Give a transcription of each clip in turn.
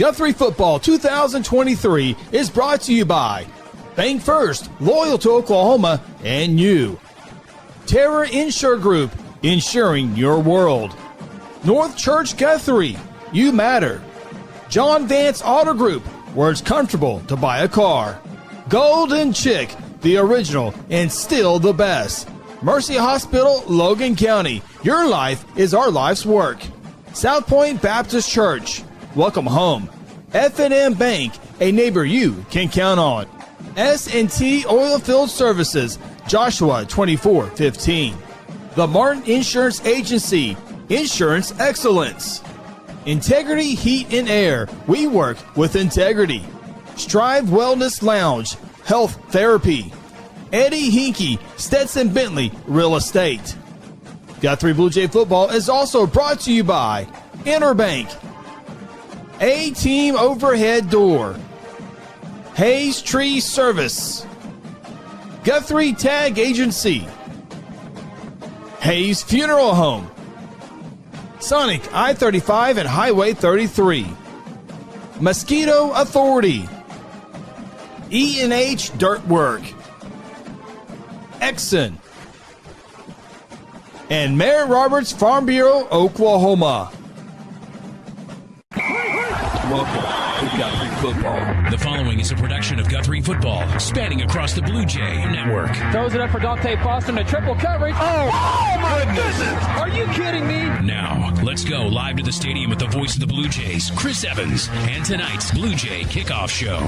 Guthrie Football 2023 is brought to you by Bank First, loyal to Oklahoma, and you. Terra Insure Group, insuring your world. North Church Guthrie, you matter. John Vance Auto Group, where it's comfortable to buy a car. Golden Chick, the original and still the best. Mercy Hospital, Logan County, your life is our life's work. South Point Baptist Church, welcome home. F&M Bank, a neighbor you can count on. S&T Oilfield Services, Joshua 2415. The Martin Insurance Agency, insurance excellence. Integrity Heat and Air, we work with integrity. Strive Wellness Lounge, health therapy. Eddie Hinkey, Stetson Bentley, real estate. Guthrie Bluejay Football is also brought to you by Interbank, A-Team Overhead Door, Hayes Tree Service, Guthrie Tag Agency, Hayes Funeral Home, Sonic I-35 and Highway 33, Mosquito Authority, E&H Dirt Work, Exxon, and Mayor Roberts Farm Bureau, Oklahoma. Welcome to Guthrie Football. The following is a production of Guthrie Football, spanning across the Blue Jay Network. Throws it up for Dante Foster in triple coverage. Oh my goodness! Are you kidding me? Now, let's go live to the stadium with the voice of the Blue Jays, Chris Evans, and tonight's Blue Jay Kickoff Show.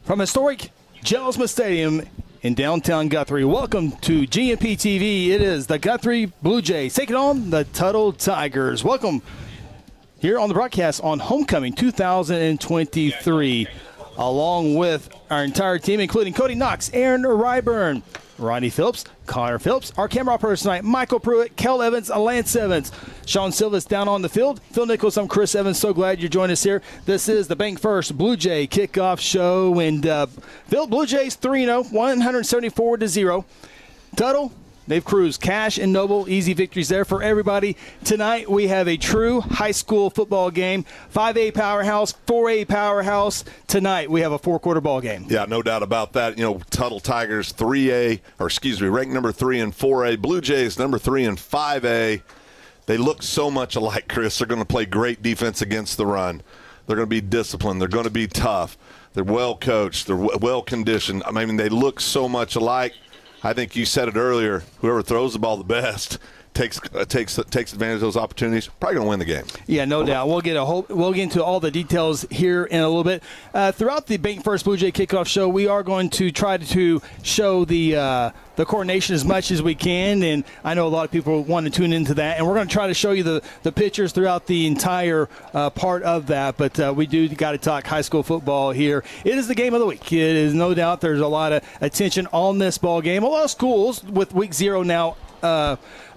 From historic Gelsma Stadium in downtown Guthrie, welcome to GMP TV. It is the Guthrie Bluejays taking on the Tuttle Tigers. Welcome here on the broadcast on Homecoming 2023, along with our entire team, including Cody Knox, Aaron Ryburn, Ronnie Phillips, Connor Phillips, our camera operator tonight, Michael Pruitt, Kel Evans, Lance Evans, Sean Silva's down on the field. Phil Nichols, I'm Chris Evans. So glad you joined us here. This is the Bank First Blue Jay Kickoff Show. And Phil, Blue Jays 3-0, 174-0. Tuttle, they've cruised. Cash and Noble, easy victories there for everybody. Tonight we have a true high school football game. 5A powerhouse, 4A powerhouse. Tonight we have a four-quarter ball game. Yeah, no doubt about that. You know, Tuttle Tigers ranked number 3 in 4A. Blue Jays number 3 in 5A. They look so much alike, Chris. They're going to play great defense against the run. They're going to be disciplined. They're going to be tough. They're well coached. They're well conditioned. I mean, they look so much alike. I think you said it earlier. Whoever throws the ball the best takes advantage of those opportunities. Probably going to win the game. Yeah, no doubt. We'll get into all the details here in a little bit. Throughout the Bank First Blue Jay Kickoff Show, we are going to try to show the coordination as much as we can, and I know a lot of people want to tune into that, and we're going to try to show you the pictures throughout the entire part of that, but we do got to talk high school football here. It is the game of the week. It is no doubt there's a lot of attention on this ball game. A lot of schools with week 0 now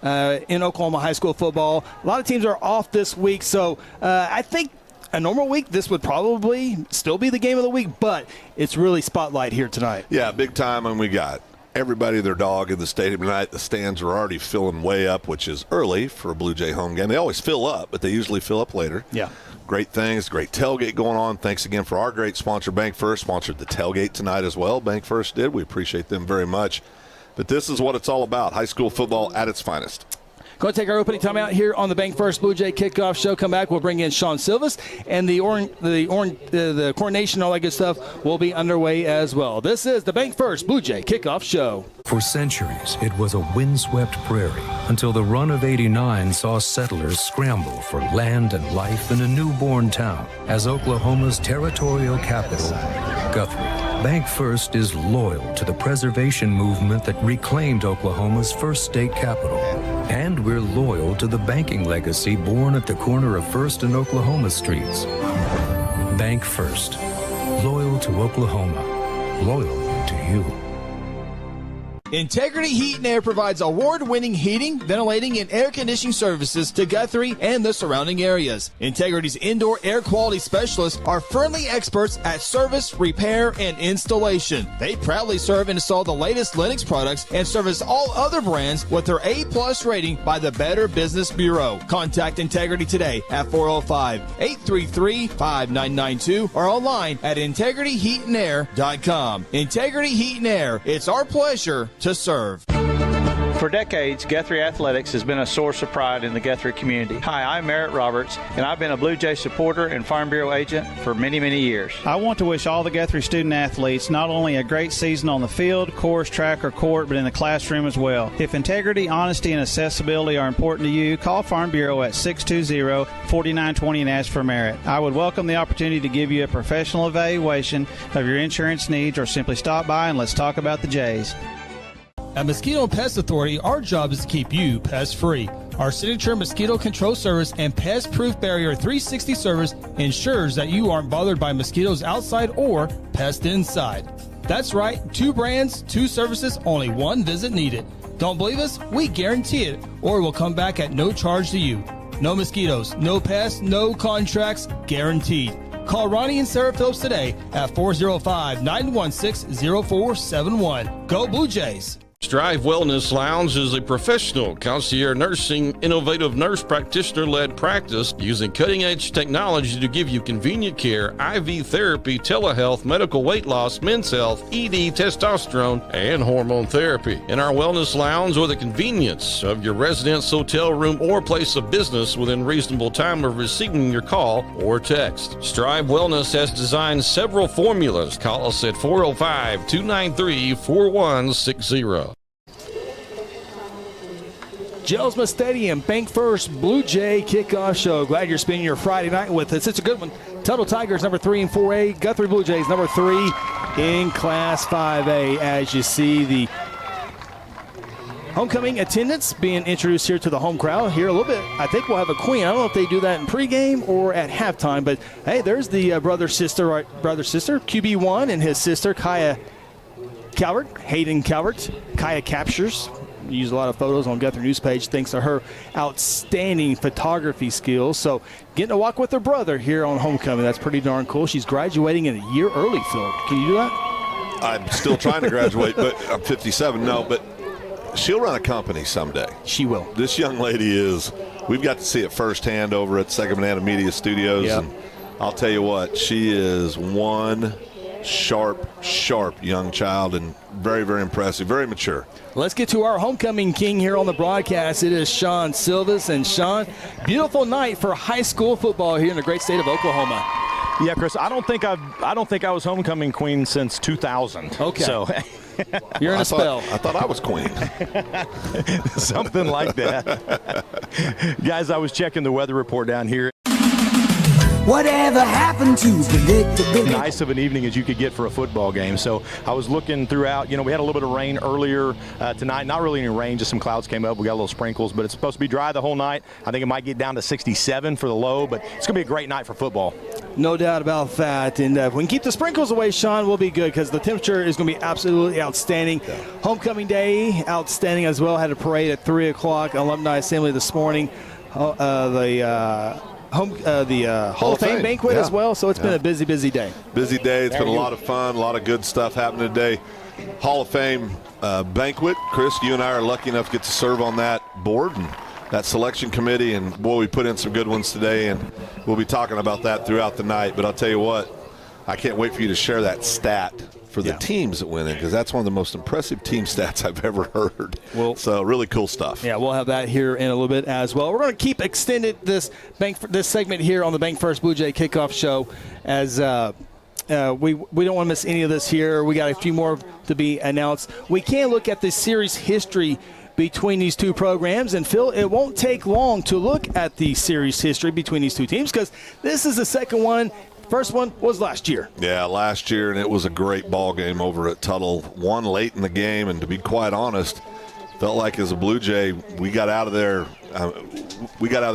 in Oklahoma high school football. A lot of teams are off this week, so I think a normal week, this would probably still be the game of the week, but it's really spotlight here tonight. Yeah, big time, and we got everybody their dog in the stadium tonight. The stands are already filling way up, which is early for a Blue Jay home game. They always fill up, but they usually fill up later. Yeah. Great things, great tailgate going on. Thanks again for our great sponsor, Bank First. Sponsored the tailgate tonight as well. Bank First did. We appreciate them very much. But this is what it's all about, high school football at its finest. Going to take our opening time out here on the Bank First Blue Jay Kickoff Show. Come back, we'll bring in Sean Silvas, and the coordination, all that good stuff will be underway as well. This is the Bank First Blue Jay Kickoff Show. For centuries, it was a windswept prairie until the run of '89 saw settlers scramble for land and life in a newborn town as Oklahoma's territorial capital, Guthrie. Bank First is loyal to the preservation movement that reclaimed Oklahoma's first state capital. And we're loyal to the banking legacy born at the corner of First and Oklahoma Streets. Bank First. Loyal to Oklahoma. Loyal to you. Integrity Heat and Air provides award-winning heating, ventilating, and air conditioning services to Guthrie and the surrounding areas. Integrity's indoor air quality specialists are friendly experts at service, repair, and installation. They proudly serve and install the latest Linux products and service all other brands with their A+ rating by the Better Business Bureau. Contact Integrity today at 405-833-5992 or online at integrityheatandair.com. Integrity Heat and Air, it's our pleasure to serve. For decades, Guthrie Athletics has been a source of pride in the Guthrie community. Hi, I'm Merritt Roberts, and I've been a Blue Jay supporter and Farm Bureau agent for many, many years. I want to wish all the Guthrie student athletes not only a great season on the field, course, track, or court, but in the classroom as well. If integrity, honesty, and accessibility are important to you, call Farm Bureau at 620-4920 and ask for Merritt. I would welcome the opportunity to give you a professional evaluation of your insurance needs, or simply stop by and let's talk about the Jays. At Mosquito and Pest Authority, our job is to keep you pest-free. Our signature mosquito control service and pest-proof barrier 360 service ensures that you aren't bothered by mosquitoes outside or pests inside. That's right, 2 brands, 2 services, only 1 visit needed. Don't believe us? We guarantee it, or we'll come back at no charge to you. No mosquitoes, no pests, no contracts, guaranteed. Call Ronnie and Sarah Phillips today at 405-916-0471. Go Blue Jays! Strive Wellness Lounge is a professional concierge nursing, innovative nurse practitioner-led practice using cutting-edge technology to give you convenient care, IV therapy, telehealth, medical weight loss, men's health, ED, testosterone, and hormone therapy. In our Wellness Lounge, or the convenience of your residence, hotel room, or place of business within reasonable time of receiving your call or text. Strive Wellness has designed several formulas. Call us at 405-293-4160. Gelsma Stadium, Bank First Blue Jay kickoff show. Glad you're spending your Friday night with us. It's a good one. Tuttle Tigers, number 3 in 4A. Guthrie Bluejays, number 3 in Class 5A. As you see the homecoming attendance being introduced here to the home crowd here a little bit. I think we'll have a queen. I don't know if they do that in pregame or at halftime, but hey, there's the brother-sister, QB1 and his sister, Kaya Calvert, Hayden Calvert. Kaya captures. Use a lot of photos on Guthrie News page thanks to her outstanding photography skills. So getting to walk with her brother here on homecoming, that's pretty darn cool. She's graduating in a year early, Phil. Can you do that? I'm still trying to graduate, but I'm 57. No, but she'll run a company someday. She will. This young lady is, we've got to see it firsthand over at Second Banana Media Studios. Yep. And I'll tell you what, she is one sharp young child and very, very impressive, very mature. Let's get to our homecoming king here on the broadcast. It is Sean Silvas. And Sean, beautiful night for high school football here in the great state of Oklahoma. Yeah, Chris, I don't think I was homecoming queen since 2000. Okay. So you're in a spell. I thought I was queen. Something like that. Guys, I was checking the weather report down here. Whatever happened to predictability? Nice of an evening as you could get for a football game. So I was looking throughout. We had a little bit of rain earlier tonight. Not really any rain, just some clouds came up. We got a little sprinkles, but it's supposed to be dry the whole night. I think it might get down to 67 for the low, but it's going to be a great night for football. No doubt about that. And if we can keep the sprinkles away, Sean, we'll be good because the temperature is going to be absolutely outstanding. Yeah. Homecoming day, outstanding as well. Had a parade at 3 o'clock, alumni assembly this morning. The Hall of Fame banquet as well, so it's been a busy day. Busy day. It's been a lot of fun, a lot of good stuff happening today. Hall of Fame banquet. Chris, you and I are lucky enough to get to serve on that board and that selection committee, and boy, we put in some good ones today, and we'll be talking about that throughout the night. But I'll tell you what, I can't wait for you to share that stat for the teams that went in, because that's one of the most impressive team stats I've ever heard. Well, so really cool stuff. Yeah, we'll have that here in a little bit as well. We're going to keep extended this segment here on the Bank First Blue Jay Kickoff Show, as we don't want to miss any of this here. We got a few more to be announced. We can look at the series history between these two programs, and Phil, it won't take long to look at the series history between these two teams, because this is the second one. First one was last year. Yeah, last year, and it was a great ball game over at Tuttle. Won late in the game, and to be quite honest, felt like as a Blue Jay, we got out of there.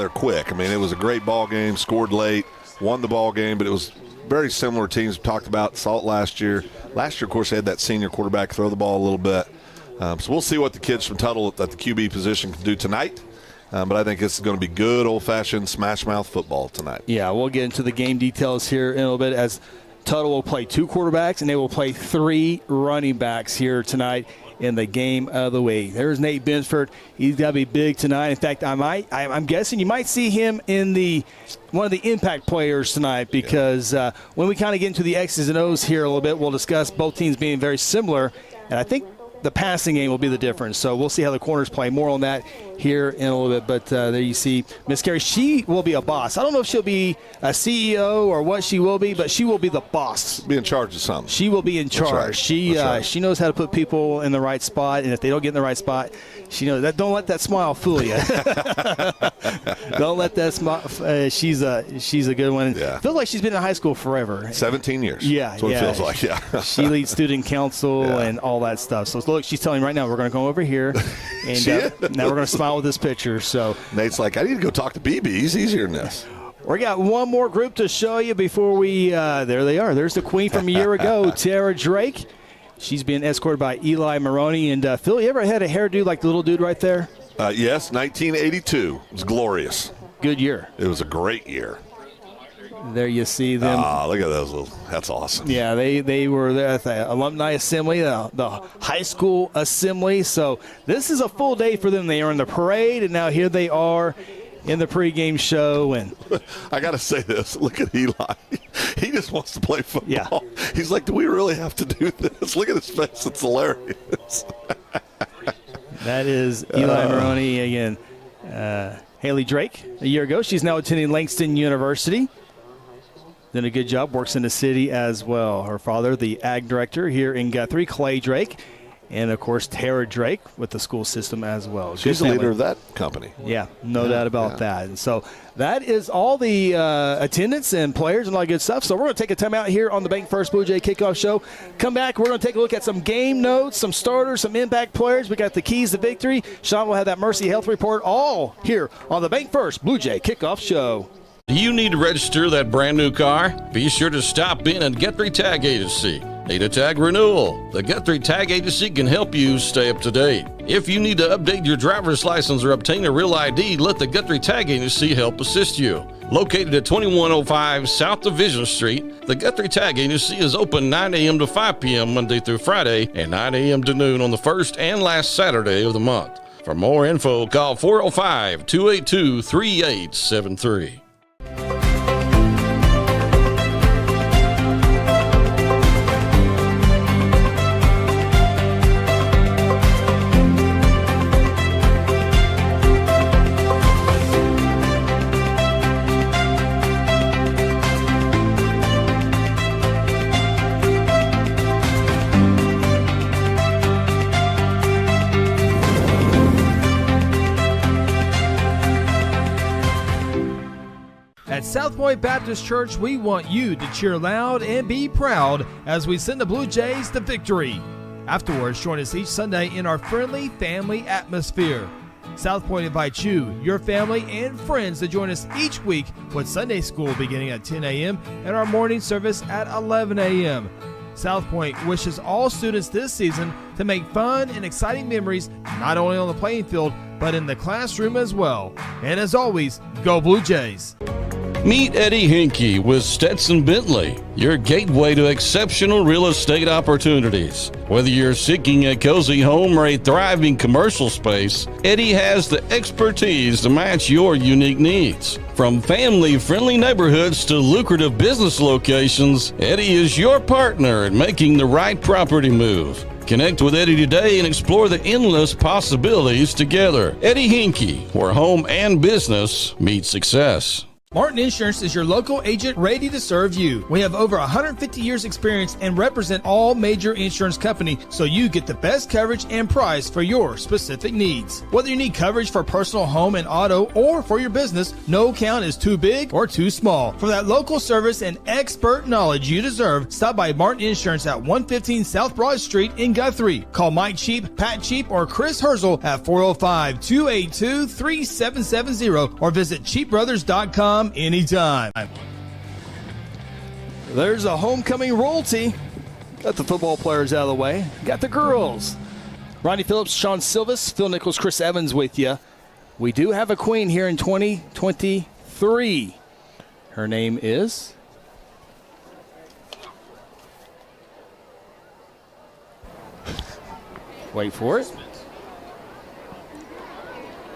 Quick. I mean, it was a great ball game. Scored late, won the ball game, but it was very similar teams. We talked about Salt last year. Last year, of course, they had that senior quarterback throw the ball a little bit. So we'll see what the kids from Tuttle at the QB position can do tonight. But I think this is going to be good old-fashioned smash-mouth football tonight. Yeah, we'll get into the game details here in a little bit as Tuttle will play 2 quarterbacks and they will play 3 running backs here tonight in the game of the week. There's Nate Binsford. He's got to be big tonight. In fact, I'm guessing you might see him in one of the impact players tonight because when we kind of get into the X's and O's here a little bit, we'll discuss both teams being very similar. And I think the passing game will be the difference. So we'll see how the corners play. More on that here in a little bit. But there you see Miss Carey. She will be a boss. I don't know if she'll be a CEO or what she will be, but she will be the boss. Be in charge of something. She will be in charge. Right. She knows how to put people in the right spot, and if they don't get in the right spot, she knows that. Don't let that smile fool you. Don't let that smile. She's a good one. Yeah. Feels like she's been in high school forever. 17 years. Yeah, that's what it feels like. Yeah. She leads student council and all that stuff. So look, she's telling me right now we're going to go over here, and now we're going to smile with this picture. So Nate's like, I need to go talk to BB. He's easier than this. We got one more group to show you before we. There they are. There's the queen from a year ago, Tara Drake. She's being escorted by Eli Maroney. And Phil, you ever had a hairdo like the little dude right there? Yes, 1982. It was glorious. Good year. It was a great year. There you see them. Look at those little. That's awesome. Yeah, they were there at the alumni assembly, the high school assembly. So this is a full day for them. They are in the parade, and now here they are in the pregame show. And I got to say this. Look at Eli. He just wants to play football. Yeah. He's like, do we really have to do this? Look at his face. It's hilarious. That is Eli Maroney again. Haley Drake, a year ago. She's now attending Langston University. Did a good job, works in the city as well. Her father, the ag director here in Guthrie, Clay Drake, and, of course, Tara Drake with the school system as well. She's the leader of that company. Yeah, no doubt about that. And so that is all the attendance and players and all that good stuff. So we're going to take a time out here on the Bank First Blue Jay Kickoff Show. Come back. We're going to take a look at some game notes, some starters, some impact players. We got the keys to victory. Sean will have that Mercy Health Report all here on the Bank First Blue Jay Kickoff Show. Do you need to register that brand new car? Be sure to stop in at Guthrie Tag Agency. Need a tag renewal? The Guthrie Tag Agency can help you stay up to date. If you need to update your driver's license or obtain a real ID, let the Guthrie Tag Agency help assist you. Located at 2105 South Division Street, the Guthrie Tag Agency is open 9 a.m. to 5 p.m. Monday through Friday and 9 a.m. to noon on the first and last Saturday of the month. For more info, call 405-282-3873. At South Point Baptist Church, we want you to cheer loud and be proud as we send the Blue Jays to victory. Afterwards, join us each Sunday in our friendly family atmosphere. South Point invites you, your family, and friends to join us each week with Sunday school beginning at 10 a.m. and our morning service at 11 a.m. South Point wishes all students this season to make fun and exciting memories not only on the playing field, but in the classroom as well. And as always, go Blue Jays! Meet Eddie Hinkey with Stetson Bentley, your gateway to exceptional real estate opportunities. Whether you're seeking a cozy home or a thriving commercial space, Eddie has the expertise to match your unique needs. From family-friendly neighborhoods to lucrative business locations, Eddie is your partner in making the right property move. Connect with Eddie today and explore the endless possibilities together. Eddie Hinkey, where home and business meet success. Martin Insurance is your local agent ready to serve you. We have over 150 years experience and represent all major insurance companies so you get the best coverage and price for your specific needs. Whether you need coverage for personal, home, and auto or for your business, no account is too big or too small. For that local service and expert knowledge you deserve, stop by Martin Insurance at 115 South Broad Street in Guthrie. Call Mike Cheap, Pat Cheap, or Chris Herzl at 405-282-3770 or visit cheapbrothers.com anytime. There's a homecoming royalty. Got the football players out of the way. Got the girls. Ronnie Phillips, Sean Silvis, Phil Nichols, Chris Evans with you. We do have a queen here in 2023. Her name is... Wait for it.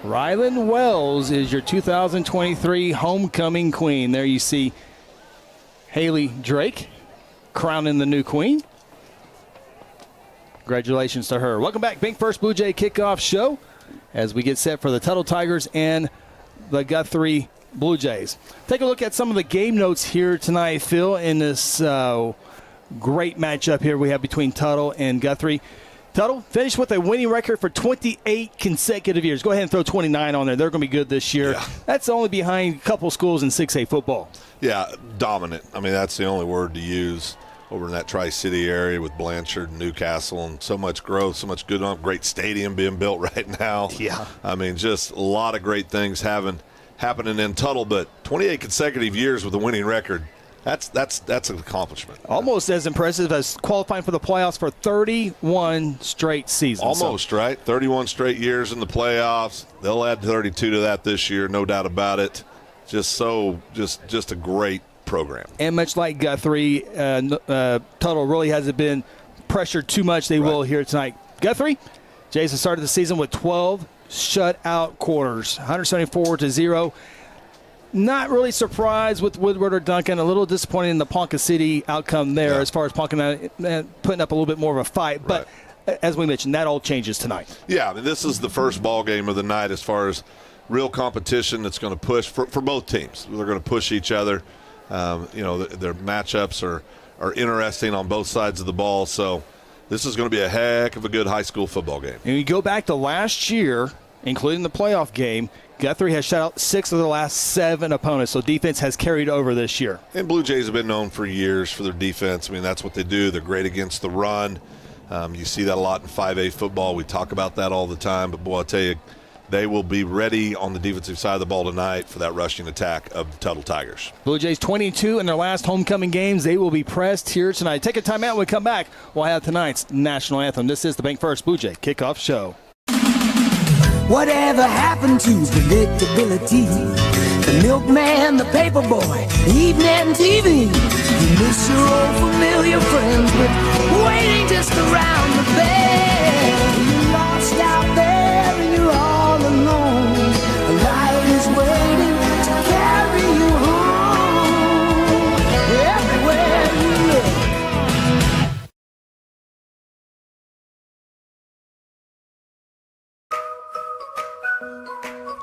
Rylan Wells is your 2023 homecoming queen. There you see Haley Drake crowning the new queen. Congratulations to her. Welcome back, Bank First Blue Jay Kickoff Show as we get set for the Tuttle Tigers and the Guthrie Bluejays. Take a look at some of the game notes here tonight, Phil, in this great matchup here we have between Tuttle and Guthrie. Tuttle finished with a winning record for 28 consecutive years. Go ahead and throw 29 on there. They're going to be good this year. Yeah. That's only behind a couple schools in 6A football. Yeah, dominant. I mean, that's the only word to use over in that Tri-City area with Blanchard and Newcastle, and so much growth, so much good, great stadium being built right now. Yeah. I mean, just a lot of great things happening in Tuttle, but 28 consecutive years with a winning record. That's an accomplishment. Almost as impressive as qualifying for the playoffs for 31 straight seasons. Almost, right? 31 straight years in the playoffs. They'll add 32 to that this year, no doubt about it. Just a great program. And much like Guthrie, Tuttle really hasn't been pressured too much. They will here tonight. Guthrie, Jason started the season with 12 shutout quarters, 174-0. Not really surprised with Woodward or Duncan. A little disappointed in the Ponca City outcome there as far as Ponca putting up a little bit more of a fight. But as we mentioned, that all changes tonight. Yeah, I mean, this is the first ball game of the night as far as real competition that's going to push for both teams. They're going to push each other. Their matchups are interesting on both sides of the ball. So this is going to be a heck of a good high school football game. And you go back to last year, including the playoff game, Guthrie has shut out 6 of the last 7 opponents, so defense has carried over this year. And Blue Jays have been known for years for their defense. I mean, that's what they do. They're great against the run. You see that a lot in 5A football. We talk about that all the time. But, boy, I'll tell you, they will be ready on the defensive side of the ball tonight for that rushing attack of the Tuttle Tigers. Blue Jays 22 in their last homecoming games. They will be pressed here tonight. Take a timeout when we come back. We'll have tonight's national anthem. This is the Bank First Blue Jay Kickoff Show. Whatever happened to predictability? The milkman, the paper boy, evening TV. You miss your old familiar friends, but waiting just around the bend. You're lost out there and you're all alone. A light is waiting to carry you home. Everywhere you look.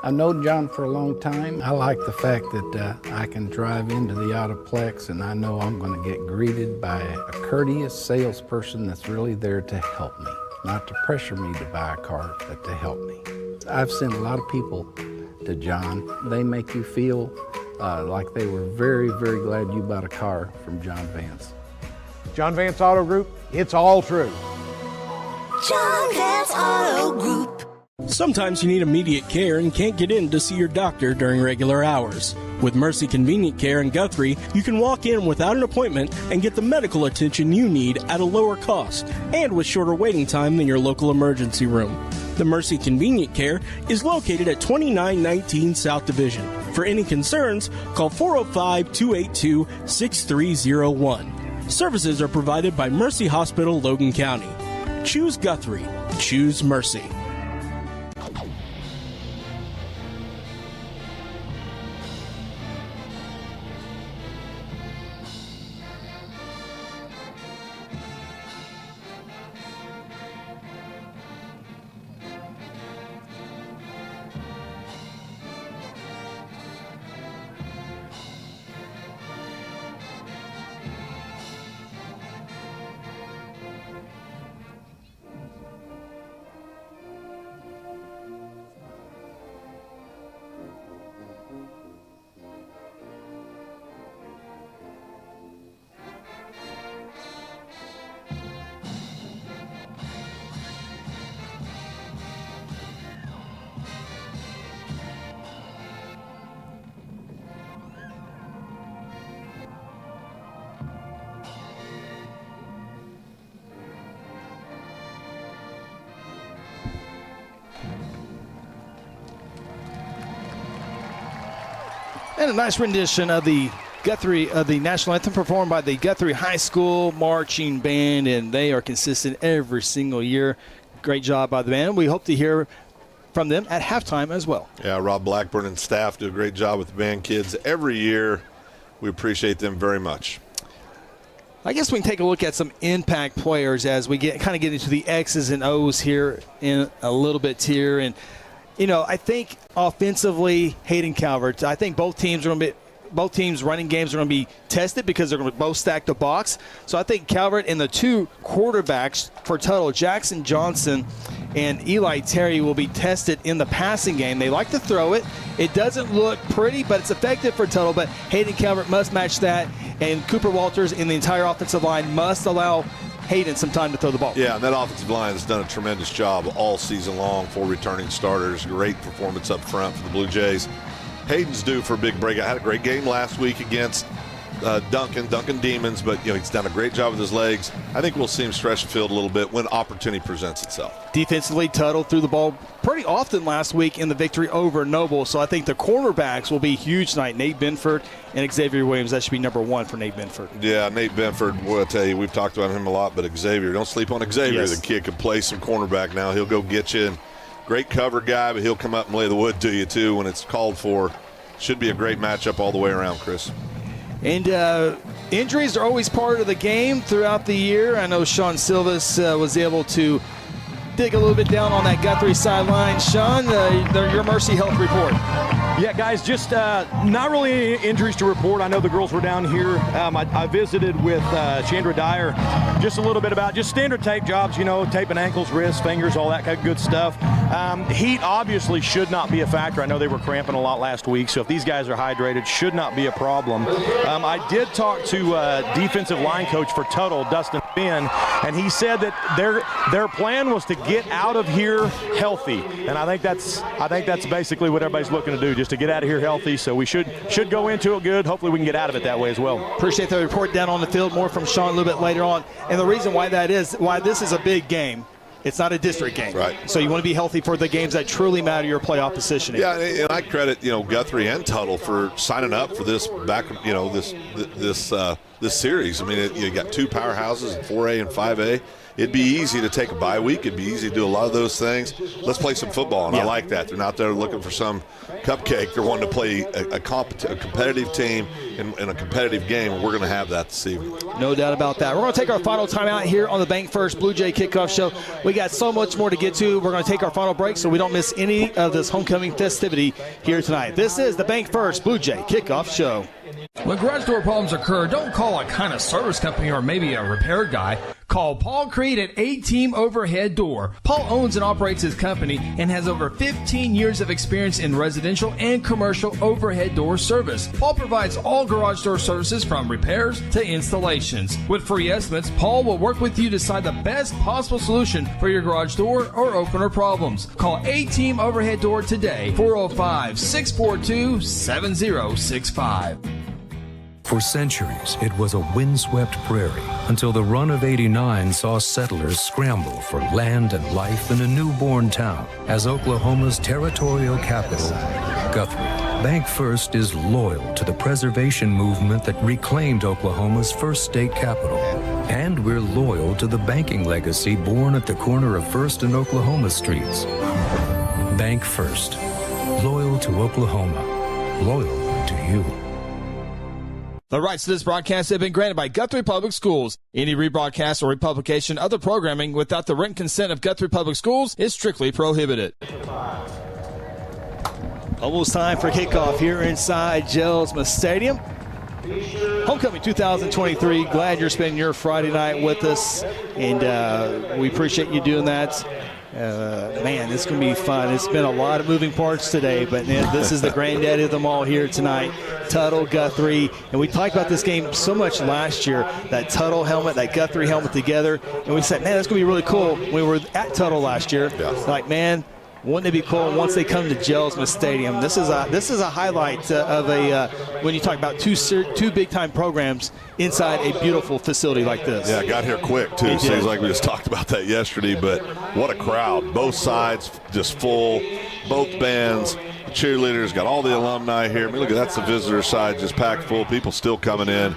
I've known John for a long time. I like the fact that I can drive into the Autoplex and I know I'm going to get greeted by a courteous salesperson that's really there to help me. Not to pressure me to buy a car, but to help me. I've sent a lot of people to John. They make you feel like they were very, very glad you bought a car from John Vance. John Vance Auto Group, it's all true. John Vance Auto Group. Sometimes you need immediate care and can't get in to see your doctor during regular hours. With Mercy Convenient Care in Guthrie, you can walk in without an appointment and get the medical attention you need at a lower cost and with shorter waiting time than your local emergency room. The Mercy Convenient Care is located at 2919 South Division. For any concerns, call 405-282-6301. Services are provided by Mercy Hospital, Logan County. Choose Guthrie. Choose Mercy. And a nice rendition of the Guthrie, the national anthem performed by the Guthrie High School Marching Band, and they are consistent every single year. Great job by the band. We hope to hear from them at halftime as well. Yeah, Rob Blackburn and staff do a great job with the band kids every year. We appreciate them very much. I guess we can take a look at some impact players as we get into the X's and O's here in a little bit here. And, I think offensively, Hayden Calvert, I think both teams running games are going to be tested because they're going to both stack the box. So I think Calvert and the two quarterbacks for Tuttle, Jackson Johnson and Eli Terry, will be tested in the passing game. They like to throw it. It doesn't look pretty, but it's effective for Tuttle. But Hayden Calvert must match that, and Cooper Walters and the entire offensive line must allow Hayden some time to throw the ball. Yeah, and that offensive line has done a tremendous job all season long for returning starters. Great performance up front for the Blue Jays. Hayden's due for a big breakout. Had a great game last week against Duncan Demons, but he's done a great job with his legs. I think we'll see him stretch the field a little bit when opportunity presents itself. Defensively, Tuttle threw the ball pretty often last week in the victory over Noble, so I think the cornerbacks will be huge tonight. Nate Benford and Xavier Williams. That should be number one for Nate Benford. Yeah, Nate Benford, we'll tell you, we've talked about him a lot, but Xavier, don't sleep on Xavier. Yes. The kid can play some cornerback now. He'll go get you. And great cover guy, but he'll come up and lay the wood to you, too, when it's called for. Should be a great matchup all the way around, Chris. And injuries are always part of the game throughout the year. I know Sean Silvas was able to dig a little bit down on that Guthrie sideline. Sean, your Mercy Health report. Yeah, guys, just not really any injuries to report. I know the girls were down here. I visited with Chandra Dyer just a little bit about just standard tape jobs, taping ankles, wrists, fingers, all that kind of good stuff. Heat obviously should not be a factor. I know they were cramping a lot last week, so if these guys are hydrated, should not be a problem. I did talk to defensive line coach for Tuttle, Dustin Finn, and he said that their plan was to get out of here healthy, and I think that's basically what everybody's looking to do, just to get out of here healthy. So we should go into it good. Hopefully we can get out of it that way as well. Appreciate the report down on the field. More from Sean a little bit later on. And the reason why this is a big game, it's not a district game. Right. So you want to be healthy for the games that truly matter your playoff positioning. Yeah, and I credit Guthrie and Tuttle for signing up for this this series. I mean, you got two powerhouses in 4A and 5A. It'd be easy to take a bye week. It'd be easy to do a lot of those things. Let's play some football, and I like that. They're not there looking for some cupcake. They're wanting to play a competitive team in a competitive game, and we're going to have that this evening. No doubt about that. We're going to take our final timeout here on the Bank First Blue Jay Kickoff Show. We got so much more to get to. We're going to take our final break so we don't miss any of this homecoming festivity here tonight. This is the Bank First Blue Jay Kickoff Show. When garage door problems occur, don't call a kind of service company or maybe a repair guy. Call Paul Creed at A-Team Overhead Door. Paul owns and operates his company and has over 15 years of experience in residential and commercial overhead door service. Paul provides all garage door services from repairs to installations. With free estimates, Paul will work with you to decide the best possible solution for your garage door or opener problems. Call A-Team Overhead Door today, 405-642-7065. For centuries, it was a windswept prairie until the run of '89 saw settlers scramble for land and life in a newborn town as Oklahoma's territorial capital, Guthrie. Bank First is loyal to the preservation movement that reclaimed Oklahoma's first state capital. And we're loyal to the banking legacy born at the corner of First and Oklahoma Streets. Bank First. Loyal to Oklahoma. Loyal to you. The rights to this broadcast have been granted by Guthrie Public Schools. Any rebroadcast or republication of the programming without the written consent of Guthrie Public Schools is strictly prohibited. Almost time for kickoff here inside Gelsma Stadium. Homecoming 2023. Glad you're spending your Friday night with us, and we appreciate you doing that. Man, this is going to be fun. It's been a lot of moving parts today, but man, this is the granddaddy of them all here tonight. Tuttle, Guthrie, and we talked about this game so much last year, that Tuttle helmet, that Guthrie helmet together, and we said, man, that's going to be really cool. When we were at Tuttle last year, like, man, wouldn't it be cool once they come to Gelsma Stadium? This is a highlight of when you talk about two big-time programs inside a beautiful facility like this. Yeah, got here quick, too. Seems like we just talked about that yesterday, but what a crowd. Both sides just full, both bands. cheerleaders, got all the alumni here. I mean, look at that's the visitor side, just packed full. People still coming in.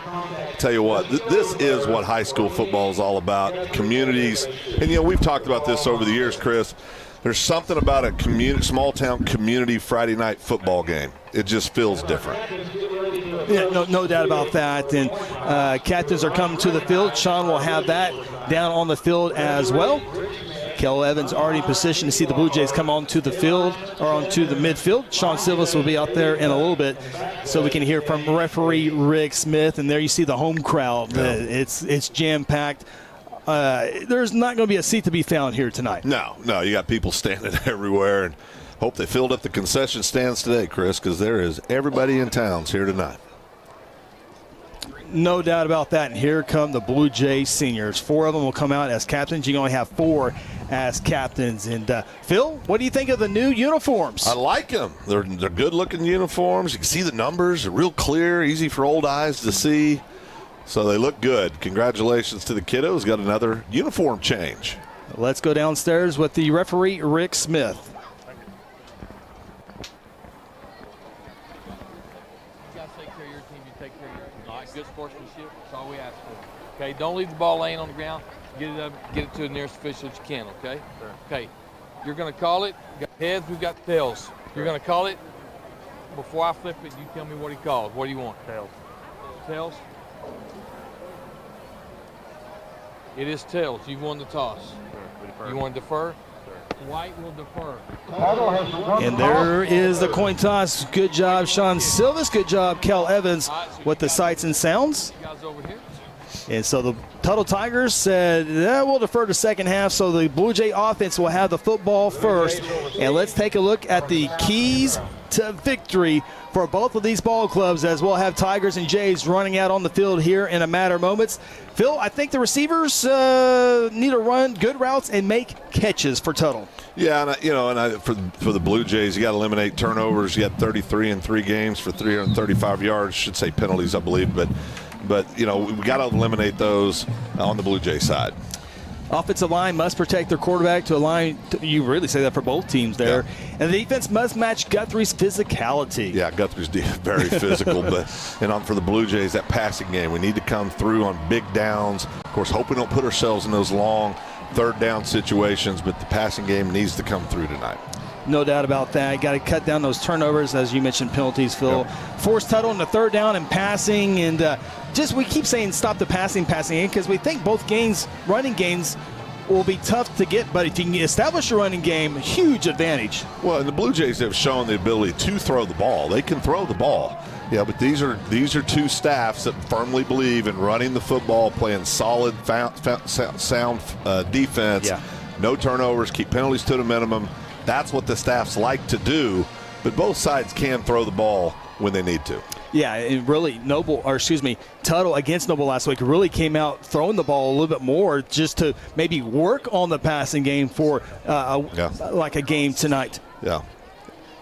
Tell you what, this is what high school football is all about. Communities, and we've talked about this over the years, Chris. There's something about a small town community Friday night football game. It just feels different. Yeah, no doubt about that. And captains are coming to the field. Sean will have that down on the field as well. Kel Evans already in position to see the Blue Jays come onto the field or onto the midfield. Sean Silvas will be out there in a little bit so we can hear from referee Rick Smith. And there you see the home crowd. Yeah. It's jam-packed. There's not going to be a seat to be found here tonight. No, you got people standing everywhere, and hope they filled up the concession stands today, Chris, because there is everybody in town's here tonight. No doubt about that. And here come the Blue Jays seniors. 4 of them will come out as captains. You can only have 4 as captains. And Phil, what do you think of the new uniforms? I like them. They're good-looking uniforms. You can see the numbers. They're real clear, easy for old eyes to see. So they look good. Congratulations to the kiddos. Got another uniform change. Let's go downstairs with the referee, Rick Smith. You guys take care of your team. You take care of your team. All right, good sportsmanship. That's all we ask for. Okay, don't leave the ball laying on the ground. Get it up, get it to the nearest official that you can, okay? Sure. Okay, you're going to call it. We've got heads, we've got tails. You're going to call it. Before I flip it, you tell me what he calls. What do you want? Tails. Tails? It is tails. You've won the toss. Sure, you want to defer? Sure. White will defer. And there is the coin toss. Good job, Sean Silvas. Good job, Kel Evans, with the sights and sounds. You guys over here. And so the Tuttle Tigers said, we'll defer to second half, so the Blue Jay offense will have the football first. And let's take a look at the keys to victory for both of these ball clubs, as we'll have Tigers and Jays running out on the field here in a matter of moments. Phil, I think the receivers need to run good routes and make catches for Tuttle. Yeah, and for the Blue Jays, you got to eliminate turnovers. You had 33 in 3 games for 335 yards. Should say penalties, I believe, but we got to eliminate those on the Blue Jay side. Offensive line must protect their quarterback to a line. You really say that for both teams there. Yeah. And the defense must match Guthrie's physicality. Yeah, Guthrie's very physical. And for the Blue Jays, that passing game, we need to come through on big downs. Of course, hope we don't put ourselves in those long third down situations, but the passing game needs to come through tonight. No doubt about that. Got to cut down those turnovers, as you mentioned, penalties, Phil. Yep. Force Tuttle in the third down and passing, and we keep saying stop the passing because we think both running games will be tough to get, but if you can establish a running game, huge advantage. Well, and the Blue Jays have shown the ability to throw the ball. They can throw the ball. Yeah, but these are 2 staffs that firmly believe in running the football, playing solid, sound defense. Yeah. No turnovers, keep penalties to the minimum. That's what the staffs like to do, but both sides can throw the ball when they need to. Yeah, and really Tuttle against Noble last week really came out throwing the ball a little bit more just to maybe work on the passing game for like a game tonight. Yeah.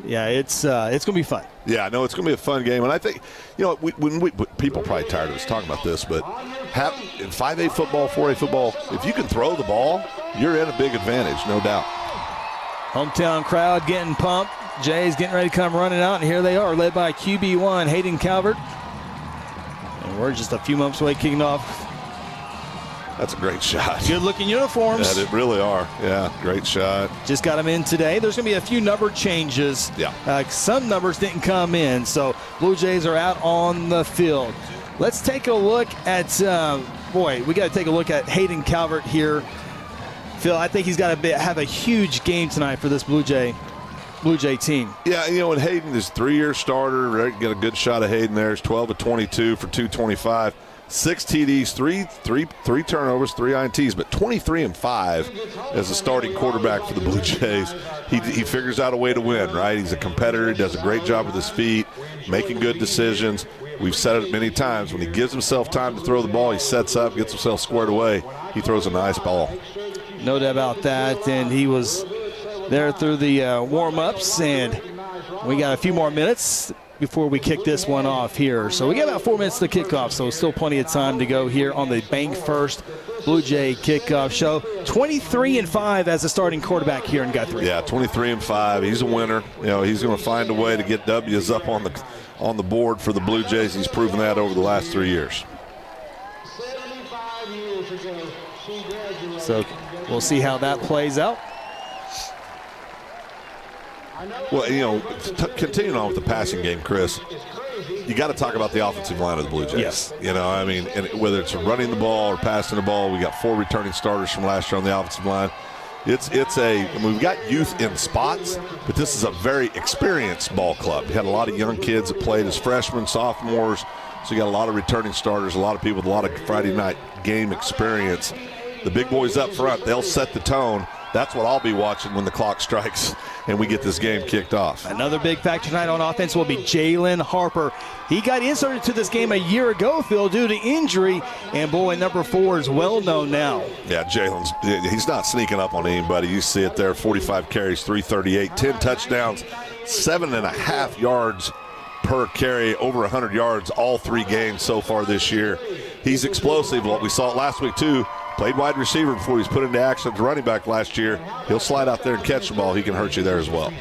Yeah, it's going to be fun. Yeah, no, it's going to be a fun game. And I think, when people are probably tired of us talking about this, but in 5A football, 4A football, if you can throw the ball, you're in a big advantage, no doubt. Hometown crowd getting pumped. Jays getting ready to come running out, and here they are, led by QB1, Hayden Calvert. And we're just a few months away kicking off. That's a great shot. Good-looking uniforms. Yeah, they really are. Yeah, great shot. Just got them in today. There's going to be a few number changes. Yeah. Some numbers didn't come in, so Blue Jays are out on the field. Let's take a look at, we got to take a look at Hayden Calvert here. Phil, I think he's got to have a huge game tonight for this Blue Jay team. Yeah, and Hayden is 3-year starter. Got a good shot of Hayden there. He's 12 of 22 for 225. 6 TDs, three turnovers, 3 INTs, but 23-5 as a starting quarterback for the Blue Jays. He figures out a way to win, right? He's a competitor. He does a great job with his feet, making good decisions. We've said it many times. When he gives himself time to throw the ball, he sets up, gets himself squared away. He throws a nice ball. No doubt about that. And he was there through the warm-ups, and we got a few more minutes before we kick this one off here. So we got about 4 minutes to kick off, so still plenty of time to go here on the Bank First Blue Jay kickoff show. 23-5 as a starting quarterback here in Guthrie. Yeah, 23-5. He's a winner. You know, he's going to find a way to get W's up on the board for the Blue Jays. He's proven that over the last 3 years. So we'll see how that plays out. Well, you know, continuing on with the passing game, Chris, you got to talk about the offensive line of the Blue Jays. Yes. You know, I mean, and whether it's running the ball or passing the ball, we got 4 returning starters from last year on the offensive line. I mean, we've got youth in spots, but this is a very experienced ball club. We had a lot of young kids that played as freshmen, sophomores, so you got a lot of returning starters, a lot of people with a lot of Friday night game experience. The big boys up front, they'll set the tone. That's what I'll be watching when the clock strikes and we get this game kicked off. Another big factor tonight on offense will be Jalen Harper. He got inserted to this game a year ago, Phil, due to injury, and boy, number 4 is well known now. Yeah, he's not sneaking up on anybody. You see it there, 45 carries, 338, 10 touchdowns, 7.5 yards per carry, over 100 yards all 3 games so far this year. He's explosive. We saw it last week too. Played wide receiver before he's put into action as running back last year. He'll slide out there and catch the ball. He can hurt you there as well.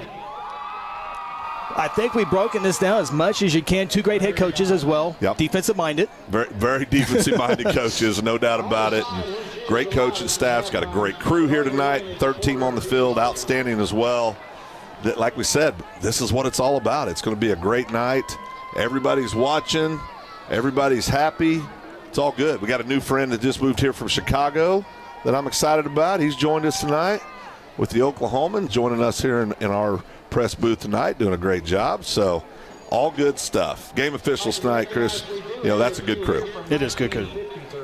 I think we've broken this down as much as you can. 2 great head coaches as well. Yep. Defensive-minded. Very, very defensive-minded coaches, no doubt about it. And great coaching staff's got a great crew here tonight. 3rd team on the field, outstanding as well. Like we said, this is what it's all about. It's going to be a great night. Everybody's watching. Everybody's happy. It's all good. We got a new friend that just moved here from Chicago that I'm excited about. He's joined us tonight with the Oklahoman, joining us here in our press booth tonight, doing a great job. So all good stuff. Game officials tonight, Chris, you know, that's a good crew. It is good crew.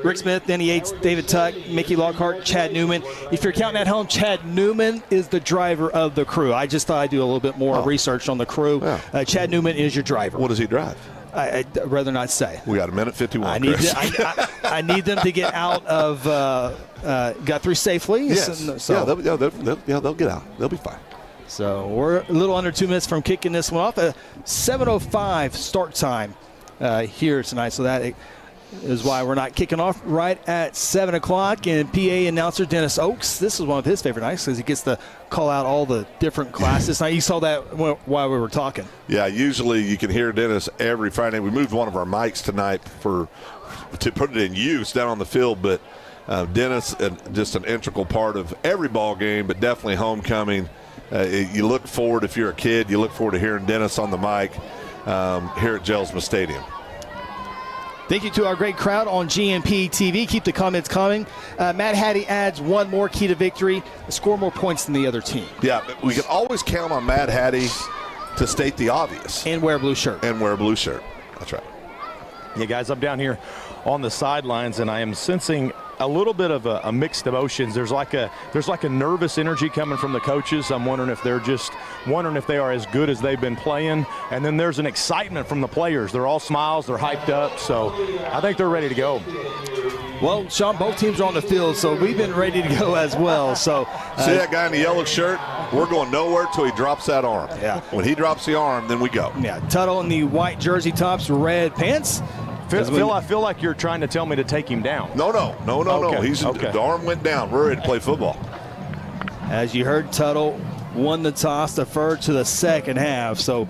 Rick Smith, Danny Yates, David Tuck, Mickey Lockhart, Chad Newman. If you're counting at home, Chad Newman is the driver of the crew. I just thought I'd do a little bit more research on the crew. Yeah. Chad Newman is your driver. What does he drive? I'd rather not say. We got a minute 51. I need them to get out of Guthrie safely. Yes. So, they'll get out. They'll be fine. So we're a little under 2 minutes from kicking this one off. A 7:05 start time here tonight. So that is why we're not kicking off right at 7 o'clock. And PA announcer Dennis Oakes, this is one of his favorite nights because he gets to call out all the different classes. Now, you saw that while we were talking. Yeah, usually you can hear Dennis every Friday. We moved one of our mics tonight to put it in use down on the field, but Dennis, just an integral part of every ball game, but definitely homecoming. You look forward, if you're a kid, you look forward to hearing Dennis on the mic here at Jelsma Stadium. Thank you to our great crowd on GMP TV. Keep the comments coming. Matt Hattie adds one more key to victory: score more points than the other team. Yeah, we can always count on Matt Hattie to state the obvious. And wear a blue shirt. That's right. Yeah, guys, I'm down here on the sidelines, and I am sensing a little bit of a mixed emotions. There's like a nervous energy coming from the coaches. I'm wondering if they are as good as they've been playing. And then there's an excitement from the players. They're all smiles. They're hyped up. So I think they're ready to go. Well, Sean, both teams are on the field, so we've been ready to go as well. So see that guy in the yellow shirt? We're going nowhere till he drops that arm. Yeah. When he drops the arm, then we go. Yeah. Tuttle in the white jersey tops, red pants. Phil, I feel like you're trying to tell me to take him down. No. The arm went down. We're ready to play football. As you heard, Tuttle won the toss, deferred to the second half. So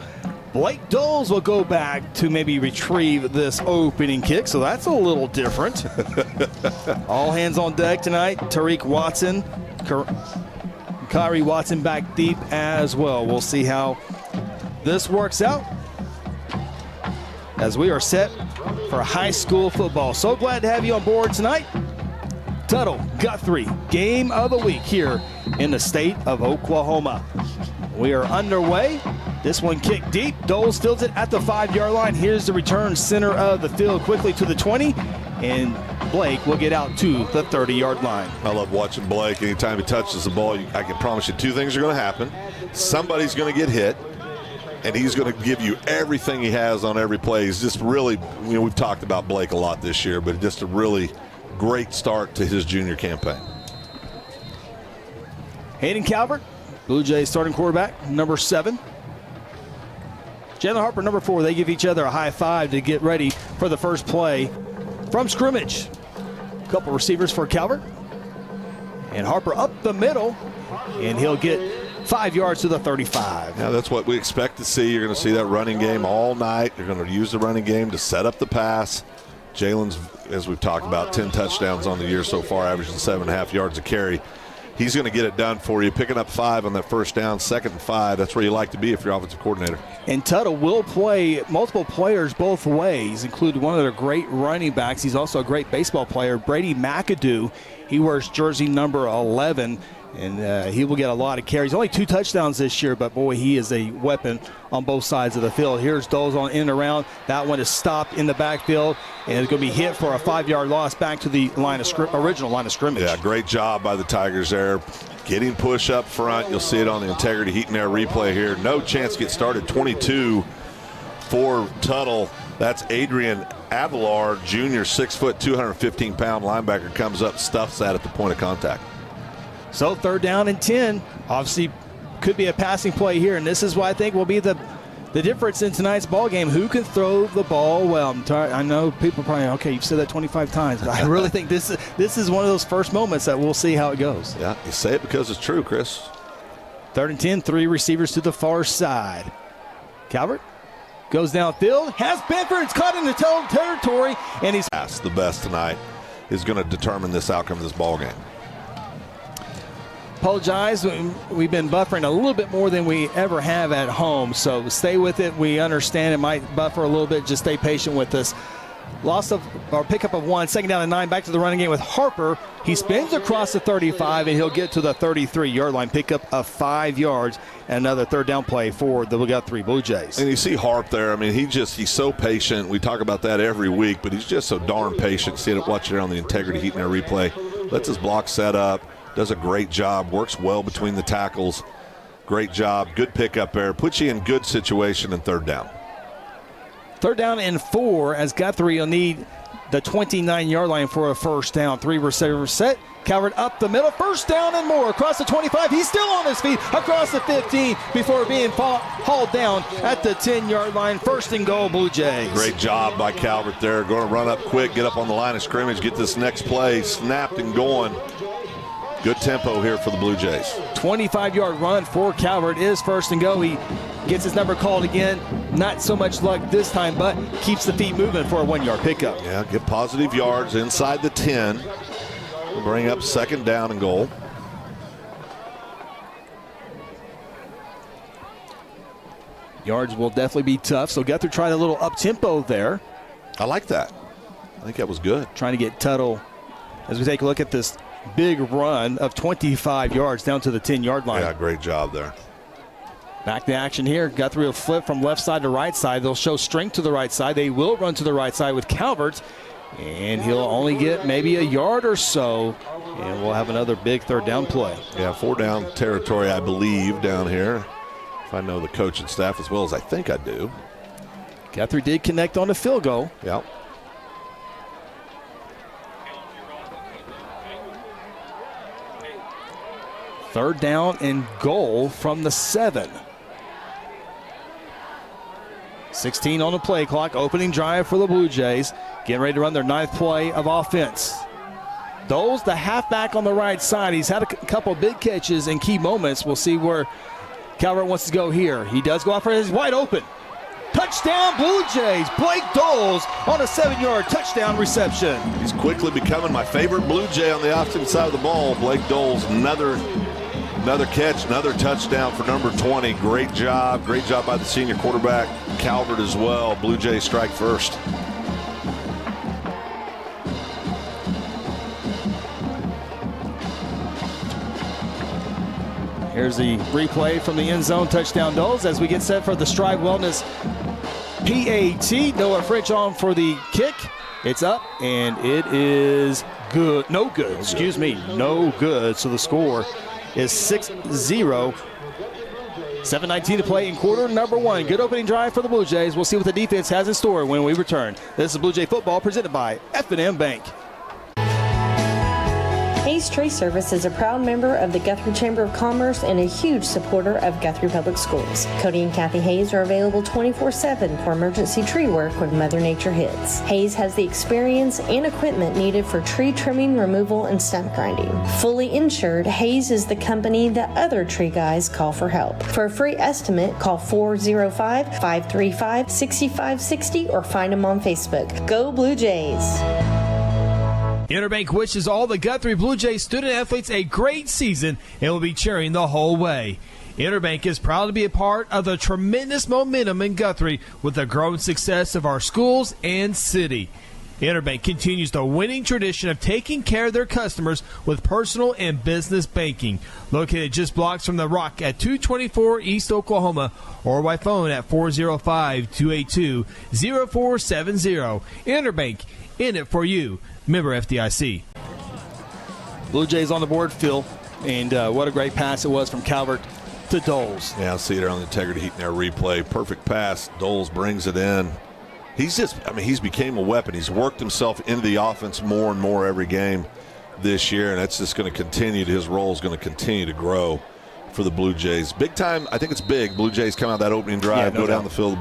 Blake Doles will go back to maybe retrieve this opening kick. So that's a little different. All hands on deck tonight. Tariq Watson, Kyrie Watson back deep as well. We'll see how this works out as we are set for high school football. So glad to have you on board tonight. Tuttle, Guthrie, game of the week here in the state of Oklahoma. We are underway. This one kicked deep. Doles fields it at the 5-yard line. Here's the return, center of the field, quickly to the 20. And Blake will get out to the 30-yard line. I love watching Blake. Anytime he touches the ball, I can promise you 2 things are going to happen. Somebody's going to get hit, and he's going to give you everything he has on every play. He's just really, we've talked about Blake a lot this year, but just a really great start to his junior campaign. Hayden Calvert, Blue Jays starting quarterback, number 7. Jalen Harper, number 4. They give each other a high five to get ready for the first play from scrimmage. Couple receivers for Calvert. And Harper up the middle, and he'll get 5 yards to the 35. Yeah, that's what we expect to see. You're going to see that running game all night. You're going to use the running game to set up the pass. Jalen's, as we've talked about, 10 touchdowns on the year so far, averaging 7.5 yards a carry. He's going to get it done for you, picking up 5 on that first down, 2nd and 5. That's where you like to be if you're offensive coordinator. And Tuttle will play multiple players both ways, including one of their great running backs. He's also a great baseball player, Brady McAdoo. He wears jersey number 11, and he will get a lot of carries. Only 2 touchdowns this year, but boy, he is a weapon on both sides of the field. Here's Doles on in and around. That one is stopped in the backfield, and it's going to be hit for a 5-yard loss back to the original line of scrimmage. Yeah, great job by the Tigers there. Getting push up front. You'll see it on the Integrity Heat and Air replay here. No chance to get started. 22 for Tuttle. That's Adrian Avilar, junior, 6 foot, 215-pound linebacker, comes up, stuffs that at the point of contact. So 3rd down and 10. Obviously, could be a passing play here, and this is what I think will be the difference in tonight's ball game. Who can throw the ball well? I know people probably, okay, you've said that 25 times, but I really think this is one of those first moments that we'll see how it goes. Yeah, you say it because it's true, Chris. 3rd and 10, 3 receivers to the far side. Calvert goes downfield, has Benford, it's caught in the Tuttle territory, and he's the best tonight is going to determine this outcome of this ball game. Apologize, we've been buffering a little bit more than we ever have at home, so stay with it. We understand it might buffer a little bit, just stay patient with us. Pickup of 1, 2nd down and 9, back to the running game with Harper. He spins across the 35, and he'll get to the 33-yard line, pickup of 5 yards, and another 3rd down play for the Guthrie Bluejays. And you see Harp there. I mean, he's so patient. We talk about that every week, but he's just so darn patient. See it, watch it on the Integrity Heat and Air replay. Lets his block set up, does a great job, works well between the tackles. Great job, good pickup there, puts you in good situation in 3rd down. 3rd down and 4 as Guthrie will need the 29-yard line for a 1st down. 3 receivers set. Calvert up the middle. 1st down and more. Across the 25. He's still on his feet. Across the 15 before being hauled down at the 10-yard line. 1st and goal, Blue Jays. Great job by Calvert there. Going to run up quick, get up on the line of scrimmage, get this next play snapped and going. Good tempo here for the Blue Jays. 25-yard run for Calvert is 1st and go. He gets his number called again. Not so much luck this time, but keeps the feet moving for a 1-yard pickup. Yeah, get positive yards inside the 10. We'll bring up 2nd down and goal. Yards will definitely be tough, so Guthrie tried a little up-tempo there. I like that. I think that was good. Trying to get Tuttle, as we take a look at this big run of 25 yards down to the 10-yard line. Yeah, great job there. Back to action here. Guthrie will flip from left side to right side. They'll show strength to the right side. They will run to the right side with Calvert, and he'll only get maybe a yard or so, and we'll have another big 3rd down play. Yeah, 4 down territory, I believe, down here. If I know the coach and staff as well as I think I do. Guthrie did connect on a field goal. Yep. Third down and goal from the 7. 16 on the play clock. Opening drive for the Blue Jays. Getting ready to run their 9th play of offense. Doles, the halfback on the right side. He's had a couple big catches in key moments. We'll see where Calvert wants to go here. He does go off for his wide open. Touchdown Blue Jays. Blake Doles on a 7-yard touchdown reception. He's quickly becoming my favorite Blue Jay on the offensive side of the ball. Blake Doles, another catch, another touchdown for number 20. Great job by the senior quarterback. Calvert as well. Blue Jays strike first. Here's the replay from the end zone. Touchdown Doles as we get set for the Strive Wellness PAT. Noah French on for the kick. It's up, and it is good. No good. Excuse me. No good. So the score is 6-0. 7:19 to play in quarter number 1. Good opening drive for the Blue Jays. We'll see what the defense has in store when we return. This is Blue Jay football presented by F&M Bank. Hey Hayes Tree Service is a proud member of the Guthrie Chamber of Commerce and a huge supporter of Guthrie Public Schools. Cody and Kathy Hayes are available 24/7 for emergency tree work when Mother Nature hits. Hayes has the experience and equipment needed for tree trimming, removal, and stump grinding. Fully insured, Hayes is the company that other tree guys call for help. For a free estimate, call 405-535-6560 or find them on Facebook. Go Blue Jays! Interbank wishes all the Guthrie Bluejays student athletes a great season and will be cheering the whole way. Interbank is proud to be a part of the tremendous momentum in Guthrie with the growing success of our schools and city. Interbank continues the winning tradition of taking care of their customers with personal and business banking. Located just blocks from the Rock at 224 East Oklahoma or by phone at 405-282-0470. Interbank, in it for you. Member FDIC. Blue Jays on the board, Phil, and what a great pass it was from Calvert to Doles. Yeah, I'll see it on the integrity heat in our replay. Perfect pass. Doles brings it in. He's became a weapon. He's worked himself into the offense more and more every game this year, and that's just going to continue. His role is going to continue to grow for the Blue Jays. Big time, I think it's big. Blue Jays come out that opening drive, go down the field,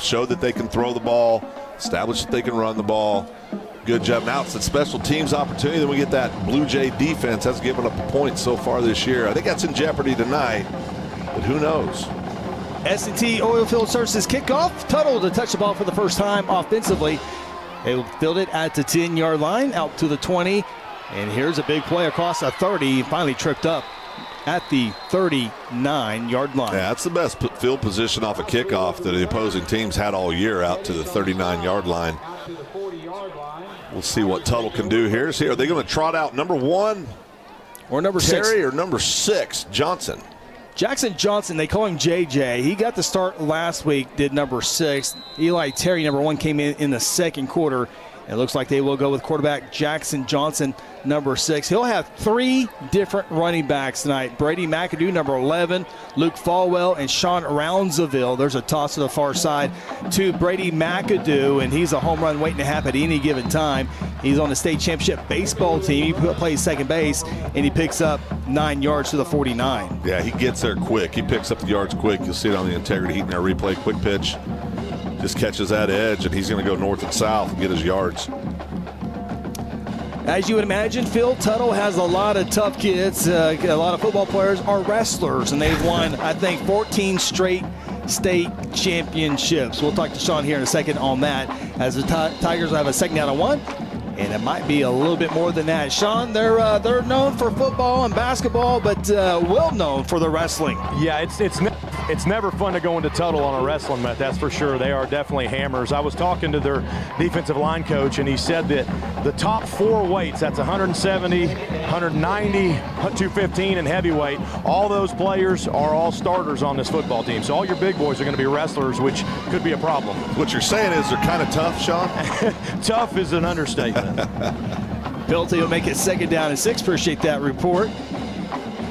show that they can throw the ball, establish that they can run the ball. Good job. Now it's a special teams opportunity. Then we get that Blue Jay defense that's given up a point so far this year. I think that's in jeopardy tonight, but who knows? S&T Oilfield Services kickoff. Tuttle to touch the ball for the first time offensively. They will field it at the 10-yard line, out to the 20. And here's a big play across the 30. Finally tripped up at the 39-yard line. Yeah, that's the best field position off a kickoff that the opposing teams had all year, out to the 39-yard line. We'll see what Tuttle can do here. See, are they going to trot out number 1 or number 6? Terry or number 6, Johnson? Jackson Johnson, they call him JJ. He got the start last week, did number 6. Eli Terry, number 1, came in the second quarter. It looks like they will go with quarterback Jackson Johnson, number 6. He'll have 3 different running backs tonight. Brady McAdoo, number 11, Luke Falwell, and Sean Roundsville. There's a toss to the far side to Brady McAdoo, and he's a home run waiting to happen at any given time. He's on the state championship baseball team. He plays second base, and he picks up 9 yards to the 49. Yeah, he gets there quick. He picks up the yards quick. You'll see it on the integrity heat in our replay. Quick pitch. Just catches that edge, and he's going to go north and south and get his yards. As you would imagine, Phil, Tuttle has a lot of tough kids. A lot of football players are wrestlers, and they've won, I think, 14 straight state championships. We'll talk to Sean here in a second on that, as the Tigers will have a second down and 1. And it might be a little bit more than that. Sean, they're known for football and basketball, but well known for the wrestling. Yeah, it's never fun to go into Tuttle on a wrestling mat, that's for sure. They are definitely hammers. I was talking to their defensive line coach, and he said that the top 4 weights, that's 170, 190, 215, and heavyweight, all those players are all starters on this football team. So all your big boys are going to be wrestlers, which could be a problem. What you're saying is they're kind of tough, Sean? Tough is an understatement. Penalty will make it second down and 6. Appreciate that report.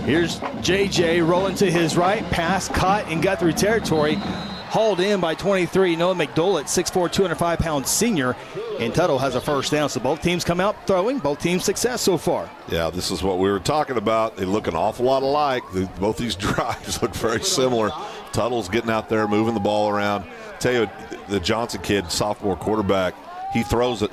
Here's JJ rolling to his right. Pass caught in Guthrie territory. Hauled in by 23, Noah McDowell, 6'4", 205-pound senior. And Tuttle has a first down. So both teams come out throwing. Both teams success so far. Yeah, this is what we were talking about. They look an awful lot alike. Both these drives look very similar. Tuttle's getting out there, moving the ball around. Tell you, the Johnson kid, sophomore quarterback, he throws an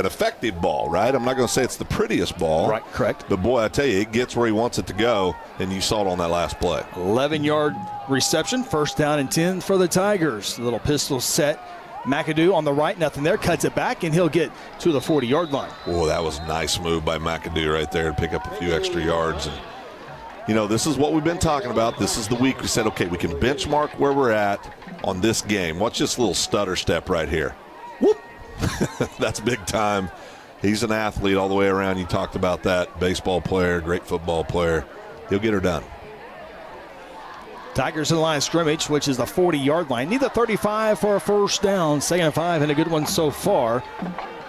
effective ball, right? I'm not going to say it's the prettiest ball. Right, correct. But, boy, I tell you, it gets where he wants it to go, and you saw it on that last play. 11-yard reception, first down and 10 for the Tigers. A little pistol set. McAdoo on the right, nothing there, cuts it back, and he'll get to the 40-yard line. Oh, that was a nice move by McAdoo right there to pick up a few extra yards. And, this is what we've been talking about. This is the week we said, okay, we can benchmark where we're at on this game. Watch this little stutter step right here. Whoop! That's big time. He's an athlete all the way around. You talked about that. Baseball player, great football player. He'll get her done. Tigers in the line of scrimmage, which is the 40-yard line. Need the 35 for a first down. Second and 5, and a good one so far.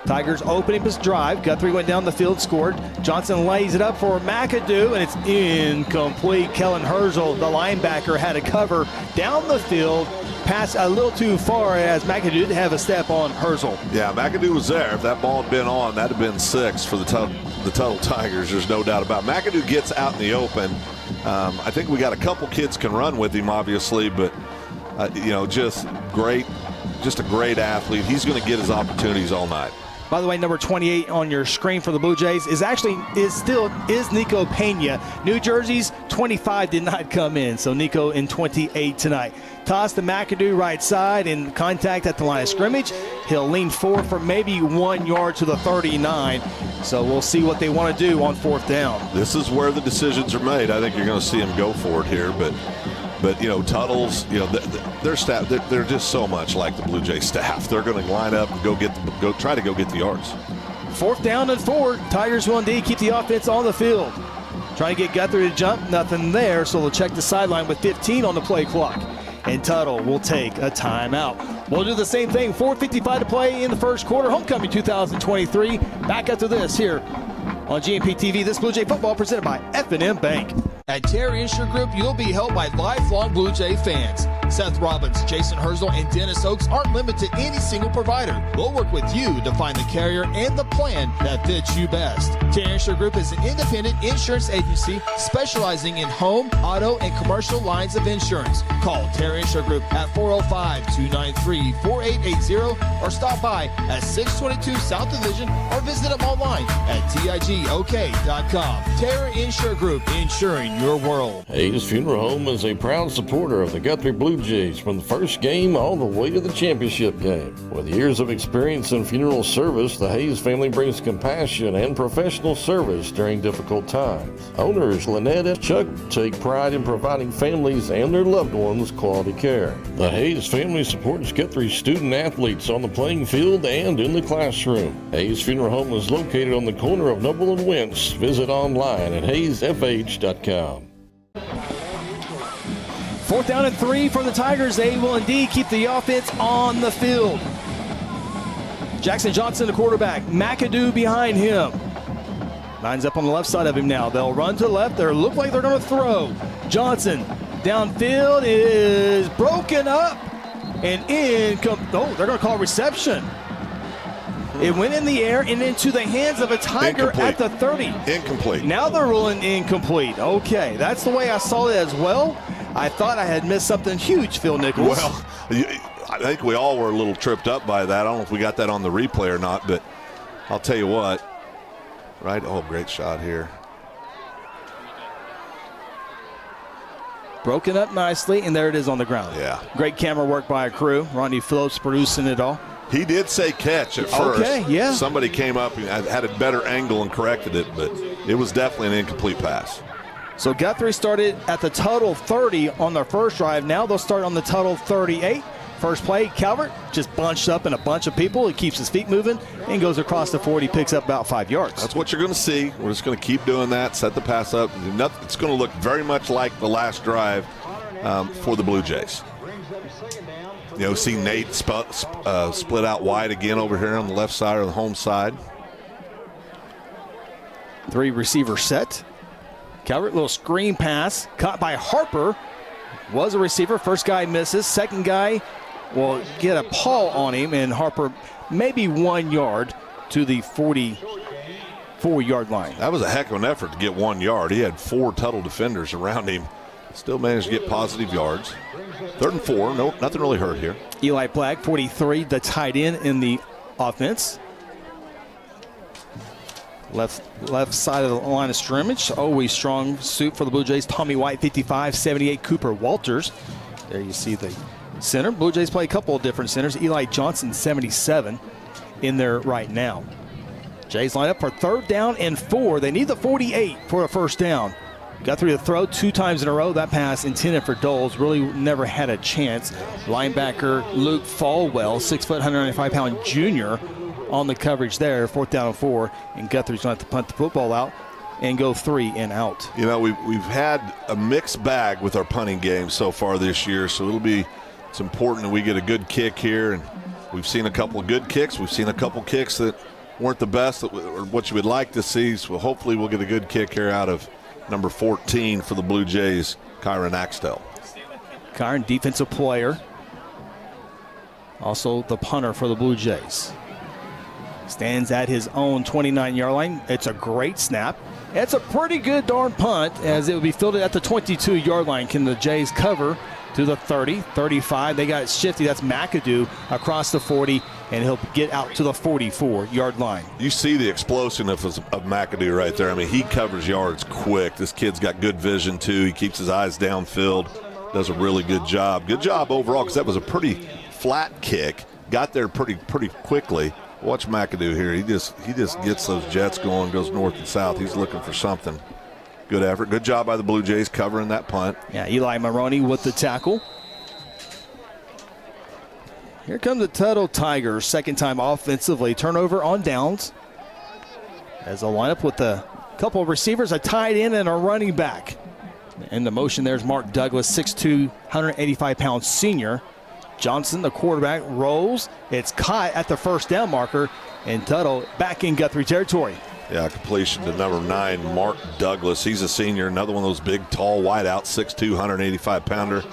Tigers opening his drive. Guthrie went down the field, scored. Johnson lays it up for McAdoo, and it's incomplete. Kellen Herzl, the linebacker, had a cover down the field. Pass a little too far as McAdoo did have a step on Herzl. Yeah, McAdoo was there. If that ball had been on, that would have been 6 for the Tuttle Tigers. There's no doubt about it. McAdoo gets out in the open. I think we got a couple kids can run with him, obviously, but just a great athlete. He's going to get his opportunities all night. By the way, number 28 on your screen for the Blue Jays is Nico Pena. New Jersey's 25 did not come in, so Nico in 28 tonight. Toss to McAdoo right side in contact at the line of scrimmage. He'll lean forward for maybe 1 yard to the 39. So we'll see what they want to do on 4th down. This is where the decisions are made. I think you're going to see him go for it here, but Tuttle's, their staff, they're just so much like the Blue Jay staff. They're going to line up and try to go get the yards. 4th down and 4. Tigers will indeed keep the offense on the field. Trying to get Guthrie to jump, nothing there, so they'll check the sideline with 15 on the play clock. And Tuttle will take a timeout. We'll do the same thing. 4:55 to play in the first quarter. Homecoming 2023. Back after this here on GMP TV. This Blue Jay football presented by F&M Bank. At Terry Insure Group, you'll be helped by lifelong Blue Jay fans. Seth Robbins, Jason Herzl, and Dennis Oakes aren't limited to any single provider. We'll work with you to find the carrier and the plan that fits you best. Terry Insure Group is an independent insurance agency specializing in home, auto, and commercial lines of insurance. Call Terry Insure Group at 405-293-4880 or stop by at 622 South Division or visit them online at tigok.com. Terry Insure Group, insuring your world. Hayes Funeral Home is a proud supporter of the Guthrie Bluejays from the first game all the way to the championship game. With years of experience in funeral service, the Hayes family brings compassion and professional service during difficult times. Owners Lynette and Chuck take pride in providing families and their loved ones quality care. The Hayes family supports Guthrie student athletes on the playing field and in the classroom. Hayes Funeral Home is located on the corner of Noble and Wentz. Visit online at hayesfh.com. 4th down and 3 for the Tigers. They will indeed keep the offense on the field. Jackson Johnson, the quarterback. McAdoo behind him. Lines up on the left side of him now. They'll run to the left. They look like they're going to throw. Johnson downfield is broken up and they're going to call reception. It went in the air and into the hands of a Tiger at the 30. Incomplete. Now they're ruling incomplete. Okay, that's the way I saw it as well. I thought I had missed something huge, Phil Nichols. Well, I think we all were a little tripped up by that. I don't know if we got that on the replay or not, but I'll tell you what. Right? Oh, great shot here. Broken up nicely, and there it is on the ground. Yeah. Great camera work by a crew. Ronnie Phillips producing it all. He did say catch at first. Okay, yeah. Somebody came up and had a better angle and corrected it, but it was definitely an incomplete pass. So Guthrie started at the Tuttle 30 on their first drive. Now they'll start on the Tuttle 38. First play, Calvert just bunched up in a bunch of people. He keeps his feet moving and goes across the 40, picks up about 5 yards. That's what you're going to see. We're just going to keep doing that, set the pass up. It's going to look very much like the last drive for the Blue Jays. See Nate split out wide again over here on the left side or the home side. 3 receiver set. Calvert, little screen pass, caught by Harper. Was a receiver. First guy misses. Second guy will get a paw on him, and Harper maybe 1 yard to the 44-yard line. That was a heck of an effort to get 1 yard. He had 4 Tuttle defenders around him. Still managed to get positive yards. 3rd and 4. No, nothing really hurt here. Eli Black, 43, the tight end in the offense. Left side of the line of scrimmage. Always strong suit for the Blue Jays. Tommy White, 55, 78, Cooper Walters. There you see the center. Blue Jays play a couple of different centers. Eli Johnson, 77, in there right now. Jays line up for 3rd down and 4. They need the 48 for a first down. Guthrie to throw 2 times in a row. That pass intended for Doles. Really never had a chance. Linebacker Luke Falwell, 6 foot, 195-pound junior, on the coverage there. 4th down and 4, and Guthrie's going to have to punt the football out and go 3 and out. We've had a mixed bag with our punting game so far this year, so it's important that we get a good kick here and We've seen a couple of good kicks. We've seen a couple or weren't the best, or what you would like to see. So hopefully we'll get a good kick here out of number 14 for the Blue Jays, Kyron Axtell. Kyron, defensive player. Also the punter for the Blue Jays. Stands at his own 29-yard line. It's a great snap. It's a pretty good darn punt, as it will be fielded at the 22-yard line. Can the Jays cover to the 30, 35? They got it shifty. That's McAdoo across the 40, and he'll get out to the 44-yard line. You see the explosiveness of McAdoo right there. I mean, he covers yards quick. This kid's got good vision, too. He keeps his eyes downfield, does a really good job. Good job overall, because that was a pretty flat kick. Got there pretty quickly. Watch McAdoo here. He just gets those jets going, goes north and south. He's looking for something. Good effort. Good job by the Blue Jays covering that punt. Yeah, Eli Maroney with the tackle. Here come the Tuttle Tigers, second time offensively. Turnover on downs. As a lineup with a couple of receivers, a tight end, and a running back. In the motion, there's Mark Douglas, 6'2", 185-pound senior. Johnson, the quarterback, rolls. It's caught at the first down marker, and Tuttle back in Guthrie territory. Yeah, completion to number 9, Mark Douglas. He's a senior, another one of those big, tall wideouts, 6'2", 185-pounder.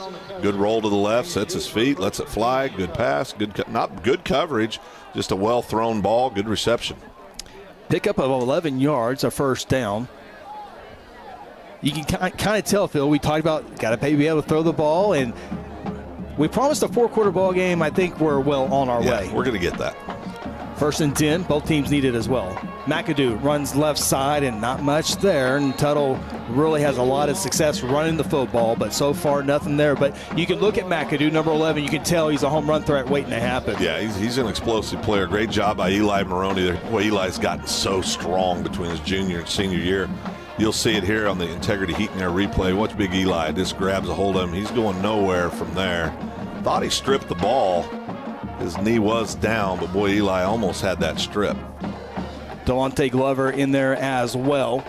Good roll to the left, sets his feet, lets it fly. Good pass, not good coverage, just a well-thrown ball, good reception. Pickup of 11 yards, a first down. You can kind of tell, Phil, we talked about got to be able to throw the ball, and we promised a 4-quarter ball game. I think we're well on our way. We're going to get that. First and 10, both teams need it as well. McAdoo runs left side, and not much there, and Tuttle really has a lot of success running the football, but so far nothing there. But you can look at McAdoo, number 11, you can tell he's a home run threat waiting to happen. Yeah, he's an explosive player. Great job by Eli Maroney. Boy, Eli's gotten so strong between his junior and senior year. You'll see it here on the Integrity Heat and Air replay. Watch Big Eli. Just grabs a hold of him. He's going nowhere from there. Thought he stripped the ball. His knee was down, but boy, Eli almost had that strip. Delonte Glover in there as well.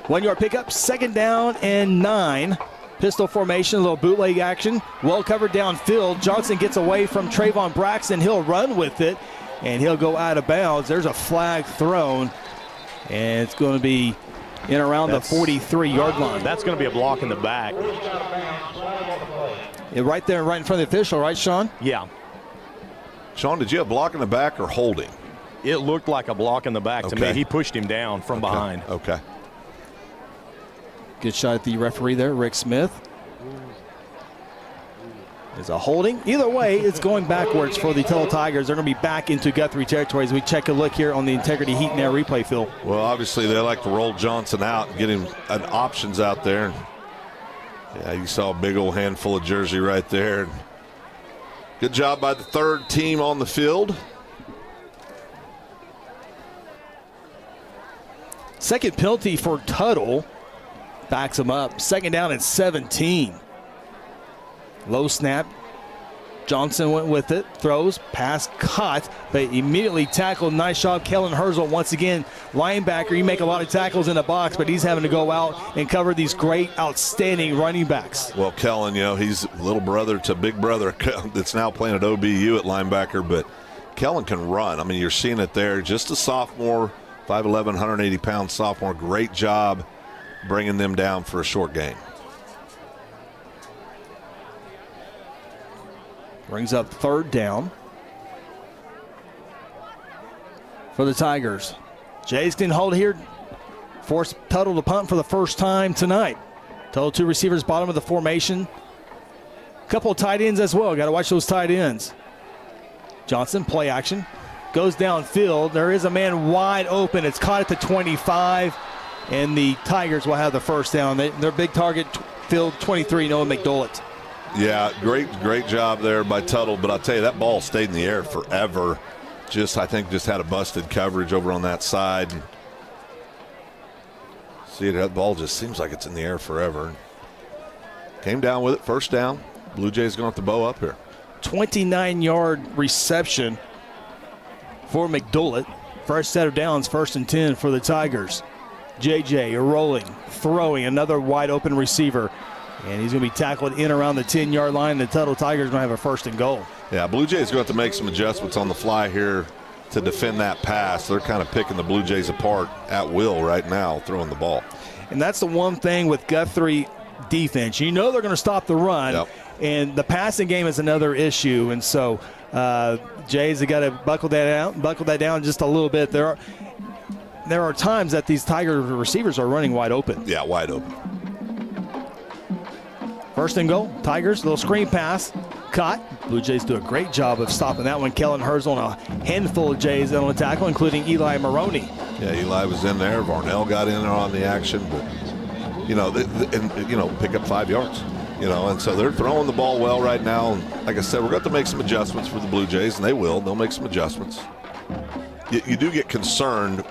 1-yard pickup, second down and 9. Pistol formation, a little bootleg action. Well covered downfield. Johnson gets away from Trayvon Braxton. He'll run with it, and he'll go out of bounds. There's a flag thrown, and it's going to be in around the 43-yard line. That's going to be a block in the back. Yeah, right there, right in front of the official, right, Sean? Yeah. Sean, did you have block in the back or holding? It looked like a block in the back to me. He pushed him down from behind. Okay. Good shot at the referee there, Rick Smith. There's a holding. Either way, it's going backwards for the Tuttle Tigers. They're going to be back into Guthrie territory as we check a look here on the Integrity Heat and Air replay, Phil. Well, obviously they like to roll Johnson out and get him options out there. Yeah, you saw a big old handful of jersey right there. Good job by the third team on the field. Second penalty for Tuttle. Backs him up. Second down and 17. Low snap. Johnson went with it. Throws. Pass caught, but immediately tackled. Nice job, Kellen Herzl. Once again, linebacker. You make a lot of tackles in the box, but he's having to go out and cover these great, outstanding running backs. Well, Kellen, he's little brother to big brother that's now playing at OBU at linebacker, but Kellen can run. I mean, you're seeing it there. Just a sophomore, 5'11", 180-pound sophomore. Great job bringing them down for a short game. Brings up third down for the Tigers. Jays can hold here. Force Tuttle to punt for the first time tonight. Tuttle 2 receivers, bottom of the formation. Couple of tight ends as well. Got to watch those tight ends. Johnson, play action. Goes downfield. There is a man wide open. It's caught at the 25, and the Tigers will have the first down. Their big target, field 23, Noah McDowlett. Yeah, great job there by Tuttle, but I'll tell you, that ball stayed in the air forever. I think just had a busted coverage over on that side. See, that ball just seems like it's in the air forever. Came down with it, first down. Blue Jays going to have to bow up here. 29-yard reception for McDowlett. First set of downs, first and 10 for the Tigers. JJ rolling, throwing, another wide open receiver. And he's going to be tackled in around the 10-yard line. The Tuttle Tigers are going to have a first and goal. Yeah, Blue Jays going to have to make some adjustments on the fly here to defend that pass. They're kind of picking the Blue Jays apart at will right now, throwing the ball. And that's the one thing with Guthrie defense. You know they're going to stop the run. Yep. And the passing game is another issue. And so Jays have got to buckle that down just a little bit. There are times that these Tiger receivers are running wide open. Yeah, wide open. First and goal, Tigers, little screen pass, caught. Blue Jays do a great job of stopping that one. Kellen Hurst on a handful of Jays on the tackle, including Eli Maroney. Yeah, Eli was in there. Varnell got in there on the action, but pick up 5 yards. And so they're throwing the ball well right now. And like I said, we're going to have to make some adjustments for the Blue Jays, and they will. They'll make some adjustments. You do get concerned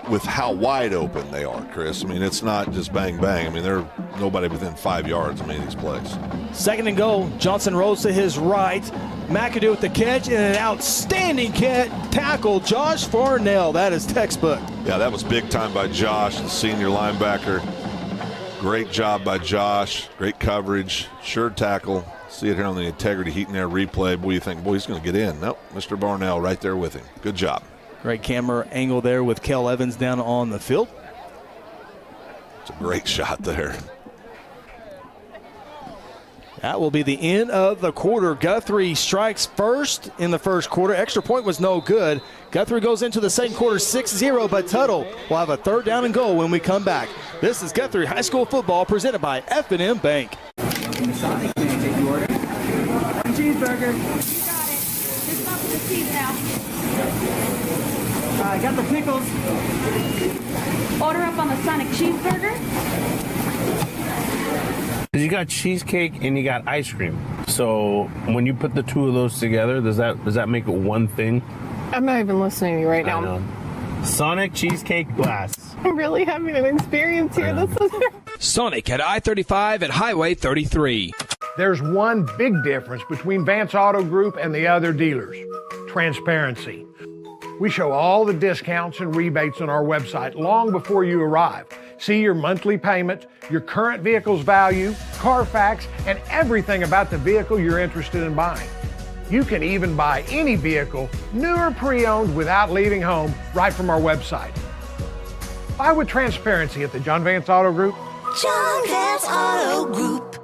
with how wide open they are, Chris. I mean, it's not just bang, bang. I mean, they're nobody within 5 yards of these plays. Second and goal. Johnson rolls to his right. McAdoo with the catch and an outstanding tackle. Josh Farnell. That is textbook. Yeah, that was big time by Josh, the senior linebacker. Great job by Josh. Great coverage. Sure tackle. See it here on the Integrity Heat and Air replay. Boy, you think, boy, he's going to get in. Nope, Mr. Farnell right there with him. Good job. Great camera angle there with Kel Evans down on the field. It's a great shot there. That will be the end of the quarter. Guthrie strikes first in the first quarter. Extra point was no good. Guthrie goes into the second quarter 6-0, but Tuttle will have a third down and goal when we come back. This is Guthrie High School football presented by F&M Bank. Welcome to Sonic. Can I take your order? One cheeseburger. You got it. Just up with the cheese now. I got the pickles. Order up on the Sonic cheeseburger. You got cheesecake and you got ice cream. So when you put the two of those together, does that make it one thing? I'm not even listening to you right now. I know. Sonic cheesecake glass. I'm really having an experience here. This is Sonic at I-35 at Highway 33. There's one big difference between Vance Auto Group and the other dealers: transparency. We show all the discounts and rebates on our website long before you arrive. See your monthly payment, your current vehicle's value, Carfax, and everything about the vehicle you're interested in buying. You can even buy any vehicle, new or pre-owned, without leaving home, right from our website. Buy with transparency at the John Vance Auto Group. John Vance Auto Group.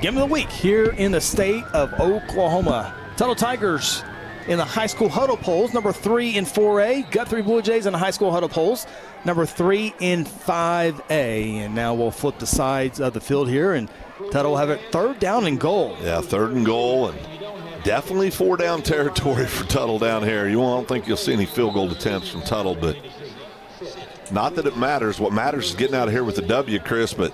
Game of the week here in the state of Oklahoma. Tuttle Tigers in the high school huddle polls, number 3 in 4A. Guthrie Bluejays in the high school huddle polls, number 3 in 5A. And now we'll flip the sides of the field here, and Tuttle will have it third down and goal. Yeah, third and goal, and definitely 4-down territory for Tuttle down here. You won't think you'll see any field goal attempts from Tuttle, but not that it matters. What matters is getting out of here with a W, Chris, but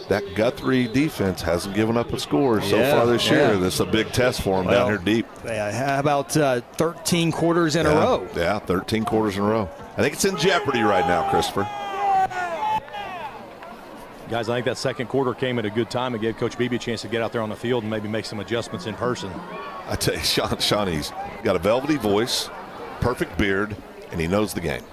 that Guthrie defense hasn't given up a score so far this year. This is a big test for them down here deep. Yeah, how about 13 quarters in a row? Yeah, 13 quarters in a row. I think it's in jeopardy right now, Christopher. Guys, I think that second quarter came at a good time. It gave Coach Beebe a chance to get out there on the field and maybe make some adjustments in person. I tell you, Shawnee's got a velvety voice, perfect beard, and he knows the game.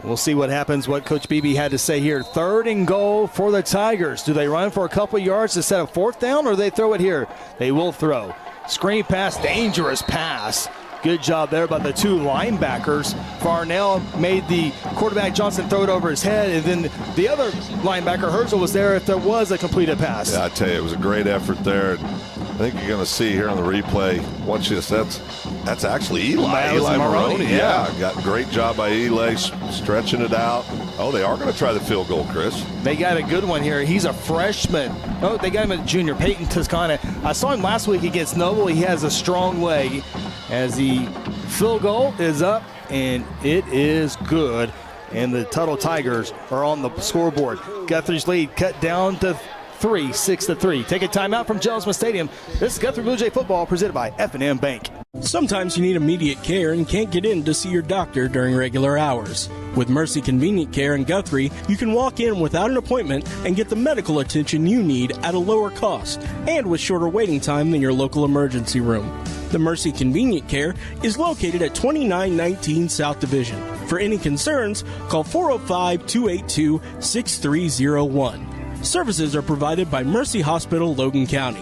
We'll see what happens, what Coach Beebe had to say here. Third and goal for the Tigers. Do they run for a couple yards to set a fourth down, or do they throw it here? They will throw. Screen pass, dangerous pass. Good job there by the two linebackers. Farnell made the quarterback Johnson throw it over his head, and then the other linebacker, Herzl, was there if there was a completed pass. Yeah, I tell you, it was a great effort there. I think you're going to see here on the replay, watch this, that's actually Eli Maroney. Yeah, got a great job by Eli stretching it out. Oh, they are going to try the field goal, Chris. They got a good one here. He's a freshman. Oh, they got him at junior, Peyton Toscana. I saw him last week against Noble. He has a strong leg as the field goal is up, and it is good. And the Tuttle Tigers are on the scoreboard. Guthrie's lead cut down to 3, 6-3. Take a timeout from Jellisman Stadium. This is Guthrie Blue Jay football presented by F&M Bank. Sometimes you need immediate care and can't get in to see your doctor during regular hours. With Mercy Convenient Care in Guthrie, you can walk in without an appointment and get the medical attention you need at a lower cost and with shorter waiting time than your local emergency room. The Mercy Convenient Care is located at 2919 South Division. For any concerns, call 405-282-6301. Services are provided by Mercy Hospital, Logan County.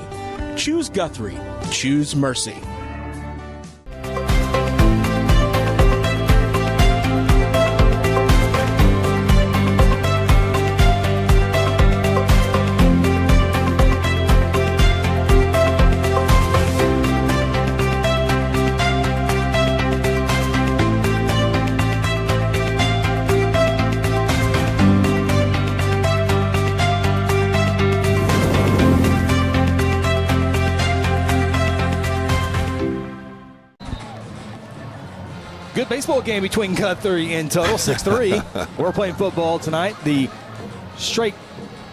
Choose Guthrie. Choose Mercy. Good baseball game between Guthrie and Tuttle, 6-3. We're playing football tonight. The straight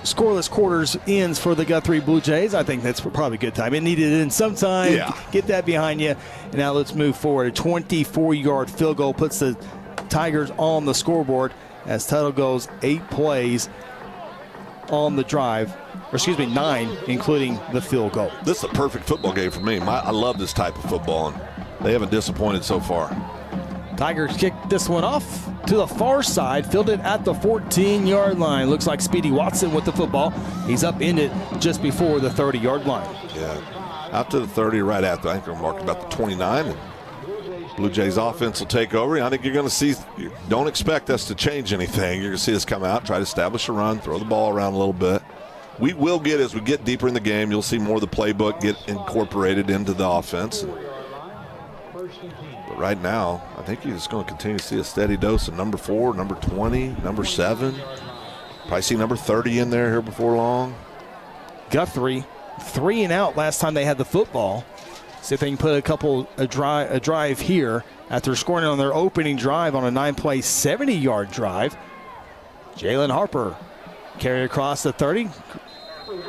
scoreless quarters ends for the Guthrie Bluejays. I think that's probably a good time. It needed it in some time. Yeah. Get that behind you. And now let's move forward. A 24-yard field goal puts the Tigers on the scoreboard as Tuttle goes 8 plays on the drive. Or excuse me, 9, including the field goal. This is a perfect football game for me. I love this type of football, and they haven't disappointed so far. Tigers kicked this one off to the far side, fielded at the 14-yard line. Looks like Speedy Watson with the football. He's up in it just before the 30-yard line. Yeah, out to the 30, right after. I think they're marked about the 29. And Blue Jays offense will take over. I think you're going to see, don't expect us to change anything. You're going to see us come out, try to establish a run, throw the ball around a little bit. We will get, as we get deeper in the game, you'll see more of the playbook get incorporated into the offense. But right now, I think you're just going to continue to see a steady dose of number 4, number 20, number 7. Probably see number 30 in there here before long. Guthrie, 3 and out last time they had the football. See if they can put a drive here after scoring on their opening drive on a 9-play, 70-yard drive. Jalen Harper carried across the 30,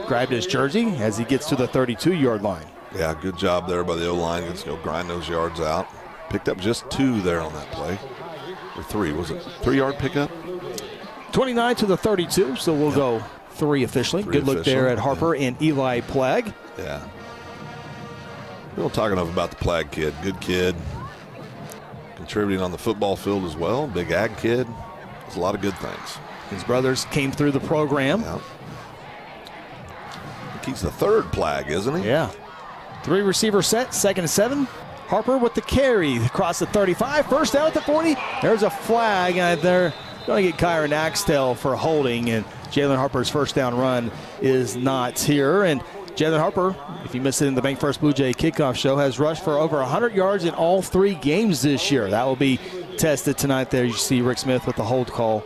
grabbed his jersey as he gets to the 32-yard line. Yeah, good job there by the O-line. Let's go grind those yards out. Picked up just 2 there on that play. Or 3, was it 3-yard pickup? 29 to the 32, so we'll go 3 officially. Good look there at Harper and Eli Plague. Yeah. We don't talk enough about the Plague kid. Good kid. Contributing on the football field as well. Big ag kid. There's a lot of good things. His brothers came through the program. Yeah. I think he's the 3rd Plague, isn't he? Yeah. 3 receiver set, 2nd and 7. Harper with the carry across the 35. First down at the 40. There's a flag, and they're going to get Kyron Axtell for holding, and Jalen Harper's first down run is not here. And Jalen Harper, if you missed it in the Bank First Blue Jay kickoff show, has rushed for over 100 yards in all 3 games this year. That will be tested tonight there. You see Rick Smith with the hold call.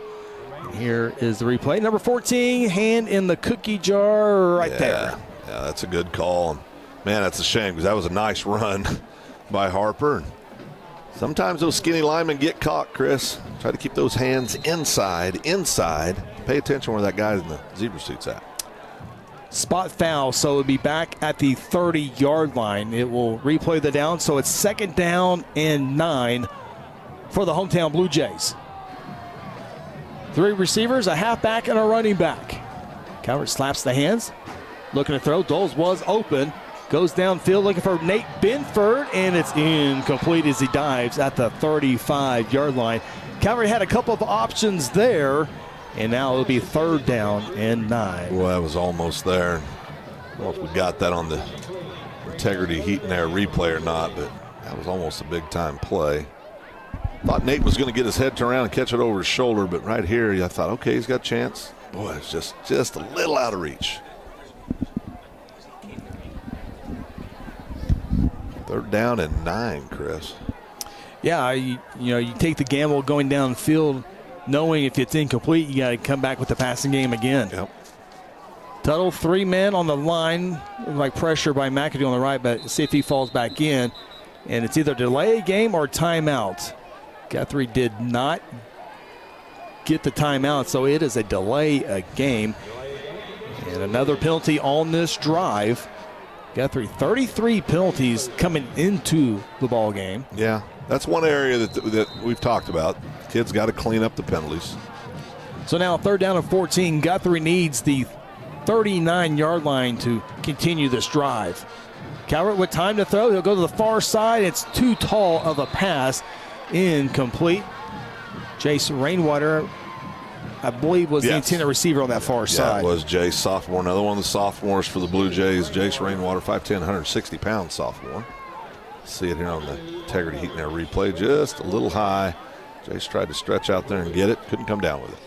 And here is the replay. Number 14, hand in the cookie jar right there. Yeah, that's a good call. Man, that's a shame because that was a nice run by Harper. Sometimes those skinny linemen get caught, Chris. Try to keep those hands inside. Pay attention where that guy in the zebra suit's at. Spot foul, so it'll be back at the 30-yard line. It will replay the down, so it's 2nd down and 9 for the hometown Blue Jays. 3 receivers, a halfback, and a running back. Calvert slaps the hands, looking to throw. Doles was open. Goes downfield looking for Nate Binford, and it's incomplete as he dives at the 35-yard line. Calvary had a couple of options there, and now it'll be 3rd down and 9. Well, that was almost there. I don't know if we got that on the integrity heat and air replay or not, but that was almost a big-time play. Thought Nate was going to get his head turned around and catch it over his shoulder, but right here I thought, okay, he's got a chance. Boy, it's just a little out of reach. 3rd down and 9, Chris. Yeah, you take the gamble going downfield, knowing if it's incomplete, you got to come back with the passing game again. Yep. Tuttle, 3 men on the line, like pressure by McAdoo on the right, but see if he falls back in. And it's either delay a game or timeout. Guthrie did not get the timeout, so it is a delay a game. And another penalty on this drive. Guthrie, 33 penalties coming into the ball game. Yeah, that's one area that we've talked about. Kids got to clean up the penalties. So now 3rd down and 14. Guthrie needs the 39-yard line to continue this drive. Calvert with time to throw. He'll go to the far side. It's too tall of a pass. Incomplete. Jace Rainwater, I believe, was the intended receiver on that far side. Yeah, it was Jace, sophomore. Another one of the sophomores for the Blue Jays, Jace Rainwater, 5'10", 160-pound sophomore. See it here on the Integrity Heat and Air replay, just a little high. Jace tried to stretch out there and get it, couldn't come down with it.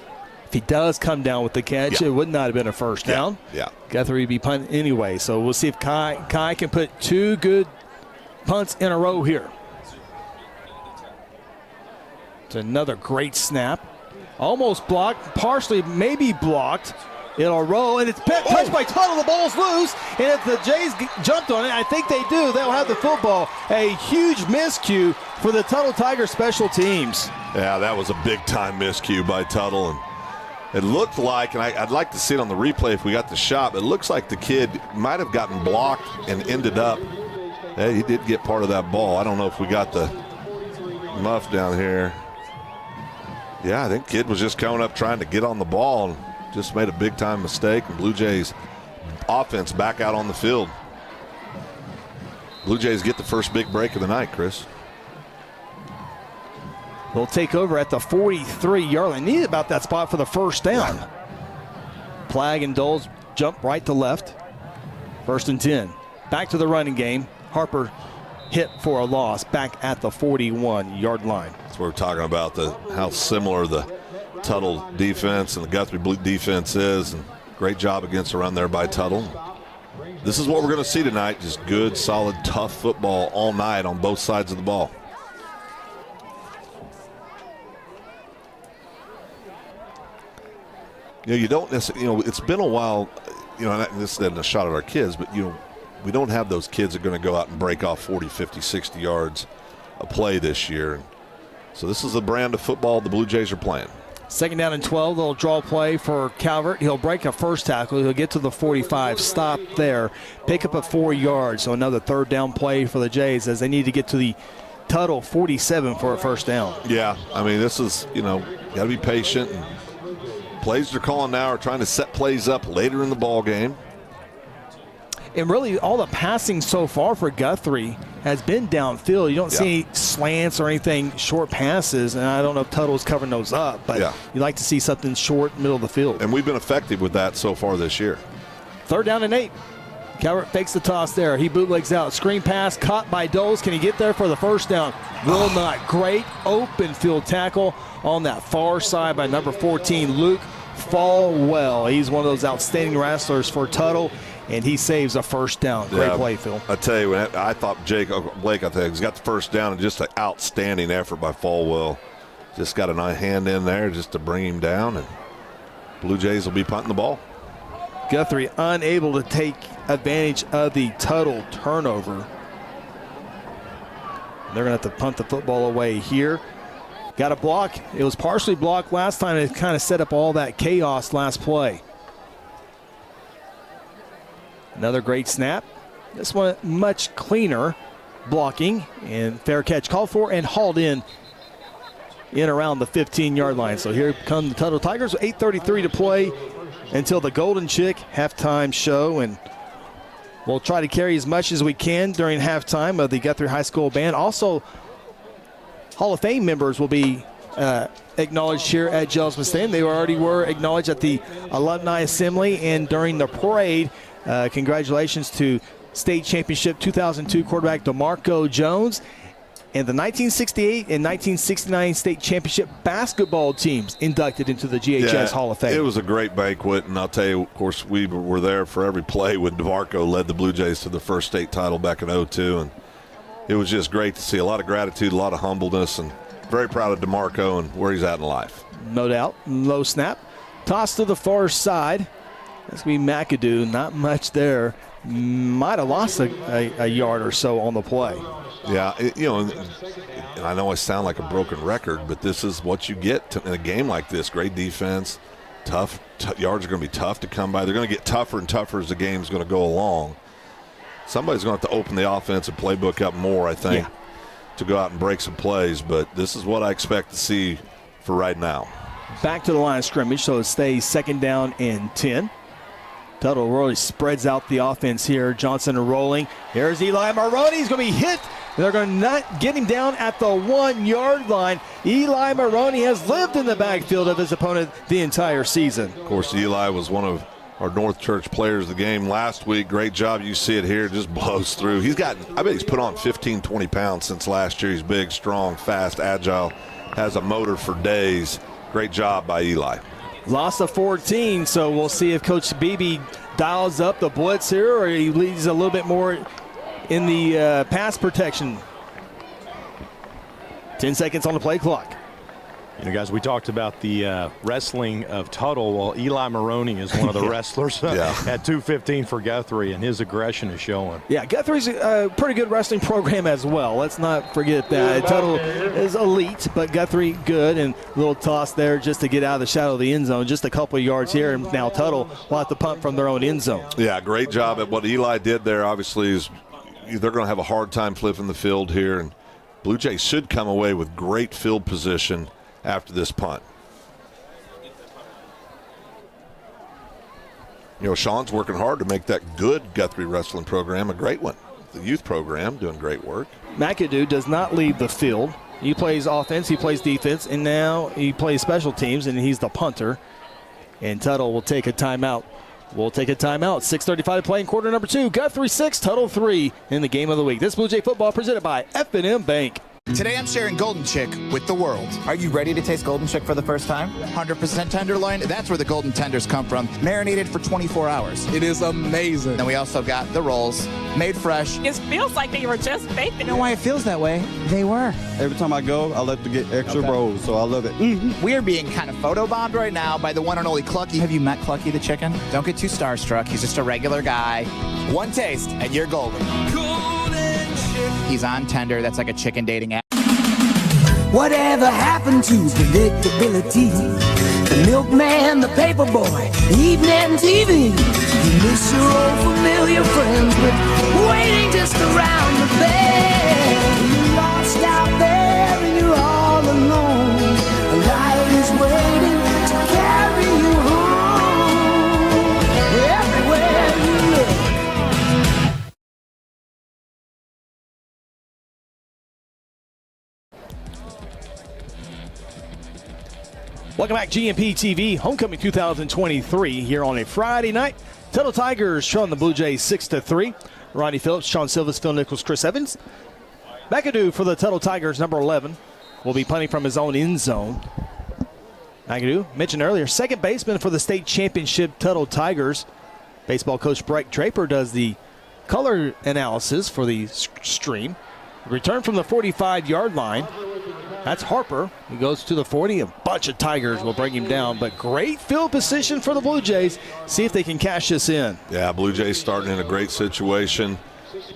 If he does come down with the catch, it would not have been a first down. Yeah. Guthrie would be punting anyway, so we'll see if Kai can put 2 good punts in a row here. It's another great snap. Almost blocked, partially maybe blocked. It'll roll, and it's touched by Tuttle. The ball's loose, and if the Jays jumped on it, I think they do, they'll have the football. A huge miscue for the Tuttle Tigers special teams. Yeah, that was a big-time miscue by Tuttle, and it looked like, and I'd like to see it on the replay if we got the shot, but it looks like the kid might have gotten blocked and ended up, he did get part of that ball. I don't know if we got the muff down here. Yeah, I think kid was just coming up trying to get on the ball and just made a big-time mistake, and Blue Jays offense back out on the field. Blue Jays get the first big break of the night, Chris. They'll take over at the 43-yard line. Needed about that spot for the first down. Plag and Doles jump right to left. 1st and 10. Back to the running game. Harper hit for a loss back at the 41-yard line. That's what we're talking about, how similar the Tuttle defense and the Guthrie Blue defense is. And great job against the run there by Tuttle. This is what we're going to see tonight, just good, solid, tough football all night on both sides of the ball. You don't necessarily, it's been a while, and this isn't a shot at our kids, but, we don't have those kids that are going to go out and break off 40, 50, 60 yards a play this year. So this is the brand of football the Blue Jays are playing. 2nd down and 12, they'll draw play for Calvert. He'll break a first tackle. He'll get to the 45, stop there, pick up a 4 yards. So another 3rd down play for the Jays as they need to get to the Tuttle 47 for a first down. Yeah, this is, got to be patient. And plays they're calling now are trying to set plays up later in the ball game. And really, all the passing so far for Guthrie has been downfield. You don't see any slants or anything, short passes, and I don't know if Tuttle's covering those up, but you like to see something short, middle of the field. And we've been effective with that so far this year. 3rd down and 8. Calvert fakes the toss there. He bootlegs out. Screen pass caught by Doles. Can he get there for the first down? Will not. Great open field tackle on that far side by number 14, Luke Falwell. He's one of those outstanding wrestlers for Tuttle, and he saves a first down. Great play, Phil. I tell you, I thought Blake, he's got the first down, and just an outstanding effort by Falwell. Just got a hand in there just to bring him down, and Blue Jays will be punting the ball. Guthrie unable to take advantage of the Tuttle turnover. They're going to have to punt the football away here. Got a block. It was partially blocked last time. It kind of set up all that chaos last play. Another great snap. This one much cleaner blocking, and fair catch called for and hauled in around the 15-yard line. So here come the Tuttle Tigers with 8:33 to play until the Golden Chick halftime show, and we'll try to carry as much as we can during halftime of the Guthrie High School Band. Also, Hall of Fame members will be acknowledged here at Jelzman Stadium. They already were acknowledged at the Alumni Assembly and during the parade. Congratulations to State Championship 2002 quarterback DeMarco Jones and the 1968 and 1969 State Championship basketball teams inducted into the GHS Hall of Fame. It was a great banquet, and I'll tell you, of course, we were there for every play when DeMarco led the Blue Jays to the first state title back in 2002, and it was just great to see. A lot of gratitude, a lot of humbleness, and very proud of DeMarco and where he's at in life. No doubt. Low snap. Toss to the far side. That's going to be McAdoo. Not much there. Might have lost a yard or so on the play. Yeah, and I know I sound like a broken record, but this is what you get in a game like this. Great defense, tough yards are going to be tough to come by. They're going to get tougher and tougher as the game's going to go along. Somebody's going to have to open the offensive playbook up more, I think, to go out and break some plays, but this is what I expect to see for right now. Back to the line of scrimmage, so it stays 2nd down and 10. Tuttle really spreads out the offense here. Johnson rolling. Here's Eli Maroney. He's going to be hit They're going to not get him down at the 1-yard line. Eli Maroney has lived in the backfield of his opponent the entire season. Of course, Eli was one of our North Church players of the game last week. Great job. You see it here. Just blows through. I bet he's put on 15, 20 pounds since last year. He's big, strong, fast, agile, has a motor for days. Great job by Eli. Loss of 14, so we'll see if Coach Beebe dials up the blitz here or he leads a little bit more in the pass protection. 10 seconds on the play clock. You know, guys, we talked about the wrestling of Tuttle. Well, Eli Maroney is one of the wrestlers at 215 for Guthrie, and his aggression is showing. Yeah, Guthrie's a pretty good wrestling program as well. Let's not forget that. Tuttle is elite, but Guthrie good, and a little toss there just to get out of the shadow of the end zone. Just a couple of yards here, and now Tuttle will have to punt from their own end zone. Yeah, great job at what Eli did there. Obviously, is they're going to have a hard time flipping the field here, and Blue Jays should come away with great field position after this punt. You know, Sean's working hard to make that good Guthrie wrestling program a great one. The youth program doing great work. McAdoo does not leave the field. He plays offense, he plays defense, and now he plays special teams, and he's the punter. And Tuttle will take a timeout. 6:35 to play in quarter number 2. Guthrie 6, Tuttle 3 in the game of the week. This Blue Jay football presented by F&M Bank. Today I'm sharing Golden Chick with the world. Are you ready to taste Golden Chick for the first time? 100% tenderloin, that's where the golden tenders come from, marinated for 24 hours. It is amazing. And we also got the rolls, made fresh. It feels like they were just baked. You know why it feels that way? They were. Every time I go, I like to get extra rolls, so I love it. We are being kind of photobombed right now by the one and only Clucky. Have you met Clucky the chicken? Don't get too starstruck. He's just a regular guy. One taste, and you're golden. He's on Tender. That's like a chicken dating app. Whatever happened to predictability? The milkman, the paper boy, evening TV. You miss your old familiar friends, but waiting just around the bend. You're lost out there and you're all alone. A light is waiting to carry you home. Everywhere you look. Welcome back, GMP TV, Homecoming 2023 here on a Friday night. Tuttle Tigers showing the Blue Jays 6-3. Ronnie Phillips, Sean Silvas, Phil Nichols, Chris Evans. McAdoo for the Tuttle Tigers, number 11, will be punting from his own end zone. McAdoo, mentioned earlier, second baseman for the state championship Tuttle Tigers. Baseball coach Brett Draper does the color analysis for the stream. Return from the 45-yard line. That's Harper. He goes to the 40. A bunch of Tigers will bring him down, but great field position for the Blue Jays. See if they can cash this in. Yeah, Blue Jays starting in a great situation.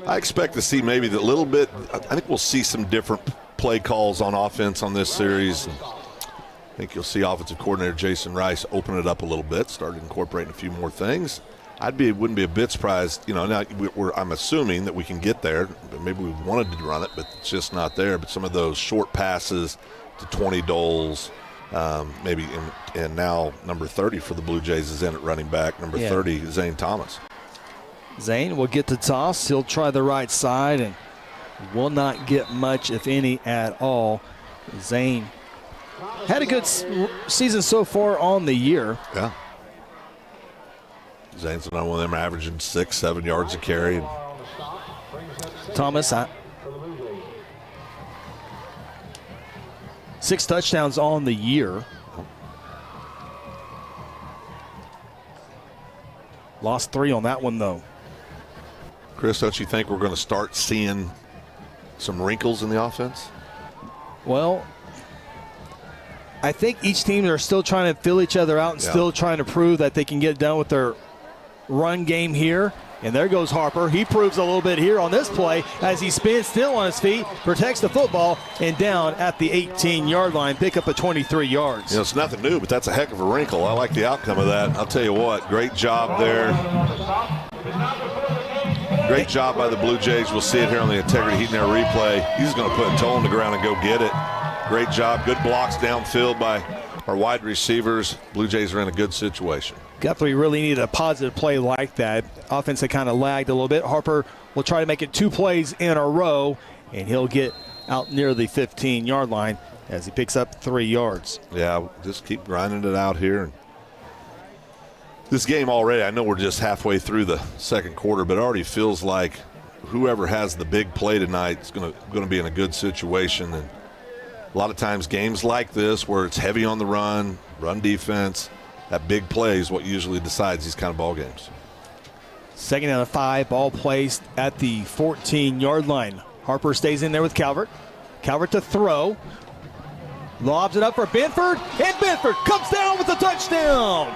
I expect to see maybe a little bit. I think we'll see some different play calls on offense on this series. I think you'll see offensive coordinator Jason Rice open it up a little bit, start incorporating a few more things. Wouldn't be a bit surprised. You know, now I'm assuming that we can get there. Maybe we wanted to run it, but it's just not there. But some of those short passes to 20 Doles, maybe, and now number 30 for the Blue Jays is in at running back. Number 30, Zane Thomas. Zane will get the toss. He'll try the right side and will not get much, if any, at all. Zane had a good season so far on the year. Yeah. Zane's another one of them averaging 6-7 yards a carry. Thomas, 6 touchdowns on the year. Lost 3 on that one, though. Chris, don't you think we're going to start seeing some wrinkles in the offense? Well, I think each team are still trying to fill each other out and still trying to prove that they can get done with their run game here. And there goes Harper. He proves a little bit here on this play as he spins still on his feet, protects the football, and down at the 18-yard line, pick up a 23 yards. You know, it's nothing new, but that's a heck of a wrinkle. I like the outcome of that. I'll tell you what, great job there. Great job by the Blue Jays. We'll see it here on the Integrity Heat and Air replay. He's going to put a toe on the ground and go get it. Great job. Good blocks downfield by our wide receivers. Blue Jays are in a good situation. Guthrie really needed a positive play like that. Offense had kind of lagged a little bit. Harper will try to make it 2 plays in a row, and he'll get out near the 15-yard line as he picks up 3 yards. Yeah, just keep grinding it out here. This game already, I know we're just halfway through the second quarter, but it already feels like whoever has the big play tonight is going to be in a good situation. And a lot of times games like this where it's heavy on the run defense, that big play is what usually decides these kind of ball games. 2nd down and 5, ball placed at the 14-yard line. Harper stays in there with Calvert. Calvert to throw. Lobs it up for Benford, and Benford comes down with the touchdown.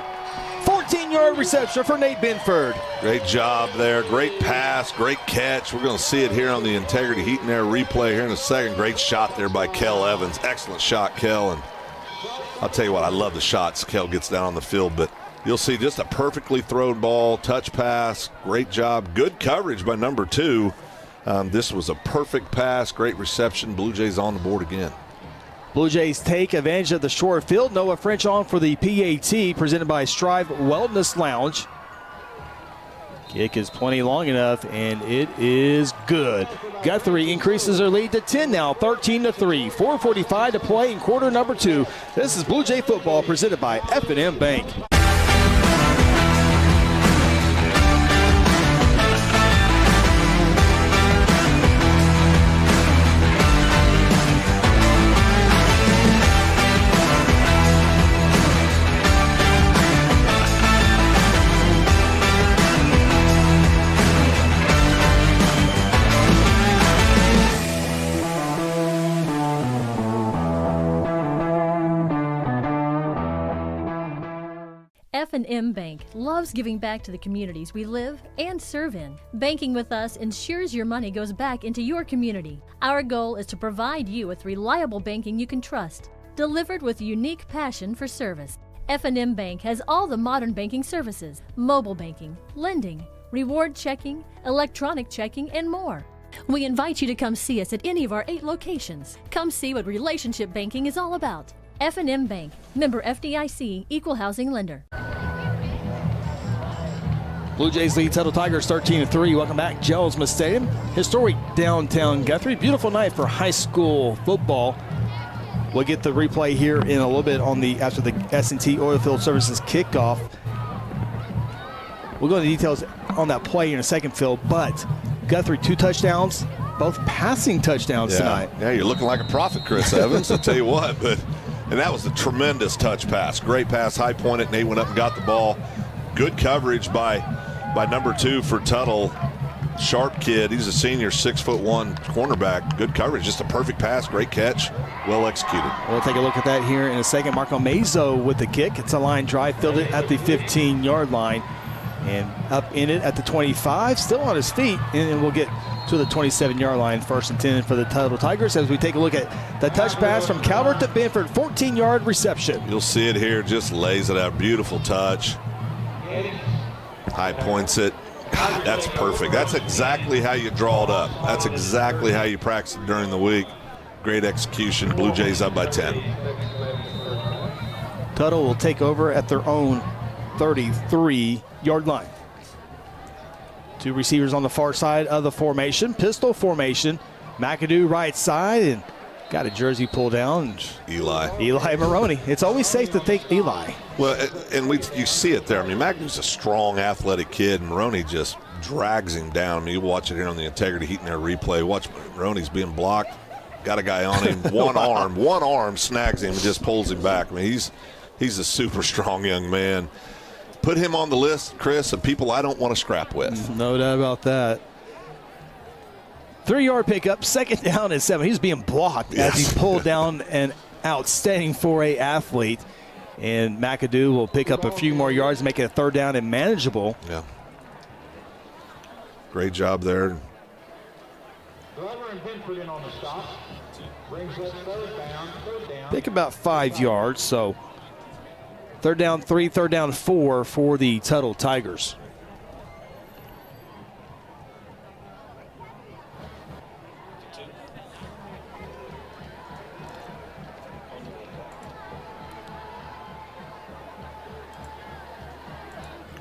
14-yard reception for Nate Benford. Great job there. Great pass, great catch. We're going to see it here on the Integrity Heat and Air replay here in a second. Great shot there by Kel Evans. Excellent shot, Kel. And I'll tell you what, I love the shots Kel gets down on the field, but you'll see just a perfectly thrown ball, touch pass, great job. Good coverage by number 2. This was a perfect pass, great reception. Blue Jays on the board again. Blue Jays take advantage of the short field. Noah French on for the PAT, presented by Strive Wellness Lounge. Kick is plenty long enough, and it is good. Guthrie increases their lead to 10 now, 13-3. 4:45 to play in quarter number 2. This is Blue Jay football presented by F&M Bank. F&M Bank loves giving back to the communities we live and serve in. Banking with us ensures your money goes back into your community. Our goal is to provide you with reliable banking you can trust, delivered with unique passion for service. F&M Bank has all the modern banking services: mobile banking, lending, reward checking, electronic checking, and more. We invite you to come see us at any of our 8 locations. Come see what relationship banking is all about. F&M Bank, member FDIC, equal housing lender. Blue Jays lead Tuttle Tigers 13-3. Welcome back, Jones Stadium. Historic downtown Guthrie. Beautiful night for high school football. We'll get the replay here in a little bit after the S&T Oilfield Services kickoff. We'll go into details on that play in a second, Phil, but Guthrie 2 touchdowns, both passing touchdowns tonight. Yeah, you're looking like a prophet, Chris Evans. I'll tell you what, and that was a tremendous touch pass. Great pass, high pointed. Nate went up and got the ball. Good coverage by number 2 for Tuttle. Sharp kid. He's a senior, 6'1" cornerback. Good coverage. Just a perfect pass. Great catch. Well executed. We'll take a look at that here in a second. Marco Mazo with the kick. It's a line drive. Fielded at the 15-yard line. And up in it at the 25. Still on his feet. And we'll get to the 27-yard line. 1st and 10 for the Tuttle Tigers as we take a look at the touch pass from Calvert to Benford. 14-yard reception. You'll see it here. Just lays it out. Beautiful touch. High points it. God, that's perfect. That's exactly how you draw it up. That's exactly how you practice it during the week. Great execution. Blue Jays up by 10. Tuttle will take over at their own 33-yard line. 2 receivers on the far side of the formation. Pistol formation. McAdoo right side, and got a jersey pulled down. Eli Maroney. It's always safe to take Eli. Well, and you see it there. I mean, Magnus is a strong, athletic kid, and Maroney just drags him down. I mean, you watch it here on the Integrity Heat and Air replay. Watch Maroney's being blocked. Got a guy on him. One arm snags him and just pulls him back. I mean, he's a super strong young man. Put him on the list, Chris, of people I don't want to scrap with. No doubt about that. 3-yard pickup, 2nd down and 7. He's being blocked as he pulled down an outstanding 4A athlete. And McAdoo will pick up a few more yards, make it a 3rd down and manageable. Yeah. Great job there. Pick about 5 yards, so 3rd down 3, 3rd down 4 for the Tuttle Tigers.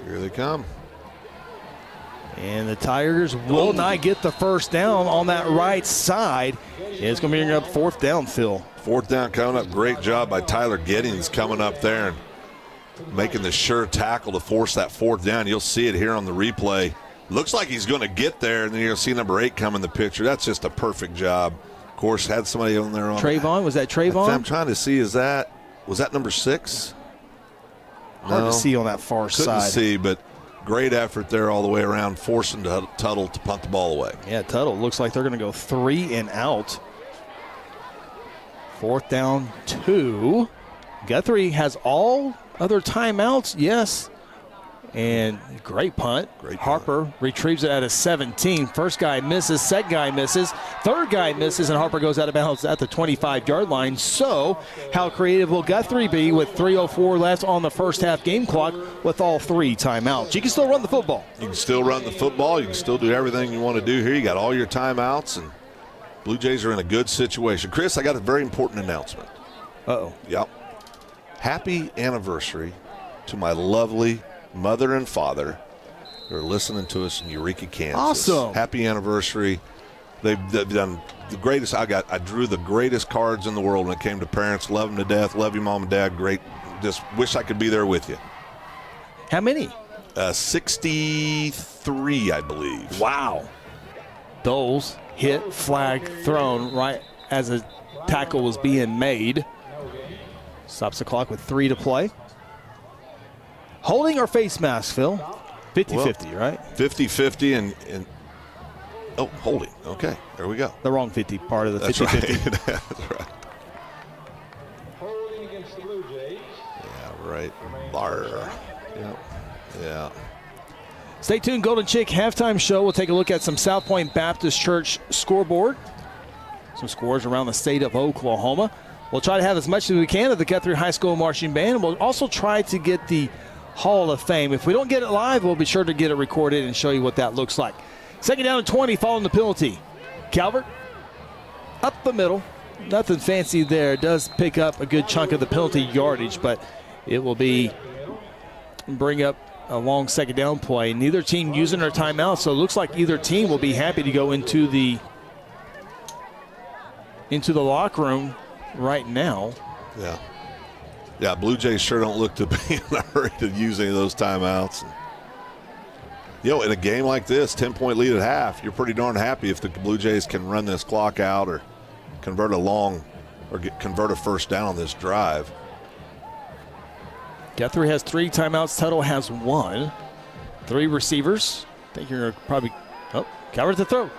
Here they come. And the Tigers will not get the first down on that right side. It's going to bring up 4th down, Phil. 4th down coming up. Great job by Tyler Giddings coming up there and making the sure tackle to force that 4th down. You'll see it here on the replay. Looks like he's going to get there, and then you'll see number 8 come in the picture. That's just a perfect job. Of course, had somebody on there. Trayvon, was that Trayvon? I'm trying to see, was that number 6? Hard to see on that far side. Couldn't see, but great effort there all the way around, forcing Tuttle to punt the ball away. Yeah, Tuttle looks like they're going to go 3 and out. 4th down, 2. Guthrie has all other timeouts, yes. And great punt. Harper retrieves it at a 17. First guy misses, second guy misses, third guy misses, and Harper goes out of bounds at the 25-yard line. So how creative will Guthrie be with 3:04 left on the first half game clock with all 3 timeouts? You can still run the football. You can still run the football. You can still do everything you want to do here. You got all your timeouts, and Blue Jays are in a good situation. Chris, I got a very important announcement. Uh-oh. Yep. Happy anniversary to my lovely mother and father who are listening to us in Eureka, Kansas. Awesome. Happy anniversary. They've done the greatest. I drew the greatest cards in the world when it came to parents. Love them to death. Love you, Mom and Dad. Great. Just wish I could be there with you. How many? 63, I believe. Wow. Doles hit, flag thrown right as a tackle was being made. Stops the clock with 3 to play. Holding or face mask, Phil? 50-50, right? 50-50 and oh, holding. Okay, there we go. The wrong 50 part of the 50-50. Right. That's right. Holding against the Blue Jays. Yeah, right. Bar. Yep. Yeah. Stay tuned, Golden Chick halftime show. We'll take a look at some South Point Baptist Church scoreboard. Some scores around the state of Oklahoma. We'll try to have as much as we can of the Guthrie High School Marching Band. We'll also try to get the Hall of Fame. If we don't get it live, we'll be sure to get it recorded and show you what that looks like. 2nd down and 20 following the penalty. Calvert up the middle. Nothing fancy there. It does pick up a good chunk of the penalty yardage, but it will bring up a long 2nd down play. Neither team using their timeout, so it looks like either team will be happy to go into the locker room right now. Yeah. Yeah, Blue Jays sure don't look to be in a hurry to use any of those timeouts. In a game like this, 10-point lead at half, you're pretty darn happy if the Blue Jays can run this clock out or convert a first down on this drive. Guthrie has 3 timeouts. Tuttle has 1. 3 receivers. I think you're probably Calvert to throw.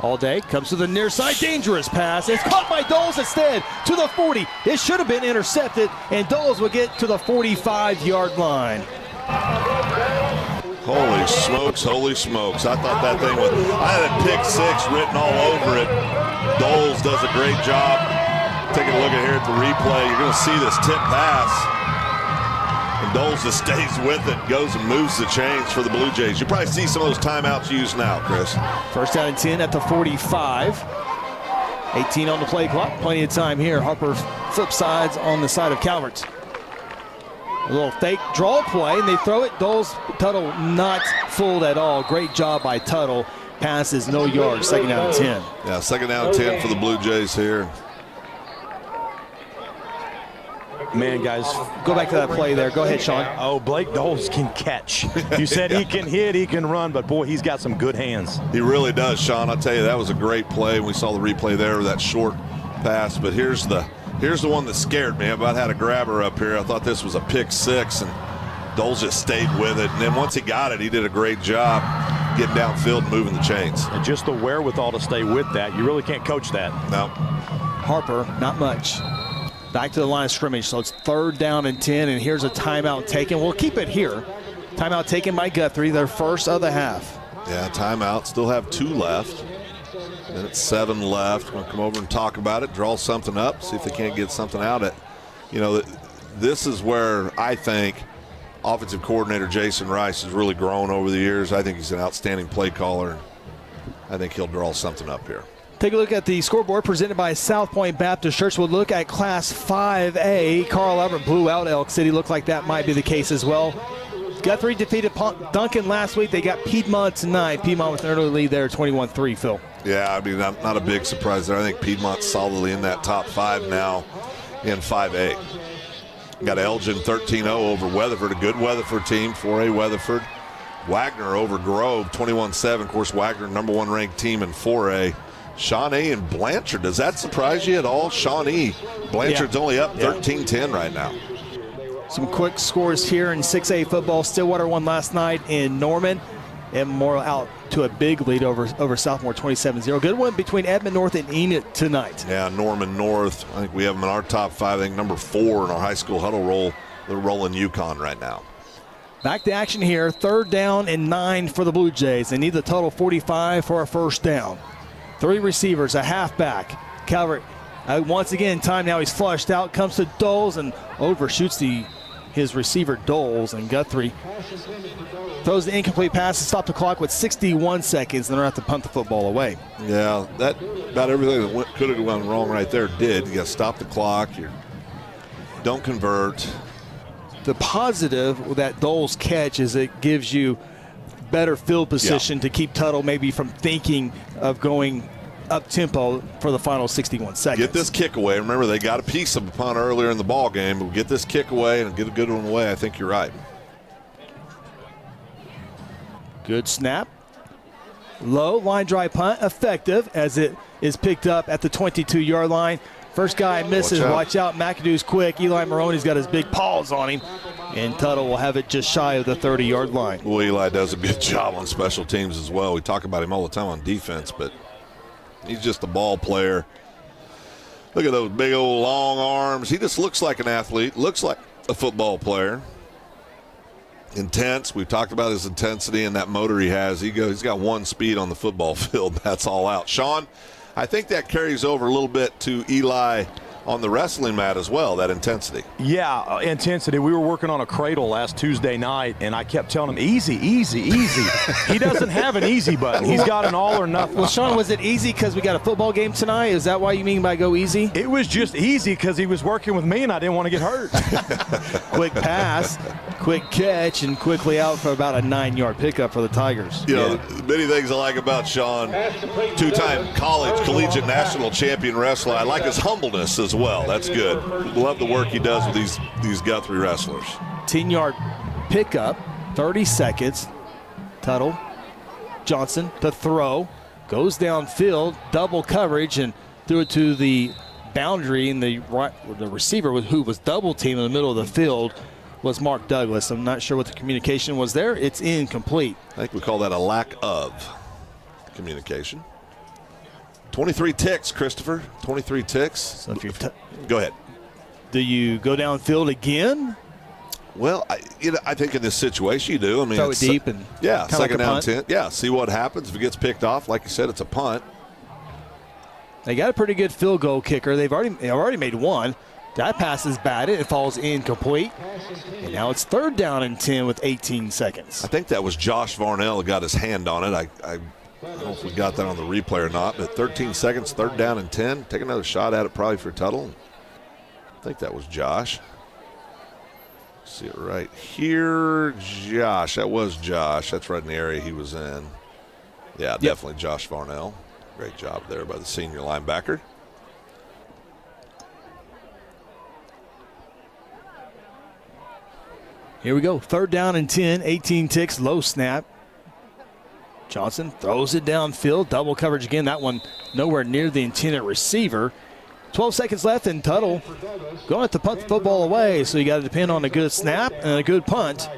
All day comes to the near side, dangerous pass. It's caught by Doles instead to the 40. It should have been intercepted, and Doles will get to the 45-yard line. Holy smokes, holy smokes. I thought that thing I had a pick 6 written all over it. Doles does a great job. Taking a look at here at the replay, you're going to see this tip pass. And Doles just stays with it, goes and moves the chains for the Blue Jays. You probably see some of those timeouts used now, Chris. 1st down and 10 at the 45. 18 on the play clock. Plenty of time here. Harper flip sides on the side of Calvert. A little fake draw play, and they throw it. Tuttle not fooled at all. Great job by Tuttle. Pass is no yards. 2nd down and 10. Yeah, 2nd down and 10 for the Blue Jays here. Man, guys. Go back to that play there. Go ahead, Sean. Oh, Blake Doles can catch. You said he can hit, he can run, but boy, he's got some good hands. He really does, Sean. I'll tell you, that was a great play. We saw the replay there with that short pass, but here's the one that scared me. I about had a grabber up here. I thought this was a pick 6, and Doles just stayed with it. And then once he got it, he did a great job getting downfield and moving the chains. And just the wherewithal to stay with that. You really can't coach that. No. Harper, not much. Back to the line of scrimmage, so it's 3rd down and 10, and here's a timeout taken. We'll keep it here. Timeout taken by Guthrie, their first of the half. Yeah, timeout. Still have 2 left. Then it's 7 left. We'll come over and talk about it, draw something up, see if they can't get something out of it. This is where I think offensive coordinator Jason Rice has really grown over the years. I think he's an outstanding play caller. I think he'll draw something up here. Take a look at the scoreboard presented by South Point Baptist Church. We'll look at Class 5A. Carl Albert blew out Elk City. Looked like that might be the case as well. Guthrie defeated Duncan last week. They got Piedmont tonight. Piedmont with an early lead there, 21-3, Phil. Yeah, I mean, not a big surprise there. I think Piedmont's solidly in that top 5 now in 5A. Got Elgin 13-0 over Weatherford, a good Weatherford team, 4A Weatherford. Wagner over Grove, 21-7. Of course, Wagner, number 1 ranked team in 4A. Shawnee and Blanchard, does that surprise you at all? Shawnee, Blanchard's only up 13-10 right now. Some quick scores here in 6A football. Stillwater won last night in Norman. And Memorial out to a big lead over Sophomore, 27-0. Good one between Edmond North and Enid tonight. Yeah, Norman North. I think we have them in our top 5. I think number 4 in our high school huddle roll. They're rolling UConn right now. Back to action here. 3rd down and 9 for the Blue Jays. They need the total 45 for a first down. 3 receivers, a halfback. Calvert, once again, time now he's flushed out. Comes to Doles and overshoots his receiver Doles, and Guthrie throws the incomplete pass to stop the clock with 61 seconds, and they're going to have to punt the football away. Yeah, that about everything that could have gone wrong right there did. You got to stop the clock. You don't convert. The positive with that Doles catch is it gives you better field position to keep Tuttle maybe from thinking of going up-tempo for the final 61 seconds. Get this kick away. Remember, they got a piece of the punt earlier in the ball game. But get this kick away and get a good one away. I think you're right. Good snap. Low line drive punt, effective as it is picked up at the 22-yard line. First guy misses. Watch out. McAdoo's quick. Eli Maroney's got his big paws on him. And Tuttle will have it just shy of the 30-yard line. Well, Eli does a good job on special teams as well. We talk about him all the time on defense, but he's just a ball player. Look at those big old long arms. He just looks like an athlete, looks like a football player. Intense. We've talked about his intensity and that motor he has. He's got 1 speed on the football field. That's all out. Sean, I think that carries over a little bit to Eli on the wrestling mat as well, that intensity. Yeah, intensity. We were working on a cradle last Tuesday night, and I kept telling him, easy, easy, easy. He doesn't have an easy button. He's got an all or nothing. Well, Sean, was it easy because we got a football game tonight? Is that why you mean by go easy? It was just easy because he was working with me, and I didn't want to get hurt. Quick pass, quick catch, and quickly out for about a 9-yard pickup for the Tigers. You know, many things I like about Sean, 2-time collegiate national champion wrestler. I like his humbleness as well. That's good. Love the work he does with these Guthrie wrestlers. 10-yard pickup, 30 seconds. Tuttle, Johnson to throw, goes downfield, double coverage, and threw it to the boundary. And the receiver who was double teamed in the middle of the field was Mark Douglas. I'm not sure what the communication was there. It's incomplete. I think we call that a lack of communication. 23 ticks, Christopher. 23 ticks. So if you're go ahead. Do you go downfield again? Well, I think in this situation you do. I mean, throw it deep and second down 10. Yeah, see what happens. If it gets picked off, like you said, it's a punt. They got a pretty good field goal kicker. They've already made 1. That pass is batted. It falls incomplete. And now it's 3rd down and 10 with 18 seconds. I think that was Josh Varnell who got his hand on it. I don't know if we got that on the replay or not, but 13 seconds, 3rd down and 10. Take another shot at it probably for Tuttle. I think that was Josh. See it right here. Josh. That was Josh. That's right in the area he was in. Yeah, definitely Josh Varnell. Great job there by the senior linebacker. Here we go. 3rd down and 10, 18 ticks, low snap. Johnson throws it downfield, double coverage again. That one nowhere near the intended receiver. 12 seconds left, and Tuttle going to have to punt the football away, so you got to depend on a good snap and a good punt.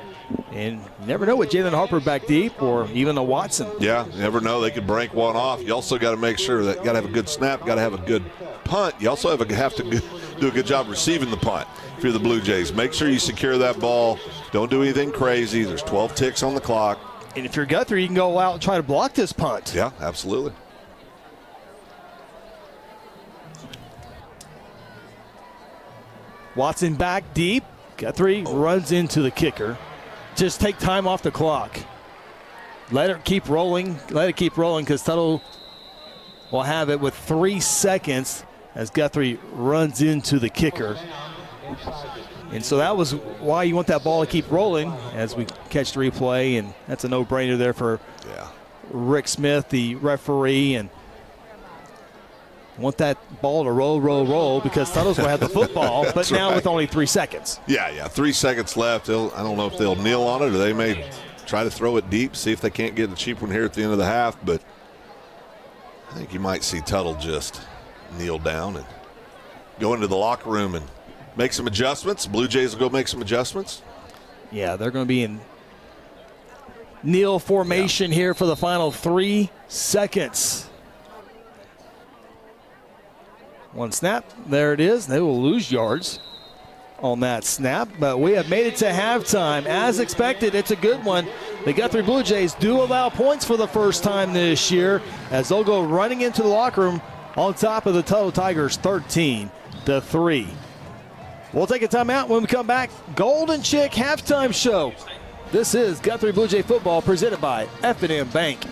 And you never know with Jalen Harper back deep or even a Watson. Yeah, you never know. They could break one off. You also got to make sure that you got to have a good snap, got to have a good punt. You also have to do a good job receiving the punt if you're the Blue Jays. Make sure you secure that ball. Don't do anything crazy. There's 12 ticks on the clock. And if you're Guthrie, you can go out and try to block this punt. Yeah, absolutely. Watson back deep. Guthrie runs into the kicker. Just take time off the clock. Let it keep rolling. Let it keep rolling because Tuttle will have it with 3 seconds as Guthrie runs into the kicker. And so that was why you want that ball to keep rolling as we catch the replay, and that's a no-brainer there for Rick Smith, the referee, and want that ball to roll because Tuttle's going to have the football, but That's now right. with only 3 seconds. Yeah, 3 seconds left. I don't know if they'll kneel on it or they may try to throw it deep, see if they can't get a cheap one here at the end of the half, but I think you might see Tuttle just kneel down and go into the locker room and make some adjustments. Blue Jays will go make some adjustments. Yeah, they're going to be in kneel formation here for the final 3 seconds. One snap, there it is. They will lose yards on that snap, but we have made it to halftime. As expected, it's a good one. The Guthrie Bluejays do allow points for the first time this year as they'll go running into the locker room on top of the Tuttle Tigers 13-3. We'll take a timeout. When we come back, Golden Chick halftime show. This is Guthrie Bluejay football presented by F&M Bank.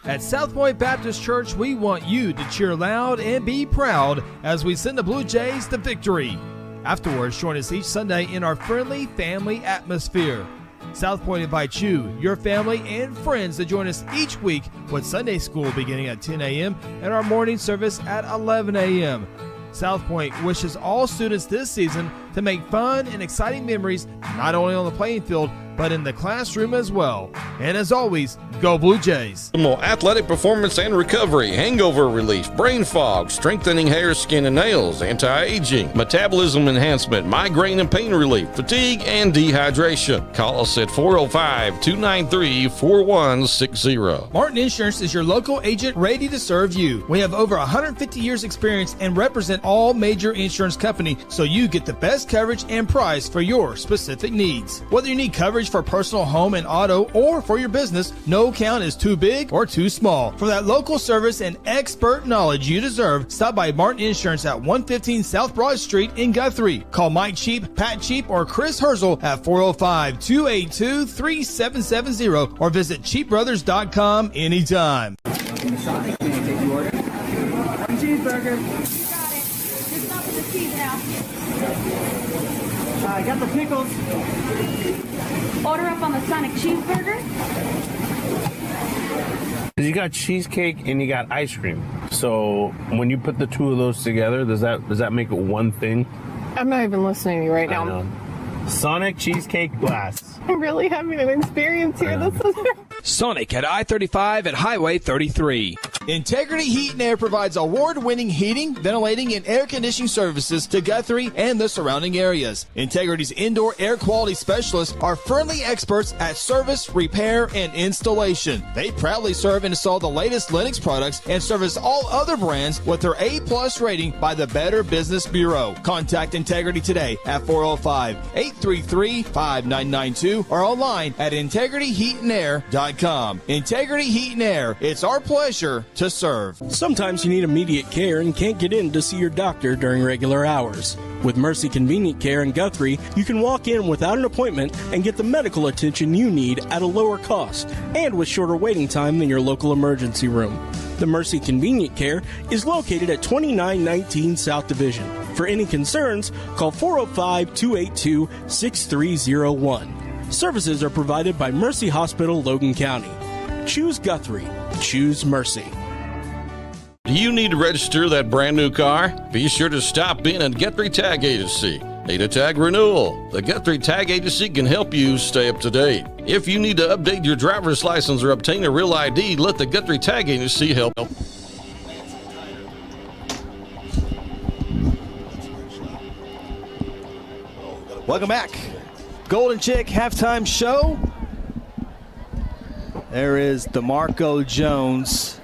At South Point Baptist Church, we want you to cheer loud and be proud as we send the Blue Jays to victory. Afterwards, join us each Sunday in our friendly family atmosphere. South Point invites you, your family, and friends to join us each week with Sunday school beginning at 10 a.m. and our morning service at 11 a.m. South Point wishes all students this season to make fun and exciting memories not only on the playing field, but in the classroom as well. And as always, go Blue Jays. Optimal athletic performance and recovery, hangover relief, brain fog, strengthening hair, skin, and nails, anti-aging, metabolism enhancement, migraine and pain relief, fatigue, and dehydration. Call us at 405-293-4160. Martin Insurance is your local agent ready to serve you. We have over 150 years experience and represent all major insurance companies so you get the best coverage and price for your specific needs. Whether you need coverage for personal, home, and auto, or for your business, no account is too big or too small. For that local service and expert knowledge you deserve, stop by Martin Insurance at 115 South Broad Street in Guthrie. Call Mike Cheap, Pat Cheap, or Chris Herzl at 405-282-3770 or visit cheapbrothers.com anytime. Cheeseburger. You got it. Just up with the cheese now. I got the pickles. Order up on the Sonic cheeseburger. You got cheesecake and you got ice cream. So when you put the two of those together, does that make it one thing? I'm not even listening to you right now. I know. Sonic cheesecake glass. I'm really having an experience here. This is Sonic at I-35 at Highway 33. Integrity Heat and Air provides award-winning heating, ventilating, and air conditioning services to Guthrie and the surrounding areas. Integrity's indoor air quality specialists are friendly experts at service, repair, and installation. They proudly serve and install the latest Linux products and service all other brands with their A+ rating by the Better Business Bureau. Contact Integrity today at 405-833-5992 or online at integrityheatandair.com. Integrity Heat and Air. It's our pleasure to serve. Sometimes you need immediate care and can't get in to see your doctor during regular hours. With Mercy Convenient Care in Guthrie, you can walk in without an appointment and get the medical attention you need at a lower cost and with shorter waiting time than your local emergency room. The Mercy Convenient Care is located at 2919 South Division. For any concerns, call 405-282-6301. Services are provided by Mercy Hospital, Logan County. Choose Guthrie. Choose Mercy. Do you need to register that brand new car? Be sure to stop in at Guthrie Tag Agency. Need a tag renewal? The Guthrie Tag Agency can help you stay up to date. If you need to update your driver's license or obtain a real ID, let the Guthrie Tag Agency help. Welcome back. Golden Chick halftime show. There is DeMarco Jones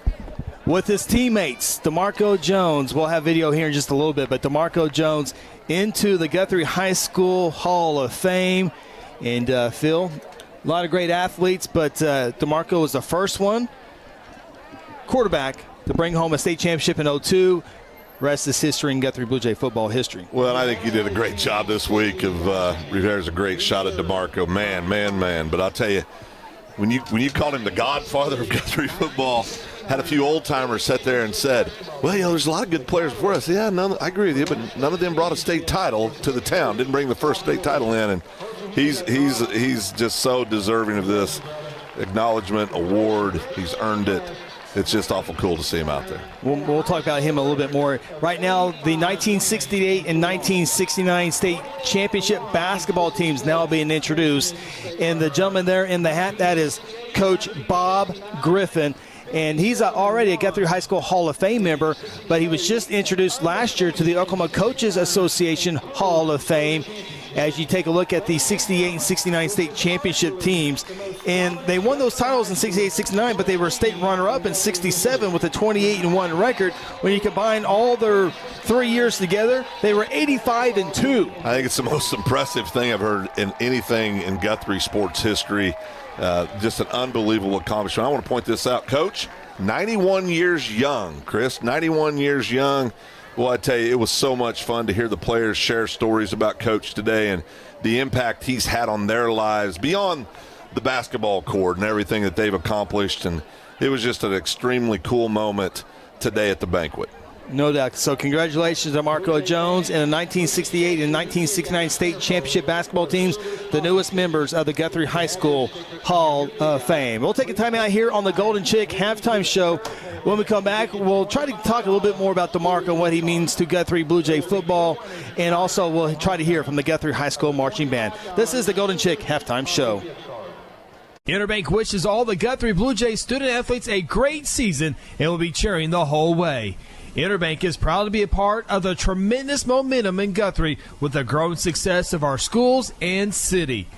with his teammates. DeMarco Jones, we'll have video here in just a little bit, but DeMarco Jones into the Guthrie High School Hall of Fame. And Phil, a lot of great athletes, but DeMarco was the first one, quarterback, to bring home a state championship in 2002. Rest is history in Guthrie Bluejay football history. Well, I think you did a great job this week. There's a great shot at DeMarco. Man. But I'll tell you, when you called him the godfather of Guthrie football, had a few old-timers sit there and said, well, there's a lot of good players before us. Yeah, I agree with you, but none of them brought a state title to the town, didn't bring the first state title in, and he's just so deserving of this acknowledgement, award. He's earned it. It's just awful cool to see him out there. We'll talk about him a little bit more. Right now, the 1968 and 1969 state championship basketball teams now being introduced. And the gentleman there in the hat, that is Coach Bob Griffin. And he's already a Guthrie High School Hall of Fame member, but he was just introduced last year to the Oklahoma Coaches Association Hall of Fame. As you take a look at the 68 and 69 state championship teams. And they won those titles in 68, 69, but they were state runner-up in 67 with a 28-1 record. When you combine all their 3 years together, they were 85-2. I think it's the most impressive thing I've heard in anything in Guthrie sports history. Just an unbelievable accomplishment. I want to point this out. Coach, 91 years young, Chris, 91 years young. Well, I tell you, it was so much fun to hear the players share stories about Coach today and the impact he's had on their lives beyond the basketball court and everything that they've accomplished. And it was just an extremely cool moment today at the banquet. No doubt. So congratulations to Marco Jones and the 1968 and 1969 state championship basketball teams, the newest members of the Guthrie High School Hall of Fame. We'll take a time out here on the Golden Chick halftime show. When we come back, we'll try to talk a little bit more about DeMarco and what he means to Guthrie Blue Jay football, and also we'll try to hear from the Guthrie High School marching band. This is the Golden Chick halftime show. Interbank wishes all the Guthrie Blue Jays student athletes a great season and will be cheering the whole way. Interbank is proud to be a part of the tremendous momentum in Guthrie with the growing success of our schools and city.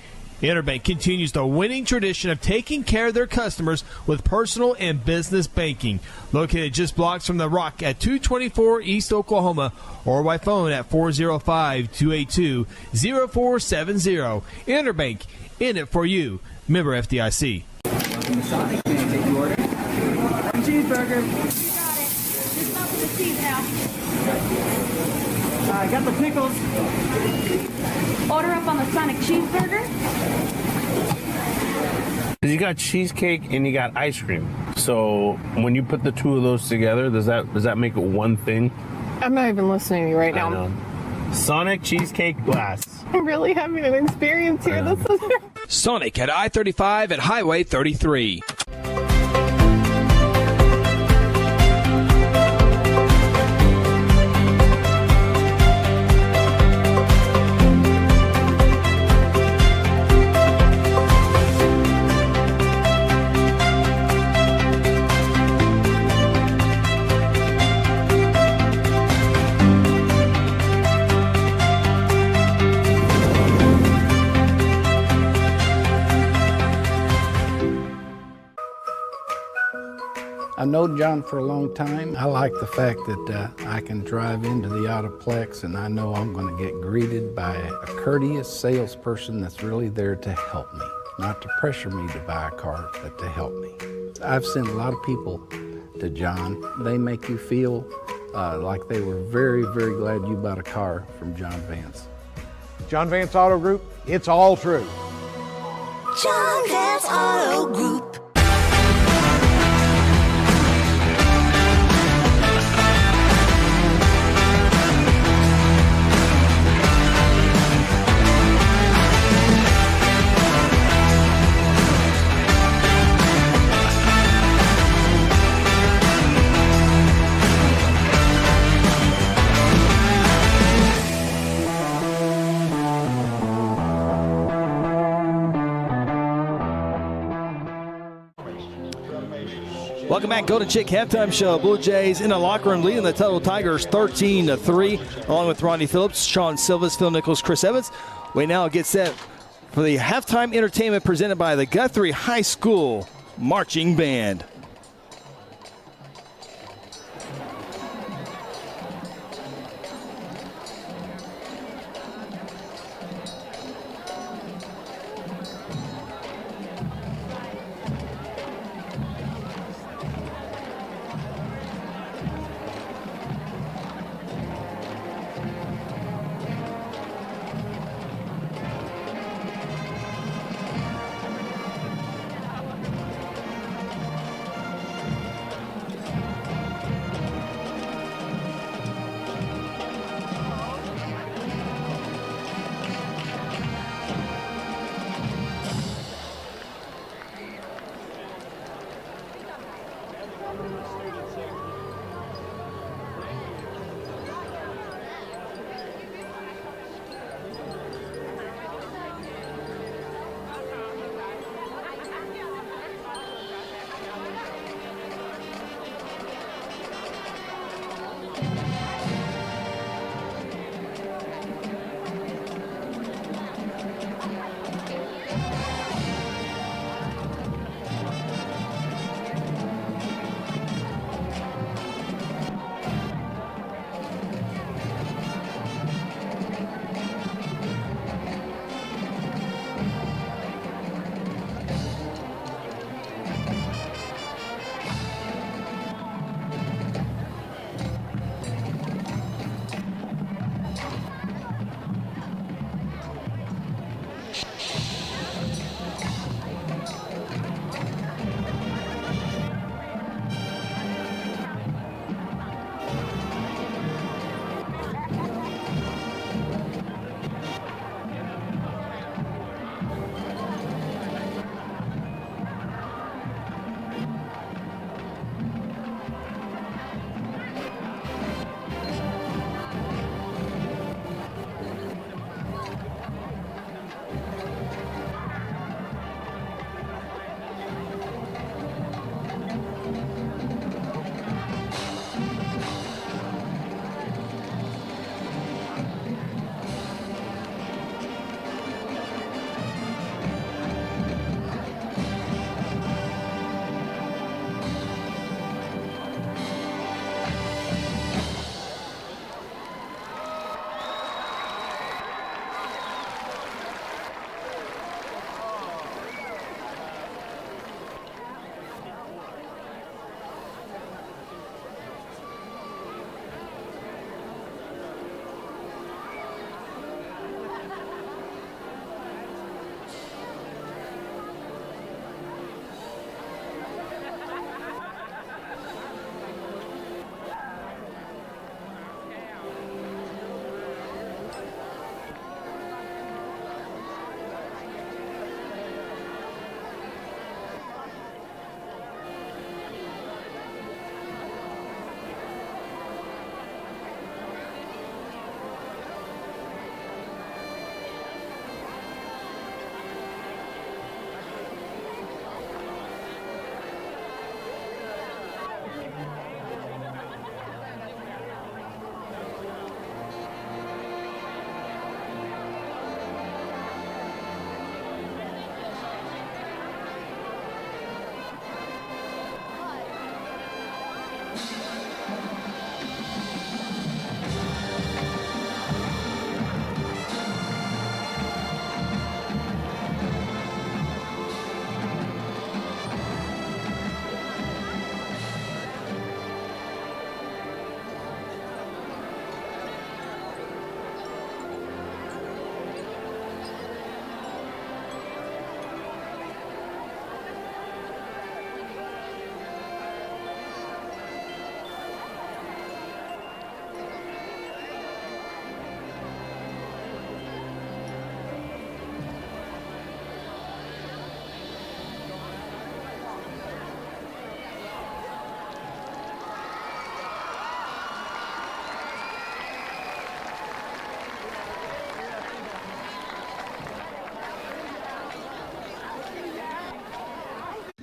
Interbank continues the winning tradition of taking care of their customers with personal and business banking. Located just blocks from the Rock at 224 East Oklahoma or by phone at 405-282-0470. Interbank, in it for you. Member FDIC. Cheeseburger. I got the pickles. Order up on the Sonic cheeseburger. You got cheesecake and you got ice cream. So when you put the two of those together, does that make it one thing? I'm not even listening to you right now. I know. Sonic cheesecake blast. I'm really having an experience here. This is Sonic at I-35 and Highway 33. I've known John for a long time. I like the fact that I can drive into the Autoplex and I know I'm going to get greeted by a courteous salesperson that's really there to help me. Not to pressure me to buy a car, but to help me. I've sent a lot of people to John. They make you feel like they were very, very glad you bought a car from John Vance. John Vance Auto Group, it's all true. John Vance Auto Group. Welcome back, Golden Chick halftime show. Blue Jays in the locker room leading the Tuttle Tigers 13-3, along with Ronnie Phillips, Sean Silvas, Phil Nichols, Chris Evans. We now get set for the halftime entertainment presented by the Guthrie High School Marching Band.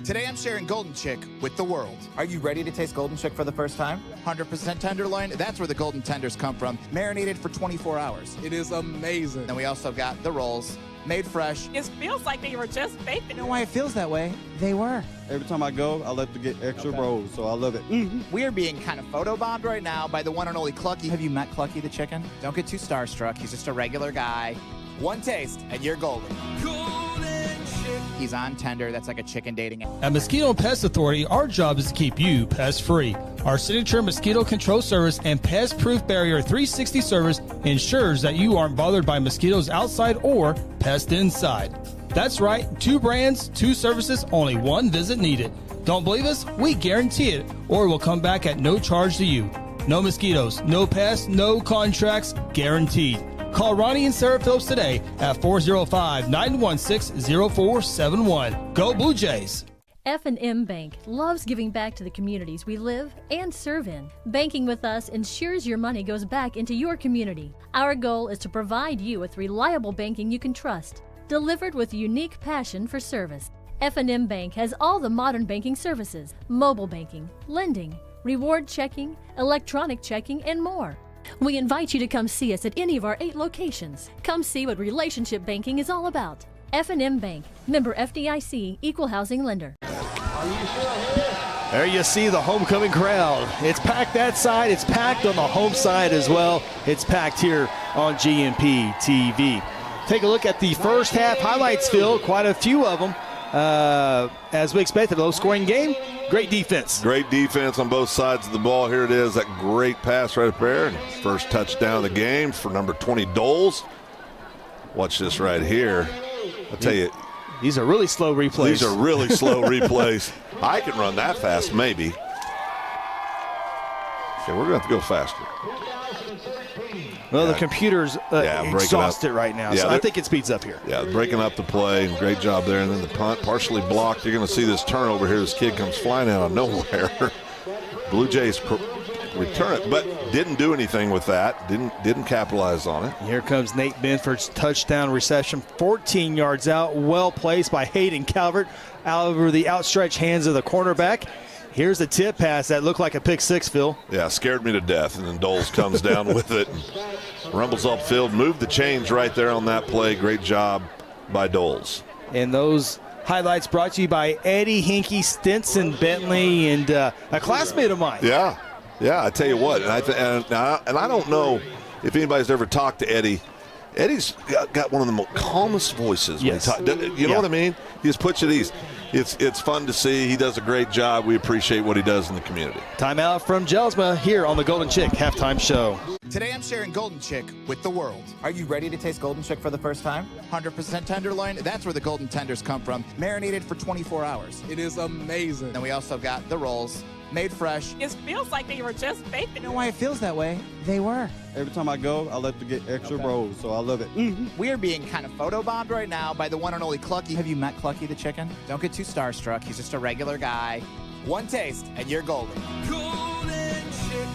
Today I'm sharing Golden Chick with the world. Are you ready to taste Golden Chick for the first time? 100% tenderloin, that's where the golden tenders come from, marinated for 24 hours. It is amazing. Then we also got the rolls, made fresh. It feels like they were just baked. You know why it feels that way? They were. Every time I go, I like to get extra rolls, so I love it. We are being kind of photobombed right now by the one and only Clucky. Have you met Clucky the chicken? Don't get too starstruck. He's just a regular guy. One taste, and you're golden. He's on Tender. That's like a chicken dating app. At Mosquito and Pest Authority, our job is to keep you pest-free. Our signature mosquito control service and pest-proof barrier 360 service ensures that you aren't bothered by mosquitoes outside or pests inside. That's right, 2 brands, 2 services, only 1 visit needed. Don't believe us? We guarantee it, or we'll come back at no charge to you. No mosquitoes, no pests, no contracts, guaranteed. Call Ronnie and Sarah Phillips today at 405-916-0471. Go Blue Jays! F&M Bank loves giving back to the communities we live and serve in. Banking with us ensures your money goes back into your community. Our goal is to provide you with reliable banking you can trust, delivered with a unique passion for service. F&M Bank has all the modern banking services, mobile banking, lending, reward checking, electronic checking, and more. We invite you to come see us at any of our 8 locations. Come see what relationship banking is all about. F&M Bank, member FDIC, equal housing lender. There you see the homecoming crowd. It's packed that side. It's packed on the home side as well. It's packed here on GMP TV. Take a look at the first half highlights, Phil. Quite a few of them. As we expected, a low-scoring game. Great defense. Great defense on both sides of the ball. Here it is, that great pass right up there. And first touchdown of the game for number 20, Doles. Watch this right here. I'll tell you. These are really slow replays. These are really slow replays. I can run that fast, maybe. Okay, we're going to have to go faster. Well, the computer's exhausted right now, so I think it speeds up here. Yeah, breaking up the play. Great job there. And then the punt, partially blocked. You're going to see this turnover here. This kid comes flying out of nowhere. Blue Jays return it, but didn't do anything with that. Didn't capitalize on it. Here comes Nate Benford's touchdown reception, 14 yards out, well placed by Hayden Calvert out over the outstretched hands of the cornerback. Here's the tip pass that looked like a pick six, Phil. Yeah, scared me to death, and then Doles comes down with it and rumbles upfield. Moved the chains right there on that play. Great job by Doles. And those highlights brought to you by Eddie Hinkey, Stinson Bentley, and a classmate of mine. Yeah, I tell you what, and I don't know if anybody's ever talked to Eddie. Eddie's got one of the most calmest voices. Yes. When he you know what I mean? He just puts you at ease. It's fun to see. He does a great job. We appreciate what he does in the community. Timeout from Jelsma here on the Golden Chick Halftime Show. Today I'm sharing Golden Chick with the world. Are you ready to taste Golden Chick for the first time? 100% tenderloin, that's where the golden tenders come from, marinated for 24 hours. It is amazing. And we also got the rolls, made fresh. It feels like they were just baked. You know why it feels that way? They were. Every time I go, I like to get extra rolls, so I love it. We are being kind of photobombed right now by the one and only Clucky. Have you met Clucky the chicken? Don't get too starstruck. He's just a regular guy. One taste, and you're golden.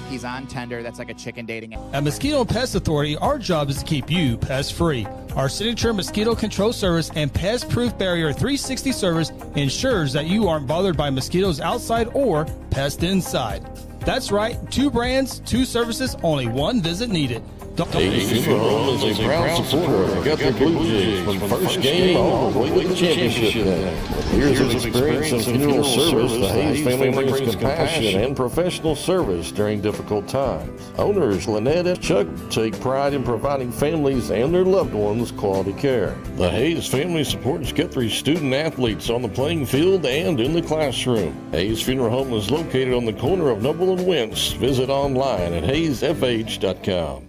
He's on tender. That's like a chicken dating app. At Mosquito and Pest Authority, our job is to keep you pest-free. Our signature mosquito control service and pest-proof barrier 360 service ensures that you aren't bothered by mosquitoes outside or pests inside. That's right, 2 brands, 2 services, only 1 visit needed. Hayes Funeral Home is a proud supporter of the Guthrie Bluejays from first game all the way to the championship game. With years of experience in funeral service, the Hayes family brings compassion and professional service during difficult times. Owners Lynette and Chuck take pride in providing families and their loved ones quality care. The Hayes family supports Guthrie student athletes on the playing field and in the classroom. Hayes Funeral Home is located on the corner of Noble and Wentz. Visit online at hayesfh.com.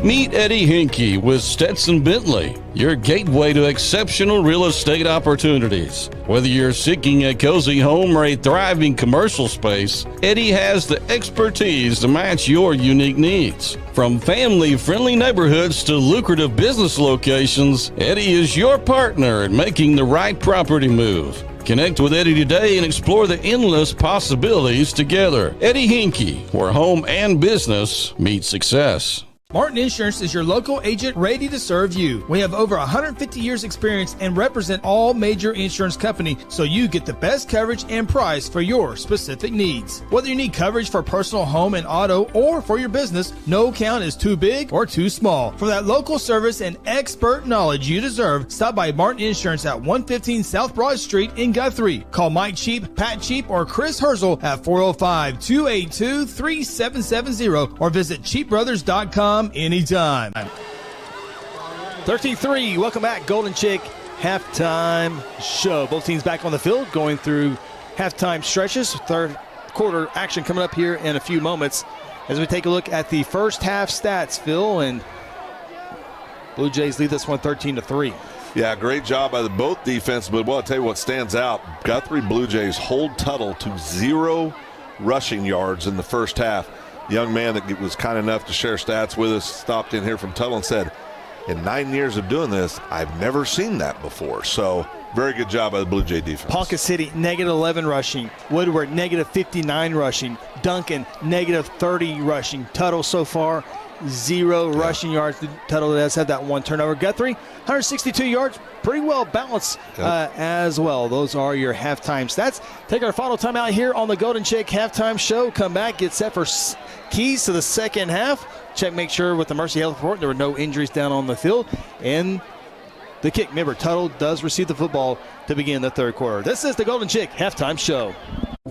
Meet Eddie Hinkey with Stetson Bentley, your gateway to exceptional real estate opportunities. Whether you're seeking a cozy home or a thriving commercial space, Eddie has the expertise to match your unique needs. From family-friendly neighborhoods to lucrative business locations, Eddie is your partner in making the right property move. Connect with Eddie today and explore the endless possibilities together. Eddie Hinkey, where home and business meet success. Martin Insurance is your local agent ready to serve you. We have over 150 years experience and represent all major insurance companies so you get the best coverage and price for your specific needs. Whether you need coverage for personal, home, and auto or for your business, no account is too big or too small. For that local service and expert knowledge you deserve, stop by Martin Insurance at 115 South Broad Street in Guthrie. Call Mike Cheap, Pat Cheap, or Chris Herzl at 405-282-3770 or visit cheapbrothers.com anytime. 13-3, welcome back, Golden Chick Halftime Show. Both teams back on the field going through halftime stretches. Third quarter action coming up here in a few moments as we take a look at the first half stats, Phil, and Blue Jays lead this one 13-3. Yeah, great job by both defense, but I'll tell you what stands out. Guthrie Blue Jays hold Tuttle to 0 rushing yards in the first half. Young man that was kind enough to share stats with us stopped in here from Tuttle and said, in 9 years of doing this, I've never seen that before. So Very good job by the Blue Jay defense. Ponca City, -11 rushing. Woodward, -59 rushing. Duncan, -30 rushing. Tuttle so far, 0 rushing yards. Tuttle does have that 1 turnover. Guthrie, 162 yards. Pretty well balanced as well. Those are your halftime stats. Take our final time out here on the Golden Chick Halftime Show. Come back, get set for keys to the second half. Check, make sure with the Mercy Health Report there were no injuries down on the field. And the kick. Remember, Tuttle does receive the football to begin the third quarter. This is the Golden Chick Halftime Show.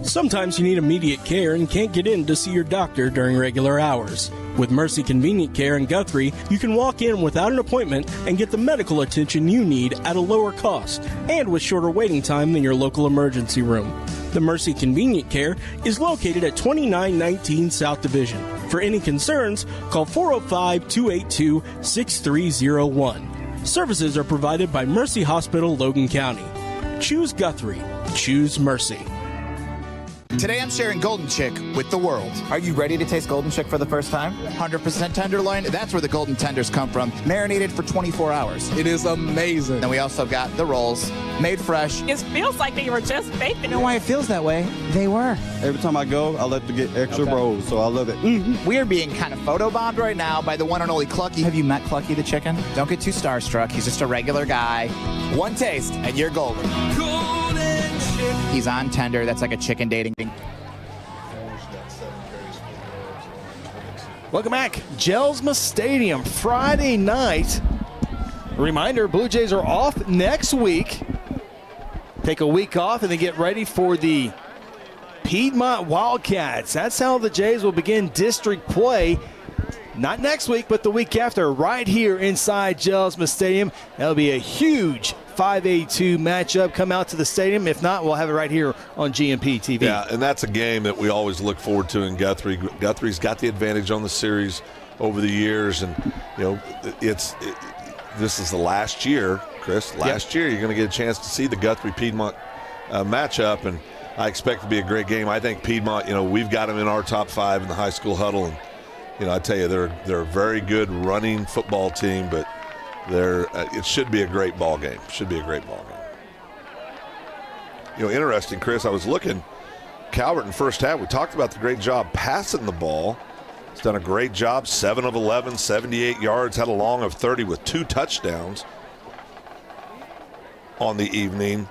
Sometimes you need immediate care and can't get in to see your doctor during regular hours. With Mercy Convenient Care in Guthrie, you can walk in without an appointment and get the medical attention you need at a lower cost and with shorter waiting time than your local emergency room. The Mercy Convenient Care is located at 2919 South Division. For any concerns, call 405-282-6301. Services are provided by Mercy Hospital, Logan County. Choose Guthrie. Choose Mercy. Today I'm sharing Golden Chick with the world. Are you ready to taste Golden Chick for the first time? 100% tenderloin. That's where the golden tenders come from. Marinated for 24 hours. It is amazing. And we also got the rolls, made fresh. It feels like they were just baked. You know why it feels that way? They were. Every time I go, I like to get extra rolls, so I love it. We are being kind of photobombed right now by the one and only Clucky. Have you met Clucky the chicken? Don't get too starstruck. He's just a regular guy. One taste, and you're golden. He's on tender. That's like a chicken dating thing. Welcome back. Jelsma Stadium, Friday night. A reminder, Blue Jays are off next week. Take a week off and then get ready for the Piedmont Wildcats. That's how the Jays will begin district play. Not next week, but the week after, right here inside Jelsma Stadium. That'll be a huge 5A2 matchup. Come out to the stadium. If not, we'll have it right here on GMP TV. Yeah, and that's a game that we always look forward to in Guthrie. Guthrie's got the advantage on the series over the years, and this is the last year, Chris. Last year, you're going to get a chance to see the Guthrie-Piedmont matchup, and I expect it to be a great game. I think Piedmont, we've got them in our top 5 in the high school huddle, and I tell you, they're a very good running football team, but it should be a great ball game. Interesting, Chris, I was looking, Calvert in first half, we talked about the great job passing the ball. He's done a great job, 7 of 11, 78 yards, had a long of 30 with 2 touchdowns on the evening.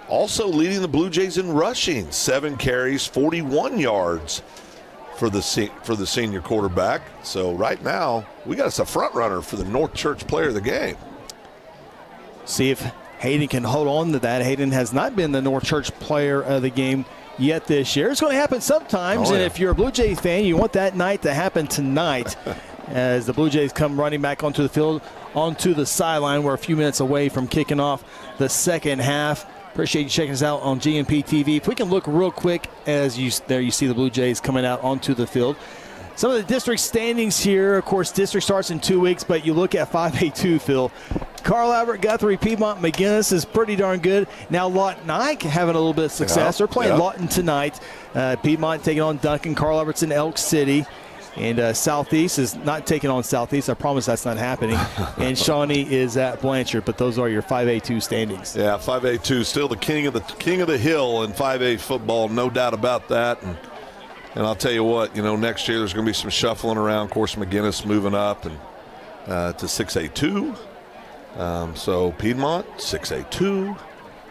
Also leading the Blue Jays in rushing, 7 carries, 41 yards for the senior quarterback. So right now, we got us a front runner for the North Church Player of the Game. See if Hayden can hold on to that. Hayden has not been the North Church Player of the Game yet this year. It's going to happen sometimes, and if you're a Blue Jays fan, you want that night to happen tonight as the Blue Jays come running back onto the field, onto the sideline. We're a few minutes away from kicking off the second half. Appreciate you checking us out on GMP TV. If we can look real quick, as you see the Blue Jays coming out onto the field. Some of the district standings here. Of course, district starts in 2 weeks, but you look at 5A2, Phil. Carl Albert, Guthrie, Piedmont, McGinnis is pretty darn good. Now Lawton Ike having a little bit of success. They're playing Lawton tonight. Piedmont taking on Duncan. Carl Albert's in Elk City. And Southeast is not taking on Southeast. I promise that's not happening. And Shawnee is at Blanchard, but those are your 5A2 standings. Yeah, 5A2 still the king of the hill in 5A football, no doubt about that. And I'll tell you what, next year there's going to be some shuffling around. Of course, McGinnis moving up and to 6A2. So Piedmont 6A2.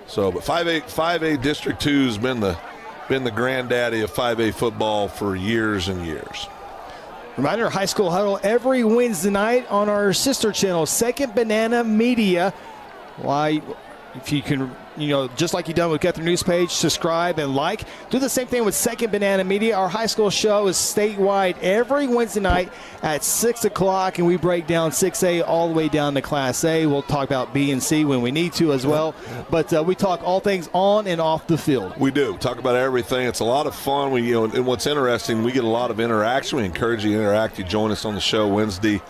So, but 5A District 2 has been the granddaddy of 5A football for years and years. Reminder, High School Huddle every Wednesday night on our sister channel, Second Banana Media. Why, if you can, just like you've done with Guthrie News Page, subscribe and like. Do the same thing with Second Banana Media. Our high school show is statewide every Wednesday night at 6 o'clock, and we break down 6A all the way down to Class A. We'll talk about B and C when we need to as well. But we talk all things on and off the field. We do. Talk about everything. It's a lot of fun. And what's interesting, we get a lot of interaction. We encourage you to interact. You join us on the show Wednesday.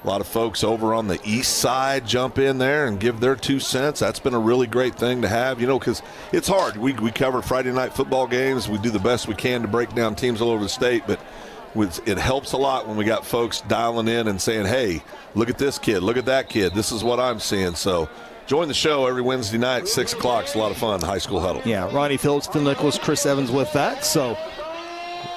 A lot of folks over on the east side jump in there and give their 2 cents. That's been a really great thing to have, because it's hard. We cover Friday night football games. We do the best we can to break down teams all over the state, but it helps a lot when we got folks dialing in and saying, hey, look at this kid, look at that kid. This is what I'm seeing. So Join the show every Wednesday night, 6 o'clock. It's a lot of fun, High School Huddle. Yeah, Ronnie Phillips, Phil Nichols, Chris Evans with that. So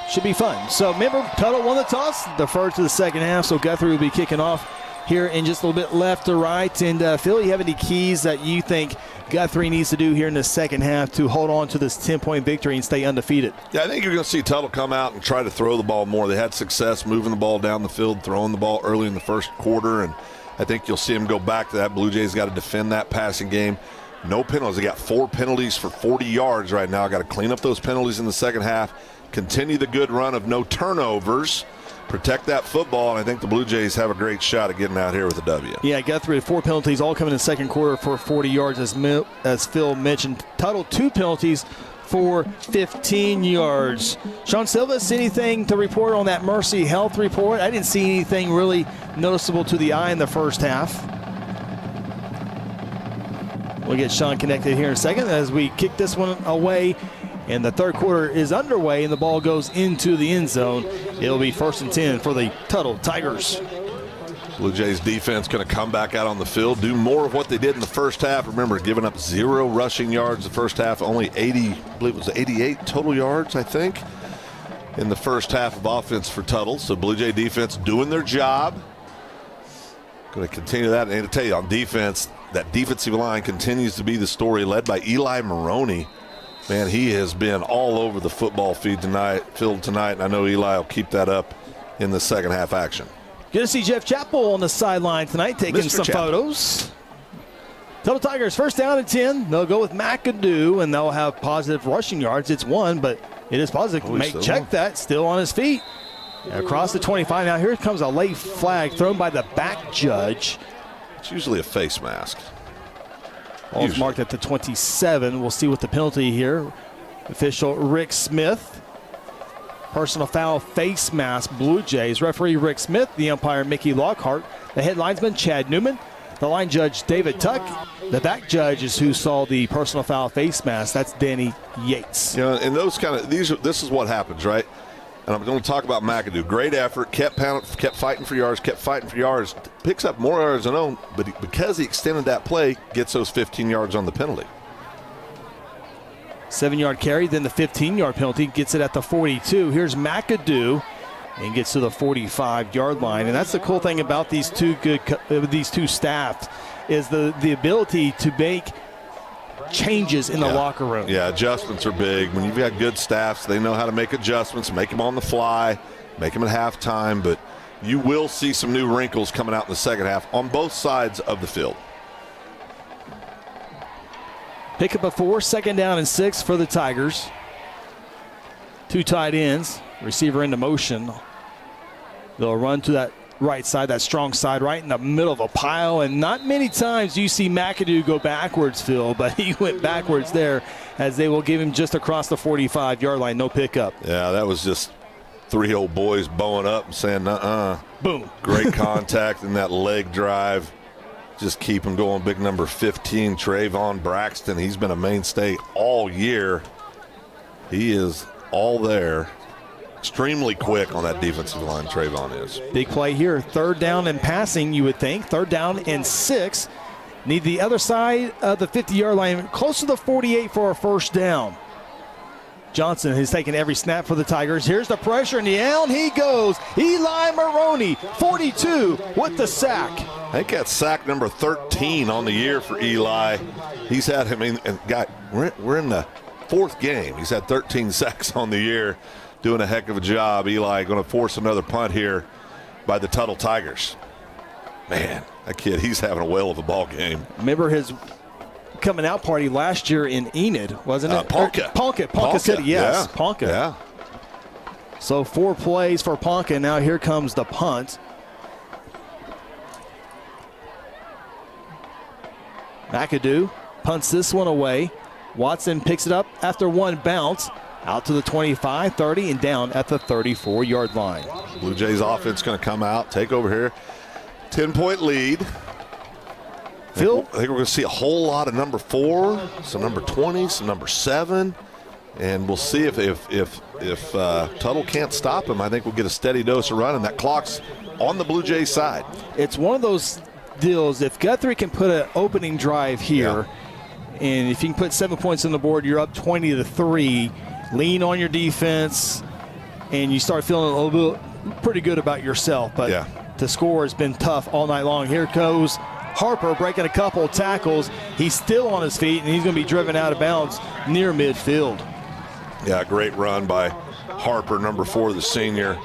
should be fun. So remember, Tuttle won the toss, deferred to the second half, so Guthrie will be kicking off here in just a little bit left to right. And Phil, you have any keys that you think Guthrie needs to do here in the second half to hold on to this 10-point victory and stay undefeated? Yeah, I think you're going to see Tuttle come out and try to throw the ball more. They had success moving the ball down the field, throwing the ball early in the first quarter, and I think you'll see them go back to that. Blue Jays got to defend that passing game. No penalties. They got 4 penalties for 40 yards right now. Got to clean up those penalties in the second half, continue the good run of no turnovers, protect that football, and I think the Blue Jays have a great shot at getting out here with a W. Yeah, Guthrie had 4 penalties, all coming in the second quarter for 40 yards, as Phil mentioned. Tuttle 2 penalties for 15 yards. Sean Silvas, anything to report on that Mercy Health report? I didn't see anything really noticeable to the eye in the first half. We'll get Sean connected here in a second as we kick this one away. And the third quarter is underway, and the ball goes into the end zone. It'll be 1st and 10 for the Tuttle Tigers. Blue Jays defense going to come back out on the field, do more of what they did in the first half. Remember, giving up 0 rushing yards the first half, only 80, I believe it was 88 total yards, I think, in the first half of offense for Tuttle. So Blue Jay defense doing their job. Going to continue that. And to tell you, on defense, that defensive line continues to be the story, led by Eli Maroney. Man, he has been all over the football field tonight, and I know Eli will keep that up in the second half action. Good to see Jeff Chappell on the sideline tonight taking some photos. Tuttle Tigers 1st down and 10. They'll go with McAdoo, and they'll have positive rushing yards. It's 1, but it is positive. Check that. Still on his feet. Across the 25. Now here comes a late flag thrown by the back judge. It's usually a face mask. Ball's marked at the 27. We'll see what the penalty here. Official Rick Smith. Personal foul, face mask, Blue Jays. Referee Rick Smith, the umpire Mickey Lockhart, the head linesman Chad Newman, the line judge David Tuck. The back judge is who saw the personal foul face mask. That's Danny Yates. You know, and those kind of this is what happens, right? And I'm going to talk about McAdoo. Great effort, kept fighting for yards, picks up more yards than own, but because he extended that play, gets those 15 yards on the penalty. 7-yard carry, then the 15-yard penalty, gets it at the 42. Here's McAdoo and gets to the 45-yard line. And that's the cool thing about these two staffs is the ability to make changes in the locker room. Yeah, adjustments are big. When you've got good staffs, they know how to make adjustments, make them on the fly, make them at halftime, but you will see some new wrinkles coming out in the second half on both sides of the field. Pick up a 4, 2nd down and 6 for the Tigers. 2 tight ends, receiver into motion. They'll run to that right side, that strong side, right in the middle of a pile. And not many times do you see McAdoo go backwards, Phil, but he went backwards there as they will give him just across the 45-yard line, no pickup. Yeah, that was just 3 old boys bowing up and saying, Boom. Great contact in that leg drive. Just keep him going. Big number 15, Trayvon Braxton. He's been a mainstay all year. He is all there. Extremely quick on that defensive line, Trayvon is. Big play here. 3rd down and passing, you would think. 3rd down and 6. Need the other side of the 50-yard line, close to the 48 for a 1st down. Johnson has taken every snap for the Tigers. Here's the pressure, and down he goes. Eli Maroney, 42, with the sack. I think that's sack number 13 on the year for Eli. He's had him in, and we're in the 4th game. He's had 13 sacks on the year, doing a heck of a job. Eli going to force another punt here by the Tuttle Tigers. Man, that kid, he's having a whale of a ball game. Remember his coming out party last year in Enid, wasn't it? Ponca City, yes. Yeah. Ponca. Yeah. So 4 plays for Ponca. Now here comes the punt. McAdoo punts this one away. Watson picks it up after 1 bounce. Out to the 25, 30, and down at the 34-yard line. Blue Jays offense going to come out, take over here. 10-point lead. Phil? I think we're going to see a whole lot of number 4, some number 20, some number 7, and we'll see if Tuttle can't stop him. I think we'll get a steady dose of running. That clock's on the Blue Jays side. It's one of those deal is if Guthrie can put an opening drive here, and if you can put 7 points on the board, you're up 20-3. Lean on your defense, and you start feeling a little bit pretty good about yourself. But the score has been tough all night long. Here goes Harper breaking a couple of tackles. He's still on his feet, and he's going to be driven out of bounds near midfield. Yeah, great run by Harper, number 4, the senior.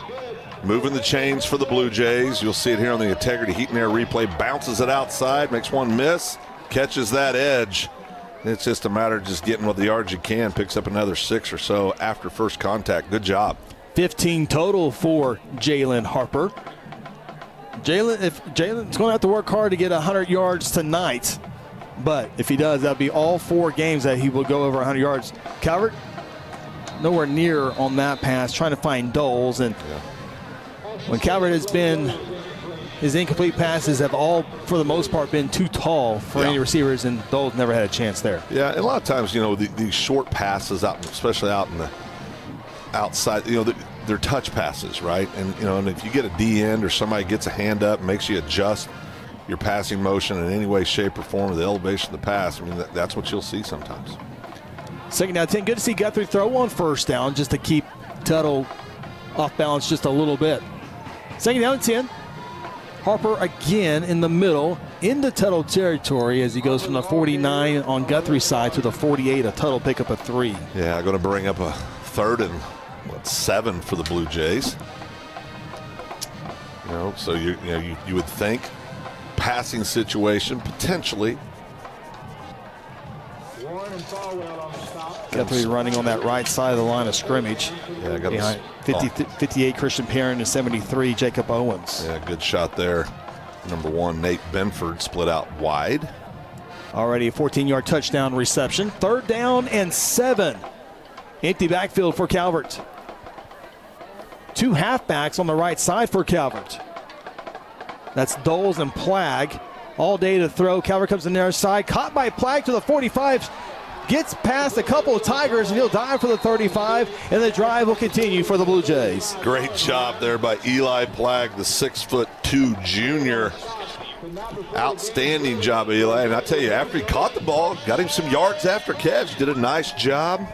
Moving the chains for the Blue Jays. You'll see it here on the Integrity Heat and Air replay. Bounces it outside, makes one miss, catches that edge. It's just a matter of just getting what the yards you can. Picks up another 6 or so after first contact. Good job. 15 total for Jalen Harper. Jalen's going to have to work hard to get 100 yards tonight. But if he does, that'll be all 4 games that he will go over 100 yards. Calvert, nowhere near on that pass, trying to find Doles. And when Calvert has been, his incomplete passes have all, for the most part, been too tall for any receivers, and Doles never had a chance there. Yeah, and a lot of times, these short passes, out, especially out in the outside, they're touch passes, right? And, and if you get a D end or somebody gets a hand up, makes you adjust your passing motion in any way, shape, or form, or the elevation of the pass, I mean, that's what you'll see sometimes. 2nd down 10. Good to see Guthrie throw on first down just to keep Tuttle off balance just a little bit. 2nd down 10. Harper again in the middle into Tuttle territory as he goes from the 49 on Guthrie's side to the 48. A Tuttle pick up a 3. Yeah, going to bring up a 3rd and 7 for the Blue Jays. So you would think passing situation potentially. Guthrie running on that right side of the line of scrimmage. Yeah, behind 58 Christian Perrin to 73 Jacob Owens. Yeah, good shot there. Number 1 Nate Benford split out wide. Already a 14-yard touchdown reception. 3rd down and 7. Empty backfield for Calvert. 2 halfbacks on the right side for Calvert. That's Doles and Plagg. All day to throw. Calvert comes to the near side. Caught by Plagg to the 45. Gets past a couple of Tigers, and he'll dive for the 35. And the drive will continue for the Blue Jays. Great job there by Eli Plagg, the 6'2" junior. Outstanding job, Eli. And I tell you, after he caught the ball, got him some yards after catch. Did a nice job.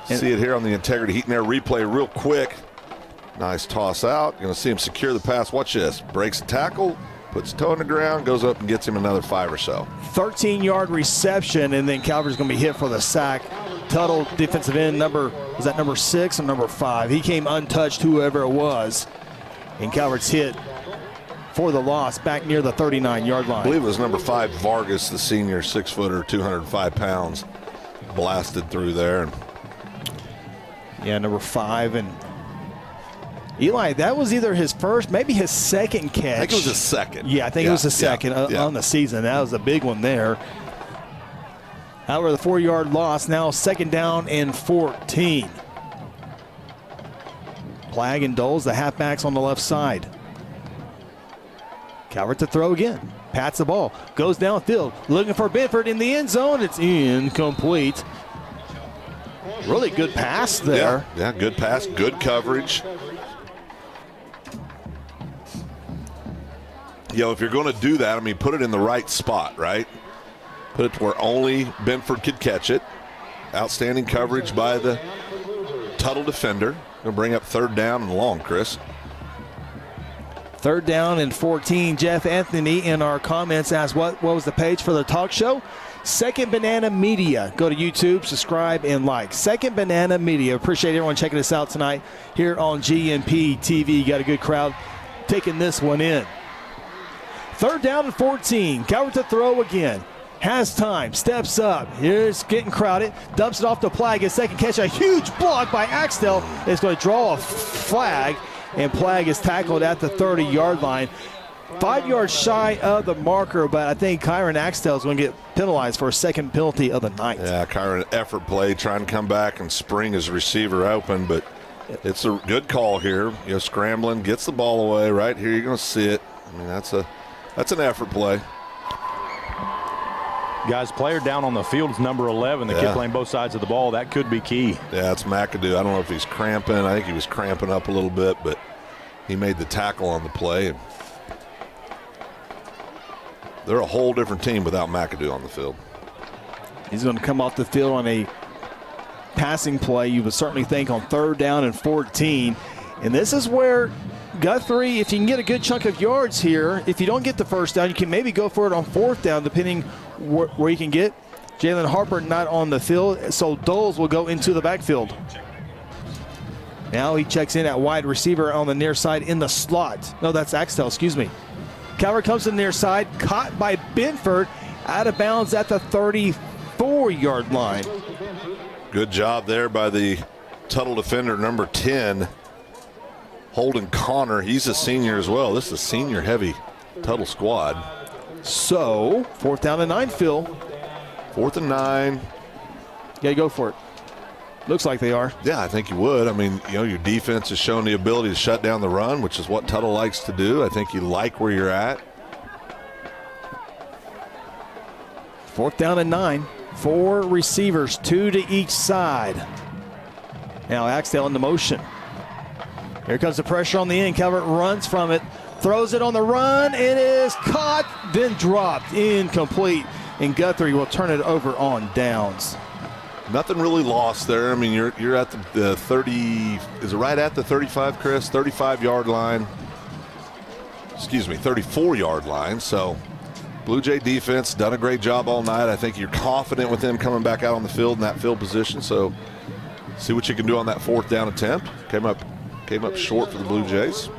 See it here on the Integrity Heat and Air replay real quick. Nice toss out. You're going to see him secure the pass. Watch this. Breaks a tackle, puts a toe on the ground, goes up and gets him another 5 or so. 13-yard reception, and then Calvert's going to be hit for the sack. Tuttle, defensive end, number 6 or number 5? He came untouched, whoever it was. And Calvert's hit for the loss back near the 39-yard line. I believe it was number 5, Vargas, the senior, 6-footer, 205 pounds. Blasted through there. Yeah, number 5. And Eli, that was either his first, maybe his second catch. I think it was his second. Yeah, I think it was the second on the season. That was a big one there. However, the 4-yard loss, now 2nd down and 14. Plagg and Doles, the halfbacks on the left side. Calvert to throw again. Pats the ball. Goes downfield. Looking for Benford in the end zone. It's incomplete. Really good pass there. Yeah, good pass. Good coverage. If you're going to do that, put it in the right spot, right? Put it to where only Benford could catch it. Outstanding coverage by the Tuttle defender. Going to bring up 3rd down and long, Chris. 3rd down and 14. Jeff Anthony in our comments asked what was the page for the talk show? Second Banana Media. Go to YouTube, subscribe, and like. Second Banana Media. Appreciate everyone checking us out tonight here on GMP TV. Got a good crowd taking this one in. 3rd down and 14. Calvert to throw again. Has time. Steps up. Here's getting crowded. Dumps it off to Plagg. His second catch. A huge block by Axtell. It's going to draw a flag. And Plagg is tackled at the 30-yard line. 5 yards shy of the marker, but I think Kyron Axtell is going to get penalized for a second penalty of the night. Yeah, Kyron, effort play, trying to come back and spring his receiver open, but it's a good call here. Scrambling, gets the ball away. Right here, you're going to see it. That's an effort play. Guys, player down on the field is number 11. The kid playing both sides of the ball. That could be key. Yeah, it's McAdoo. I don't know if he's cramping. I think he was cramping up a little bit, but he made the tackle on the play. They're a whole different team without McAdoo on the field. He's going to come off the field on a passing play, you would certainly think, on 3rd down and 14. And this is where Guthrie, if you can get a good chunk of yards here, if you don't get the first down, you can maybe go for it on 4th down, depending where you can get. Jalen Harper not on the field, so Doles will go into the backfield. Now he checks in at wide receiver on the near side in the slot. No, that's Axtell, excuse me. Calvert comes to the near side, caught by Benford, out of bounds at the 34-yard line. Good job there by the Tuttle defender, number 10, Holden Connor. He's a senior as well. This is a senior-heavy Tuttle squad. So, 4th down and 9, Phil. 4th and 9. Yeah, go for it. Looks like they are. Yeah, I think you would. I mean, you know, your defense has shown the ability to shut down the run, which is what Tuttle likes to do. I think you like where you're at. 4th down and 9. 4 receivers, 2 to each side. Now Axtell into motion. Here comes the pressure on the end. Calvert runs from it, throws it on the run. It is caught, then dropped, incomplete. And Guthrie will turn it over on downs. Nothing really lost there. I mean, you're at the 30. Is it right at the 35, Chris? 35-yard line. Excuse me, 34-yard line. So Blue Jay defense done a great job all night. I think you're confident with them coming back out on the field in that field position. So see what you can do on that 4th down attempt. Came up short for the Blue Jays.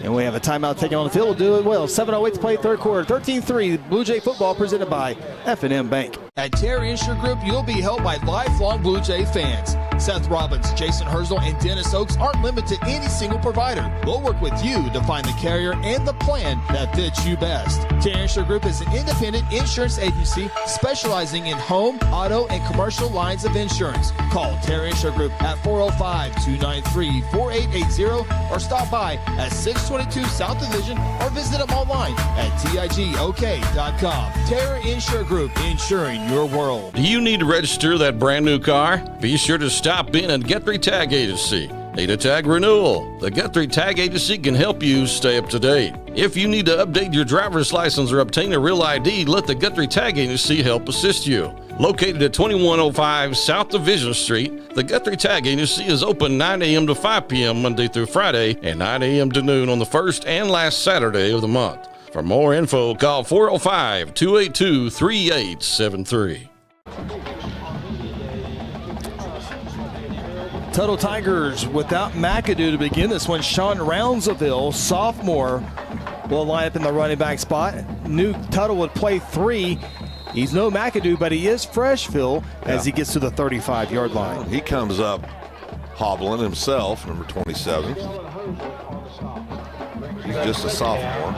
And we have a timeout taken on the field. We'll do it well. 7:08 to play, 3rd quarter. 13-3, Blue Jay football presented by F&M Bank. At Terry Insure Group, you'll be helped by lifelong Blue Jay fans. Seth Robbins, Jason Herzl, and Dennis Oaks aren't limited to any single provider. We'll work with you to find the carrier and the plan that fits you best. Terry Insure Group is an independent insurance agency specializing in home, auto, and commercial lines of insurance. Call Terry Insure Group at 405-293-4880 or stop by at 622 South Division or visit them online at tigok.com. Terry Insure Group, insuring your world. Do you need to register that brand new car? Be sure to stop in at Guthrie Tag Agency. Need a tag renewal? The Guthrie Tag Agency can help you stay up to date. If you need to update your driver's license or obtain a real ID, let the Guthrie Tag Agency help assist you. Located at 2105 South Division Street, the Guthrie Tag Agency is open 9 a.m. to 5 p.m. Monday through Friday and 9 a.m. to noon on the first and last Saturday of the month. For more info, call 405-282-3873. Tuttle Tigers without McAdoo to begin this one. Sean Roundsville, sophomore, will line up in the running back spot. New Tuttle would play 3. He's no McAdoo, but he is fresh, Phil, as he gets to the 35-yard line. He comes up hobbling himself, number 27. He's just a sophomore.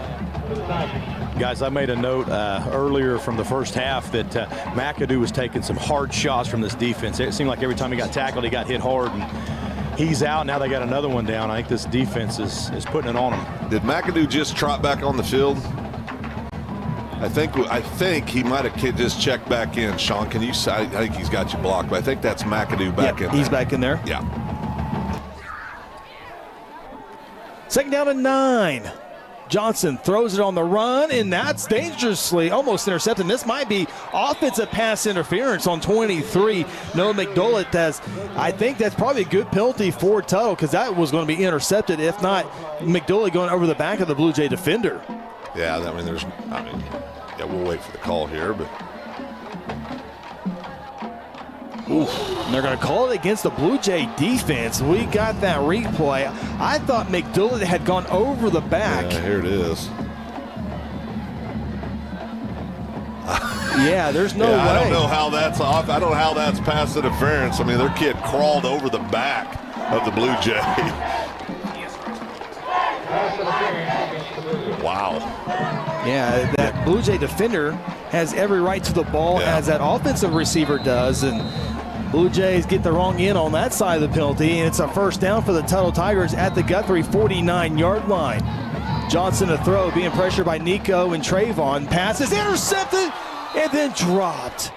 Guys, I made a note earlier from the first half that McAdoo was taking some hard shots from this defense. It seemed like every time he got tackled, he got hit hard, and he's out. Now they got another one down. I think this defense is putting it on him. Did McAdoo just trot back on the field? I think he might have just checked back in. Sean, can you say? I think he's got you blocked, but I think that's McAdoo back in there. He's back in there. Yeah. 2nd down and 9. Johnson throws it on the run, and that's dangerously almost intercepted. This might be offensive pass interference on 23. Noah McDowell has, I think that's probably a good penalty for Tuttle because that was going to be intercepted. If not, McDowell going over the back of the Blue Jay defender. Yeah, we'll wait for the call here, but. Oof. And they're going to call it against the Blue Jay defense. We got that replay. I thought McDougal had gone over the back. Yeah, here it is. Yeah, there's no way. I don't know how that's off. I don't know how that's pass interference. I mean, their kid crawled over the back of the Blue Jay. Wow. Yeah, that Blue Jay defender has every right to the ball as that offensive receiver does, and Blue Jays get the wrong end on that side of the penalty, and it's a 1st down for the Tuttle Tigers at the Guthrie 49-yard line. Johnson a throw, being pressured by Nico and Trayvon. Passes intercepted and then dropped.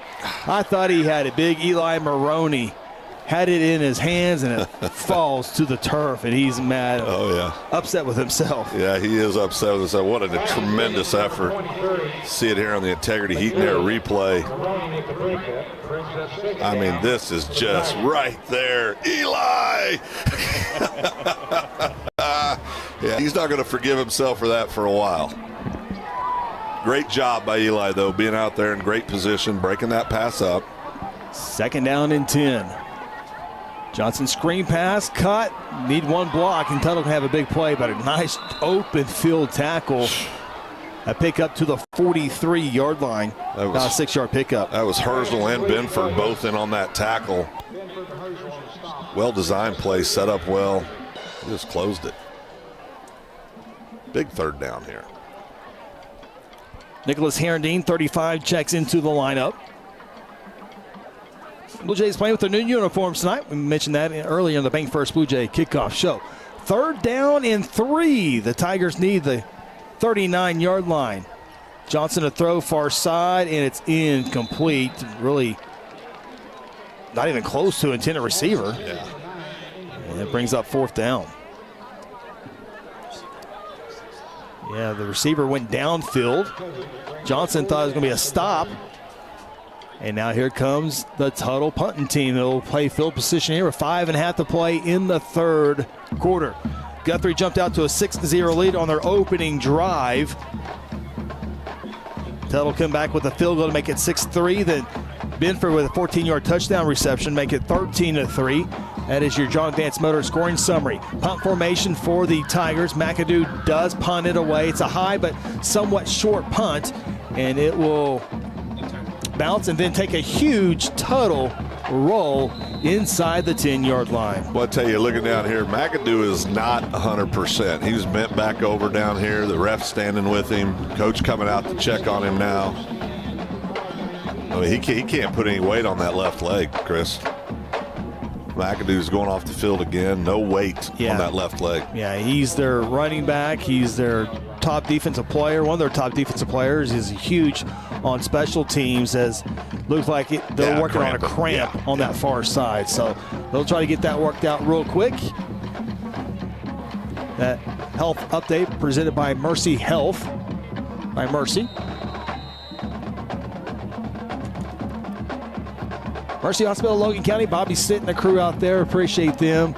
I thought he had a big Eli Maroney had it in his hands, and it falls to the turf, and he's mad. Oh, yeah. Upset with himself. Yeah, he is upset with himself. What a tremendous effort. See it here on the Integrity Heat and Air replay. I mean, this is just right there. Eli! Yeah, he's not going to forgive himself for that for a while. Great job by Eli, though, being out there in great position, breaking that pass up. 2nd down and 10. Johnson screen pass, cut, need one block, and Tuttle can have a big play, but a nice open field tackle. A pickup to the 43-yard line. That was a 6-yard pickup. That was Herzl and Benford both in on that tackle. Well-designed play, set up well. He just closed it. Big 3rd down here. Nicholas Herendeen, 35, checks into the lineup. Blue Jays playing with their new uniforms tonight. We mentioned that earlier in the Bank First Blue Jay kickoff show. 3rd down and 3. The Tigers need the 39-yard line. Johnson to throw far side, and it's incomplete. Really not even close to intended receiver. Yeah. And it brings up 4th down. Yeah, the receiver went downfield. Johnson thought it was going to be a stop. And now here comes the Tuttle punting team. They'll play field position here with 5.5 to play in the 3rd quarter. Guthrie jumped out to a 6-0 lead on their opening drive. Tuttle come back with a field goal to make it 6-3. Then Benford with a 14-yard touchdown reception, make it 13-3. That is your John Vance Motor scoring summary. Punt formation for the Tigers. McAdoo does punt it away. It's a high but somewhat short punt, and it will bounce and then take a huge Tuttle roll inside the 10-yard line. Well, I tell you, looking down here, McAdoo is not 100%. He was bent back over down here. The ref standing with him. Coach coming out to check on him now. I mean, he can't put any weight on that left leg, Chris. McAdoo's going off the field again. No weight on that left leg. Yeah, he's their running back. He's their top defensive player. One of their top defensive players is huge on special teams, as looks like they're working on a cramp on that far side. So they'll try to get that worked out real quick. That health update presented by Mercy Health. By Mercy. Mercy Hospital, Logan County. Bobby Stitt and the crew out there, appreciate them.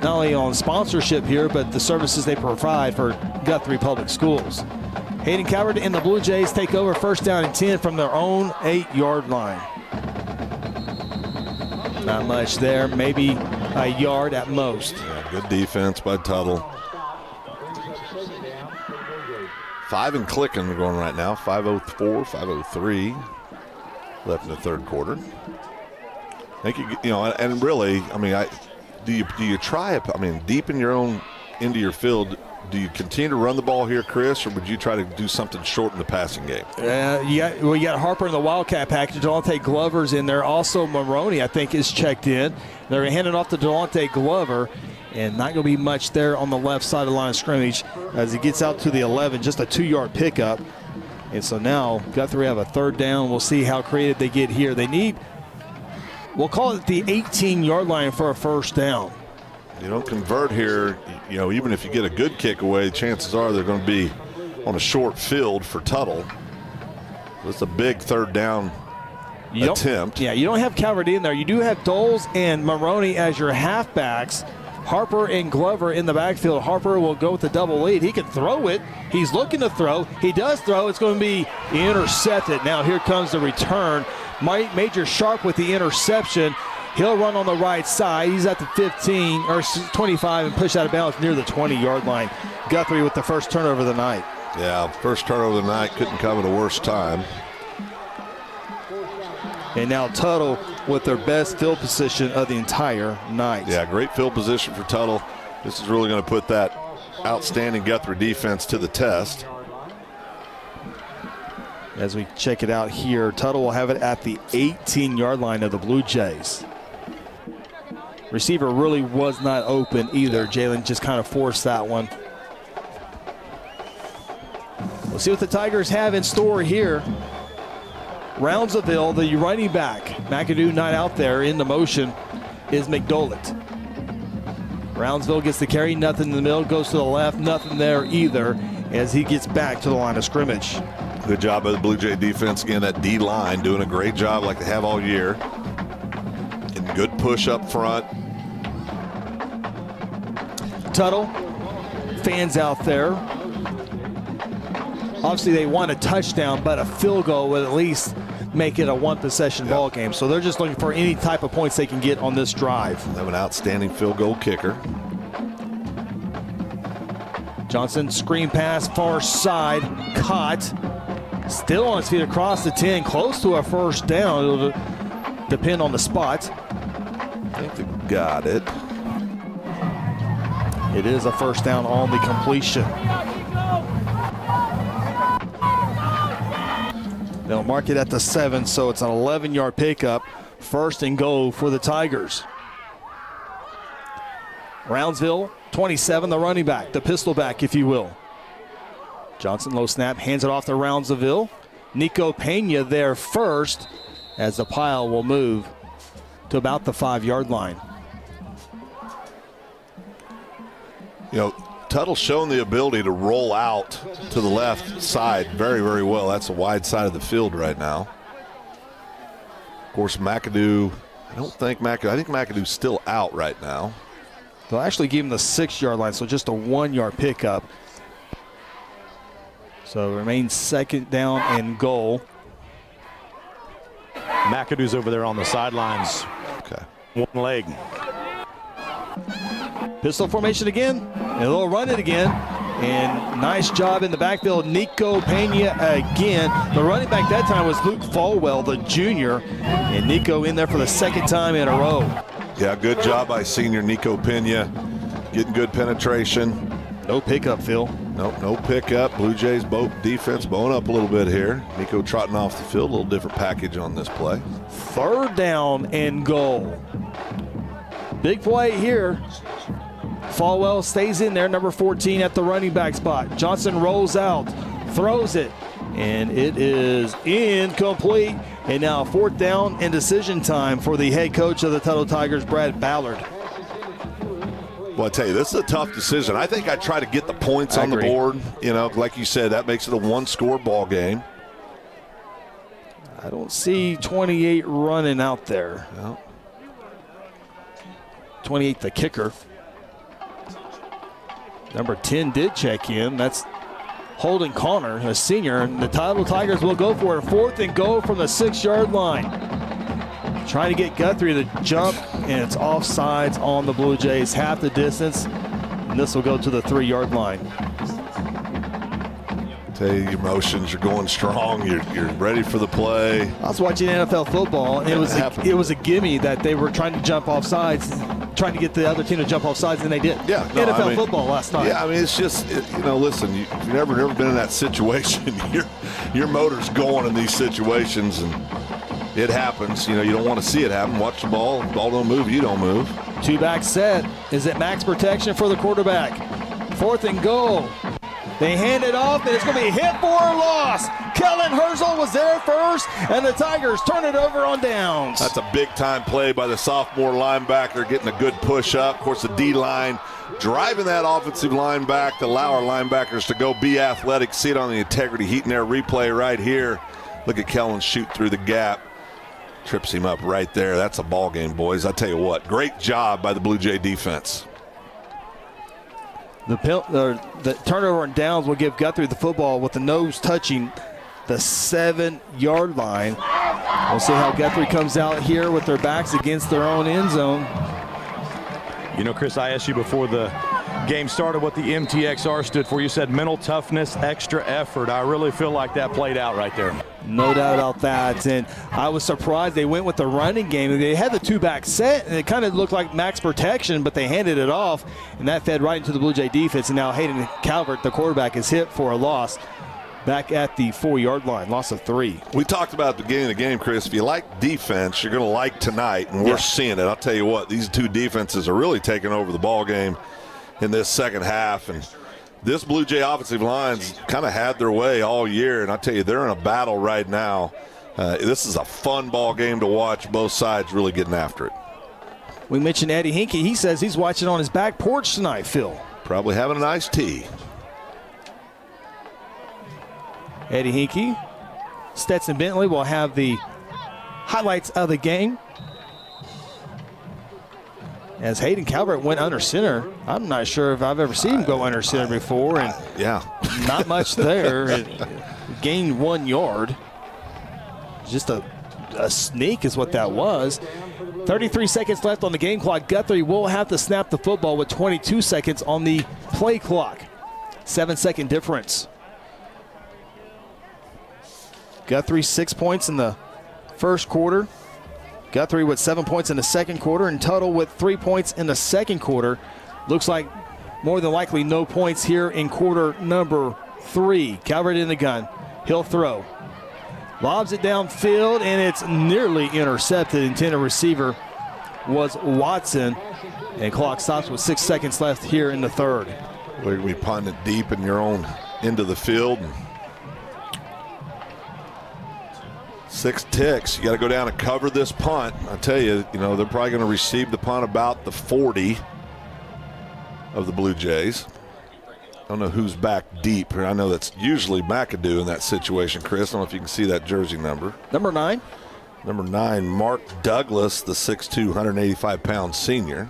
Not only on sponsorship here, but the services they provide for Guthrie Public Schools. Hayden Coward and the Blue Jays take over 1st down and 10 from their own 8-yard line. Not much there, maybe a yard at most. Yeah, good defense by Tuttle. 5 and clicking going right now. 5:04, 5:03 left in the 3rd quarter. I think and really, I mean, do you try it? I mean, deep in your own into your field. Do you continue to run the ball here, Chris, or would you try to do something short in the passing game? You got Harper in the Wildcat package. Delonte Glover's in there. Also, Maroney, I think, is checked in. They're handing off to Delonte Glover, and not going to be much there on the left side of the line of scrimmage as he gets out to the 11, just a 2-yard pickup. And so now Guthrie have a 3rd down. We'll see how creative they get here. They need, we'll call it the 18-yard line for a 1st down. You don't convert here, even if you get a good kick away, chances are they're going to be on a short field for Tuttle. It's a big 3rd down attempt. You don't have Calvert in there. You do have Doles and Maroney as your halfbacks. Harper and Glover in the backfield. Harper will go with the double lead. He can throw it. He's looking to throw. He does throw. It's going to be intercepted. Now here comes the return. Major Sharp with the interception. He'll run on the right side. He's at the 15 or 25 and push out of bounds near the 20-yard line. Guthrie with the 1st turnover of the night. Yeah, 1st turnover of the night. Couldn't come at a worse time. And now Tuttle with their best field position of the entire night. Yeah, great field position for Tuttle. This is really going to put that outstanding Guthrie defense to the test. As we check it out here, Tuttle will have it at the 18-yard line of the Blue Jays. Receiver really was not open either. Jalen just kind of forced that one. We'll see what the Tigers have in store here. Roundsville, the running back. McAdoo not out there in the motion. is McDolit. Brownsville gets the carry, nothing in the middle, goes to the left, nothing there either as he gets back to the line of scrimmage. Good job by the Blue Jay defense. Again, that D-line doing a great job like they have all year. And good push up front. Tuttle, fans out there. Obviously, they want a touchdown, but a field goal would at least make it a one-possession ball game. So they're just looking for any type of points they can get on this drive. They have an outstanding field goal kicker. Johnson, screen pass, far side, caught. Still on his feet across the 10, close to a first down. It'll depend on the spot. I think they got it. It is a first down on the completion. They'll mark it at the 7, so it's an 11-yard pickup. First and goal for the Tigers. Brownsville, 27, the running back, the pistol back, if you will. Johnson, low snap, hands it off to Roundsville. Nico Pena there first as the pile will move to about the 5-yard line. You know, Tuttle's shown the ability to roll out to the left side very, very well. That's a wide side of the field right now. Of course, McAdoo, I think McAdoo's still out right now. They'll actually give him the 6-yard line, so just a 1-yard pickup. So it remains second down and goal. McAdoo's over there on the sidelines. Okay. One leg. Pistol formation again, and they'll run it again. And nice job in the backfield, Nico Pena again. The running back that time was Luke Falwell, the junior. And Nico in there for the second time in a row. Yeah, good job by senior Nico Pena. Getting good penetration. No pickup, Phil. Nope, no pickup. Blue Jays both defense bowing up a little bit here. Nico trotting off the field, a little different package on this play. Third down and goal. Big play here. Falwell stays in there, number 14 at the running back spot. Johnson rolls out, throws it, and it is incomplete. And now fourth down and decision time for the head coach of the Tuttle Tigers, Brad Ballard. Well, I tell you, this is a tough decision. I think I try to get the points on the board. You know, like you said, that makes it a one-score ball game. I don't see 28 running out there. No. 28, the kicker. Number 10 did check in. That's Holden Connor, a senior. And the Tuttle Tigers will go for it. Fourth and goal from the 6-yard line. Trying to get Guthrie to jump, and it's offsides on the Blue Jays. Half the distance, and this will go to the 3-yard line. Tell you, your motions, you're going strong. You're ready for the play. I was watching NFL football, and it was a gimme that they were trying to jump off sides, trying to get the other team to jump off sides, and they did. Yeah, no, NFL football last night. Yeah, I mean, it's just, listen, you've never been in that situation. Your motor's going in these situations, and it happens. You don't want to see it happen. Watch the ball. Ball don't move, you don't move. Two-back set. Is it max protection for the quarterback? Fourth and goal. They hand it off, and it's going to be hit for a loss. Kellen Herzl was there first, and the Tigers turn it over on downs. That's a big-time play by the sophomore linebacker, getting a good push up. Of course, the D-line driving that offensive line back to allow our linebackers to go be athletic. See it on the integrity heat and air replay right here. Look at Kellen shoot through the gap. Trips him up right there. That's a ball game, boys. I tell you what, great job by the Blue Jay defense. The turnover and downs will give Guthrie the football with the nose touching the 7-yard line. We'll see how Guthrie comes out here with their backs against their own end zone. Chris, I asked you before the game started what the MTXR stood for. You said mental toughness, extra effort. I really feel like that played out right there. No doubt about that. And I was surprised they went with the running game. They had the two-back set, and it kind of looked like max protection, but they handed it off, and that fed right into the Blue Jay defense. And now Hayden Calvert, the quarterback, is hit for a loss back at the 4-yard line, loss of 3. We talked about at the beginning of the game, Chris, if you like defense, you're going to like tonight, and we're seeing it. I'll tell you what, these two defenses are really taking over the ball game in this second half, and this Blue Jay offensive line's kind of had their way all year, and I tell you, they're in a battle right now. This is a fun ball game to watch. Both sides really getting after it. We mentioned Eddie Hinkey. He says he's watching on his back porch tonight, Phil. Probably having an iced tea. Eddie Hinkey. Stetson Bentley will have the highlights of the game. As Hayden Calvert went under center. I'm not sure if I've ever seen him go under center before. And yeah, not much there. It gained 1 yard. Just a sneak is what that was. 33 seconds left on the game clock. Guthrie will have to snap the football with 22 seconds on the play clock. 7-second difference. Guthrie 6 points in the first quarter. Guthrie with 7 points in the second quarter, and Tuttle with 3 points in the second quarter. Looks like more than likely no points here in quarter number 3. Calvert in the gun. He'll throw. Lobs it downfield, and it's nearly intercepted. Intended receiver was Watson. And clock stops with 6 seconds left here in the third. We punt it deep in your own end of the field. 6 ticks. You got to go down and cover this punt. I tell you, they're probably going to receive the punt about the 40 of the Blue Jays. I don't know who's back deep. I know that's usually McAdoo in that situation, Chris. I don't know if you can see that jersey number. Number 9. Number 9, Mark Douglas, the 6'2", 185-pound senior.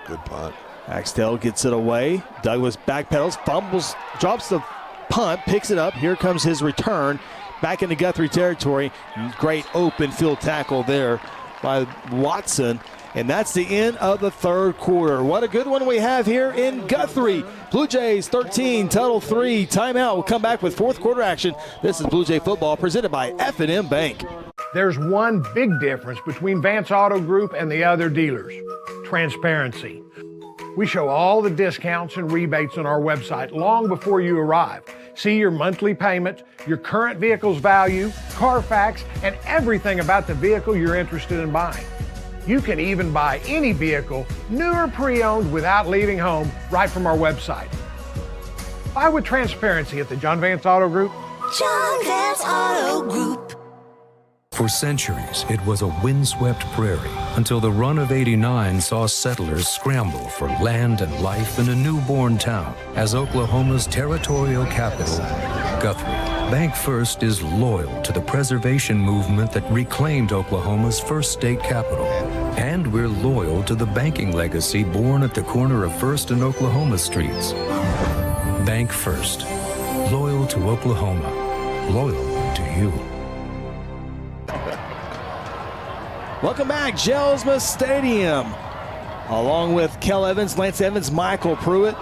Good punt. Axtell gets it away. Douglas backpedals, fumbles, drops the punt, picks it up. Here comes his return back into Guthrie territory. Great open field tackle there by Watson. And that's the end of the third quarter. What a good one we have here in Guthrie. Blue Jays 13, Tuttle 3. Timeout. We'll come back with fourth quarter action. This is Blue Jay football presented by F&M Bank. There's one big difference between Vance Auto Group and the other dealers: transparency. We show all the discounts and rebates on our website long before you arrive. See your monthly payment, your current vehicle's value, Carfax, and everything about the vehicle you're interested in buying. You can even buy any vehicle, new or pre-owned, without leaving home, right from our website. Buy with transparency at the John Vance Auto Group. John Vance Auto Group. For centuries, it was a windswept prairie until the run of '89 saw settlers scramble for land and life in a newborn town as Oklahoma's territorial capital, Guthrie. Bank First is loyal to the preservation movement that reclaimed Oklahoma's first state capital. And we're loyal to the banking legacy born at the corner of First and Oklahoma Streets. Bank First. Loyal to Oklahoma. Loyal to you. Welcome back, Jelsma Stadium. Along with Kel Evans, Lance Evans, Michael Pruitt,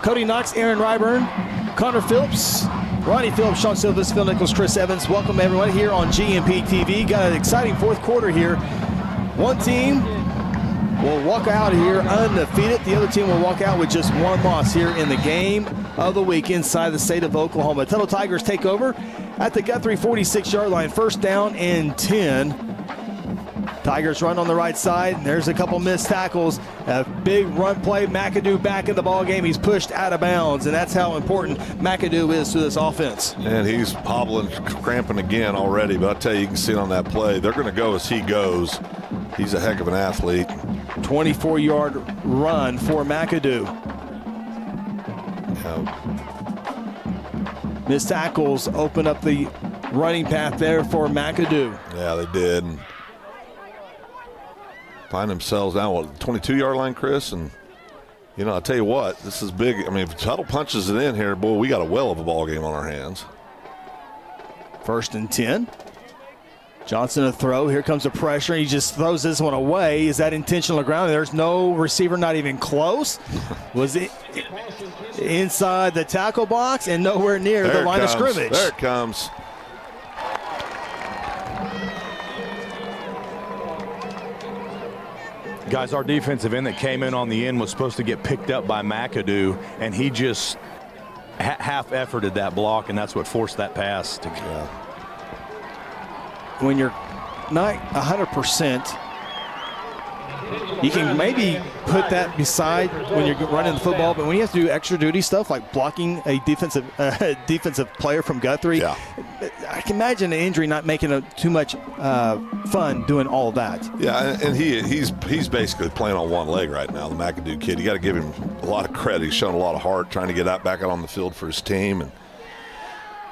Cody Knox, Aaron Ryburn, Connor Phillips, Ronnie Phillips, Sean Silvas, Phil Nichols, Chris Evans. Welcome everyone here on GMP TV. Got an exciting fourth quarter here. One team will walk out here undefeated. The other team will walk out with just one loss here in the game of the week inside the state of Oklahoma. Tuttle Tigers take over at the Guthrie 46-yard line. First down and 10. Tigers run on the right side. There's a couple missed tackles. A big run play. McAdoo back in the ball game. He's pushed out of bounds, and that's how important McAdoo is to this offense. And he's hobbling, cramping again already, but I'll tell you, you can see it on that play. They're going to go as he goes. He's a heck of an athlete. 24-yard run for McAdoo. Missed tackles open up the running path there for McAdoo. Yeah, they did. Find themselves now, 22-yard line, Chris? And, I'll tell you what, this is big. I mean, if Tuttle punches it in here, boy, we got a well of a ball game on our hands. First and 10. Johnson a throw. Here comes the pressure. He just throws this one away. Is that intentional ground? There's no receiver, not even close. Was it inside the tackle box and nowhere near the line of scrimmage? There it comes. Guys, our defensive end that came in on the end was supposed to get picked up by McAdoo, and he just half-efforted that block, and that's what forced that pass to go. When you're not 100%, You can maybe put that beside when you're running the football, but when you have to do extra duty stuff like blocking a defensive player from Guthrie, I can imagine an injury not making it too much fun doing all of that. Yeah, and he's basically playing on one leg right now, the McAdoo kid. You got to give him a lot of credit. He's shown a lot of heart trying to get back out on the field for his team, and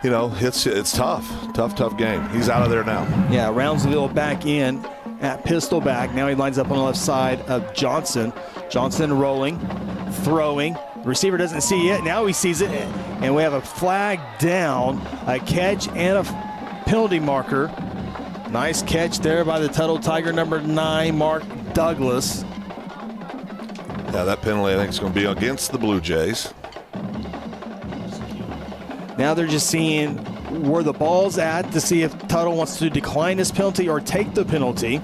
you know, it's tough game. He's out of there now. Yeah, Roundsville back in at pistol back. Now he lines up on the left side of Johnson. Johnson rolling, throwing. The receiver doesn't see it. Now he sees it, and we have a flag down, a catch and a penalty marker. Nice catch there by the Tuttle Tiger, number 9, Mark Douglas. Yeah, that penalty I think is going to be against the Blue Jays. Now they're just seeing where the ball's at to see if Tuttle wants to decline this penalty or take the penalty.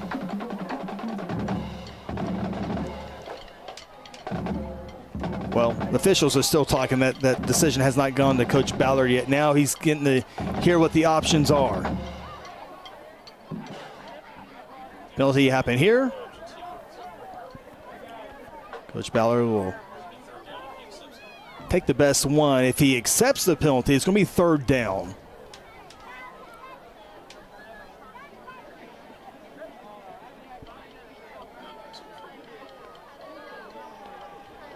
Well, the officials are still talking. That decision has not gone to Coach Ballard yet. Now he's getting to hear what the options are. Penalty happened here. Coach Ballard will take the best one. If he accepts the penalty, it's going to be 3rd down.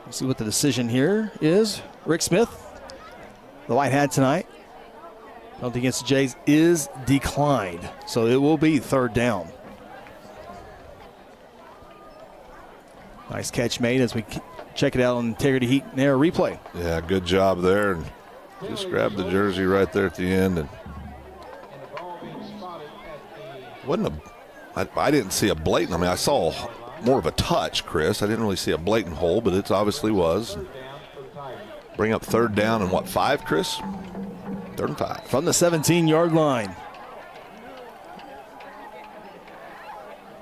Let's see what the decision here is. Rick Smith, the white hat tonight. Penalty against the Jays is declined, so it will be 3rd down. Nice catch made as we check it out on Integrity Heat and Air replay. Yeah, good job there. And just grabbed the jersey right there at the end. And I didn't see a blatant. I mean, I saw more of a touch, Chris. I didn't really see a blatant hole, but it obviously was. Bring up 3rd down and 5, Chris? 3rd and 5. From the 17-yard line.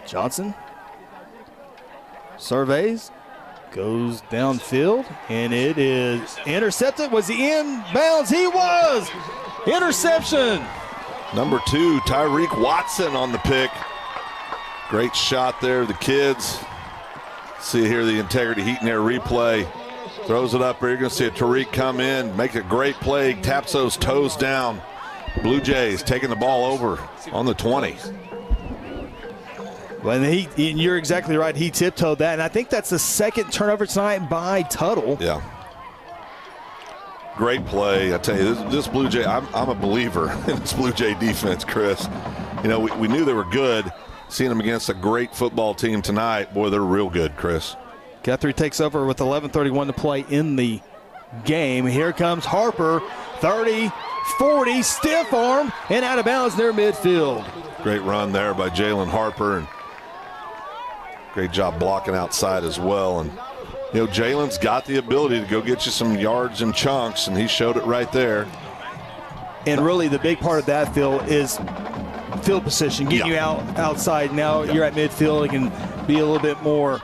Johnson surveys, goes downfield, and it is intercepted. Was he in bounds? He was! Interception! Number 2, Tyreek Watson on the pick. Great shot there, the kids. See here the Integrity Heat and Air replay. Throws it up here. You're going to see a Tariq come in, make a great play, taps those toes down. Blue Jays taking the ball over on the 20. Well, and you're exactly right. He tiptoed that, and I think that's the 2nd turnover tonight by Tuttle. Yeah. Great play. I tell you, this Blue Jay, I'm a believer in this Blue Jay defense, Chris. You know, we knew they were good. Seeing them against a great football team tonight, boy, they're real good, Chris. Guthrie takes over with 11:31 to play in the game. Here comes Harper, 30, 40, stiff arm, and out of bounds near midfield. Great run there by Jalen Harper, and great job blocking outside as well. And, you know, Jalen's got the ability to go get you some yards and chunks, and he showed it right there. And really the big part of that, Phil, is field position, getting you outside. Now you're at midfield. It can be a little bit more,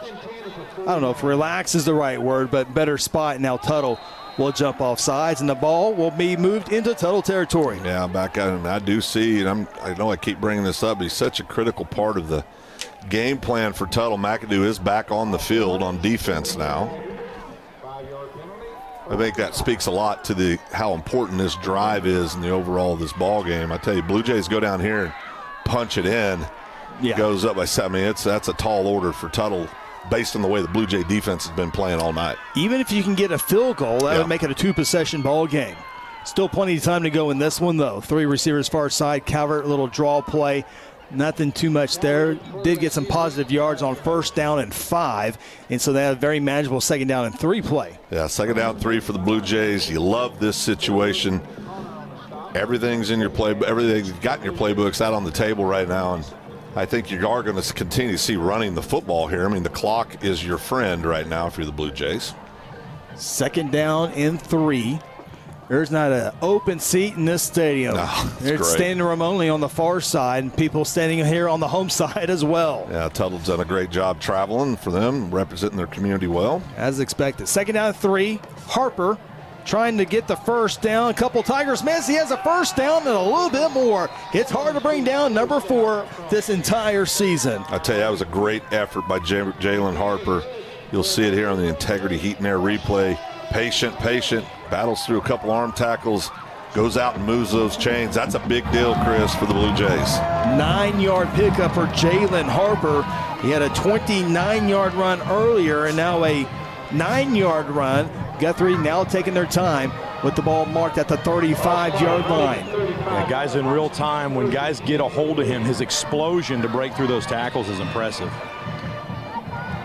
I don't know if relax is the right word, but better spot. Now Tuttle will jump off sides, and the ball will be moved into Tuttle territory. Yeah, back at him. I do see, and I know I keep bringing this up, he's such a critical part of the game plan for Tuttle. McAdoo is back on the field on defense now. I think that speaks a lot to how important this drive is in the overall of this ball game. I tell you, Blue Jays go down here and punch it in. Yeah. Goes up by 7. I mean, that's a tall order for Tuttle based on the way the Blue Jay defense has been playing all night. Even if you can get a field goal, that would make it a 2-possession ball game. Still plenty of time to go in this one, though. 3 receivers far side. Calvert, a little draw play. Nothing too much there. Did get some positive yards on 1st down and 5, and so they have a very manageable 2nd down and 3 play. Yeah, 2nd down 3 for the Blue Jays. You love this situation. Everything's in your play. Everything you've got in your playbooks out on the table right now, and I think you are going to continue to see running the football here. I mean, the clock is your friend right now if you're the Blue Jays. 2nd down and 3. There's not an open seat in this stadium. No, it's standing room only on the far side, and people standing here on the home side as well. Yeah, Tuttle's done a great job traveling for them, representing their community well. As expected. 2nd down and 3. Harper trying to get the first down. A couple Tigers miss. He has a first down and a little bit more. It's hard to bring down number 4 this entire season. I tell you, that was a great effort by Jalen Harper. You'll see it here on the Integrity Heat and Air replay. Patient, battles through a couple arm tackles, goes out and moves those chains. That's a big deal, Chris, for the Blue Jays. 9-yard pickup for Jalen Harper. He had a 29-yard run earlier and now a 9-yard run. Guthrie now taking their time with the ball marked at the 35-yard line. Yeah, guys in real time, when guys get a hold of him, his explosion to break through those tackles is impressive.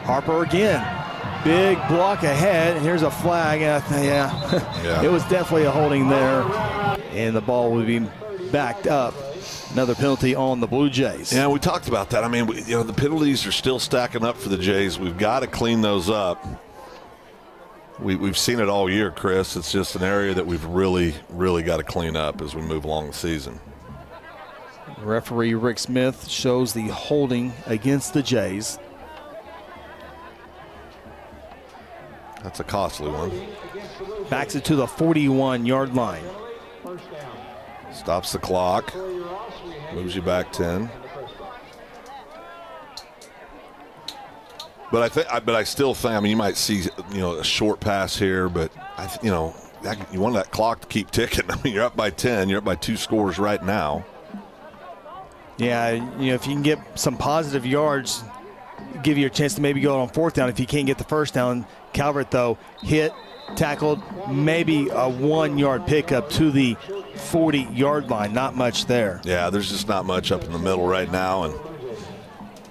Harper again. Big block ahead. Here's a flag. Yeah. It was definitely a holding there. And the ball will be backed up. Another penalty on the Blue Jays. Yeah, we talked about that. I mean, the penalties are still stacking up for the Jays. We've got to clean those up. We've seen it all year, Chris. It's just an area that we've really, really got to clean up as we move along the season. Referee Rick Smith shows the holding against the Jays. That's a costly one. Backs it to the 41-yard line. Stops the clock. Moves you back 10. But I still think, I mean, you might see, a short pass here, but you want that clock to keep ticking. I mean, you're up by 10. You're up by 2 scores right now. Yeah, if you can get some positive yards, give you a chance to maybe go on 4th down if you can't get the first down. Calvert, though, hit, tackled, maybe a 1-yard pickup to the 40-yard line. Not much there. Yeah, there's just not much up in the middle right now. And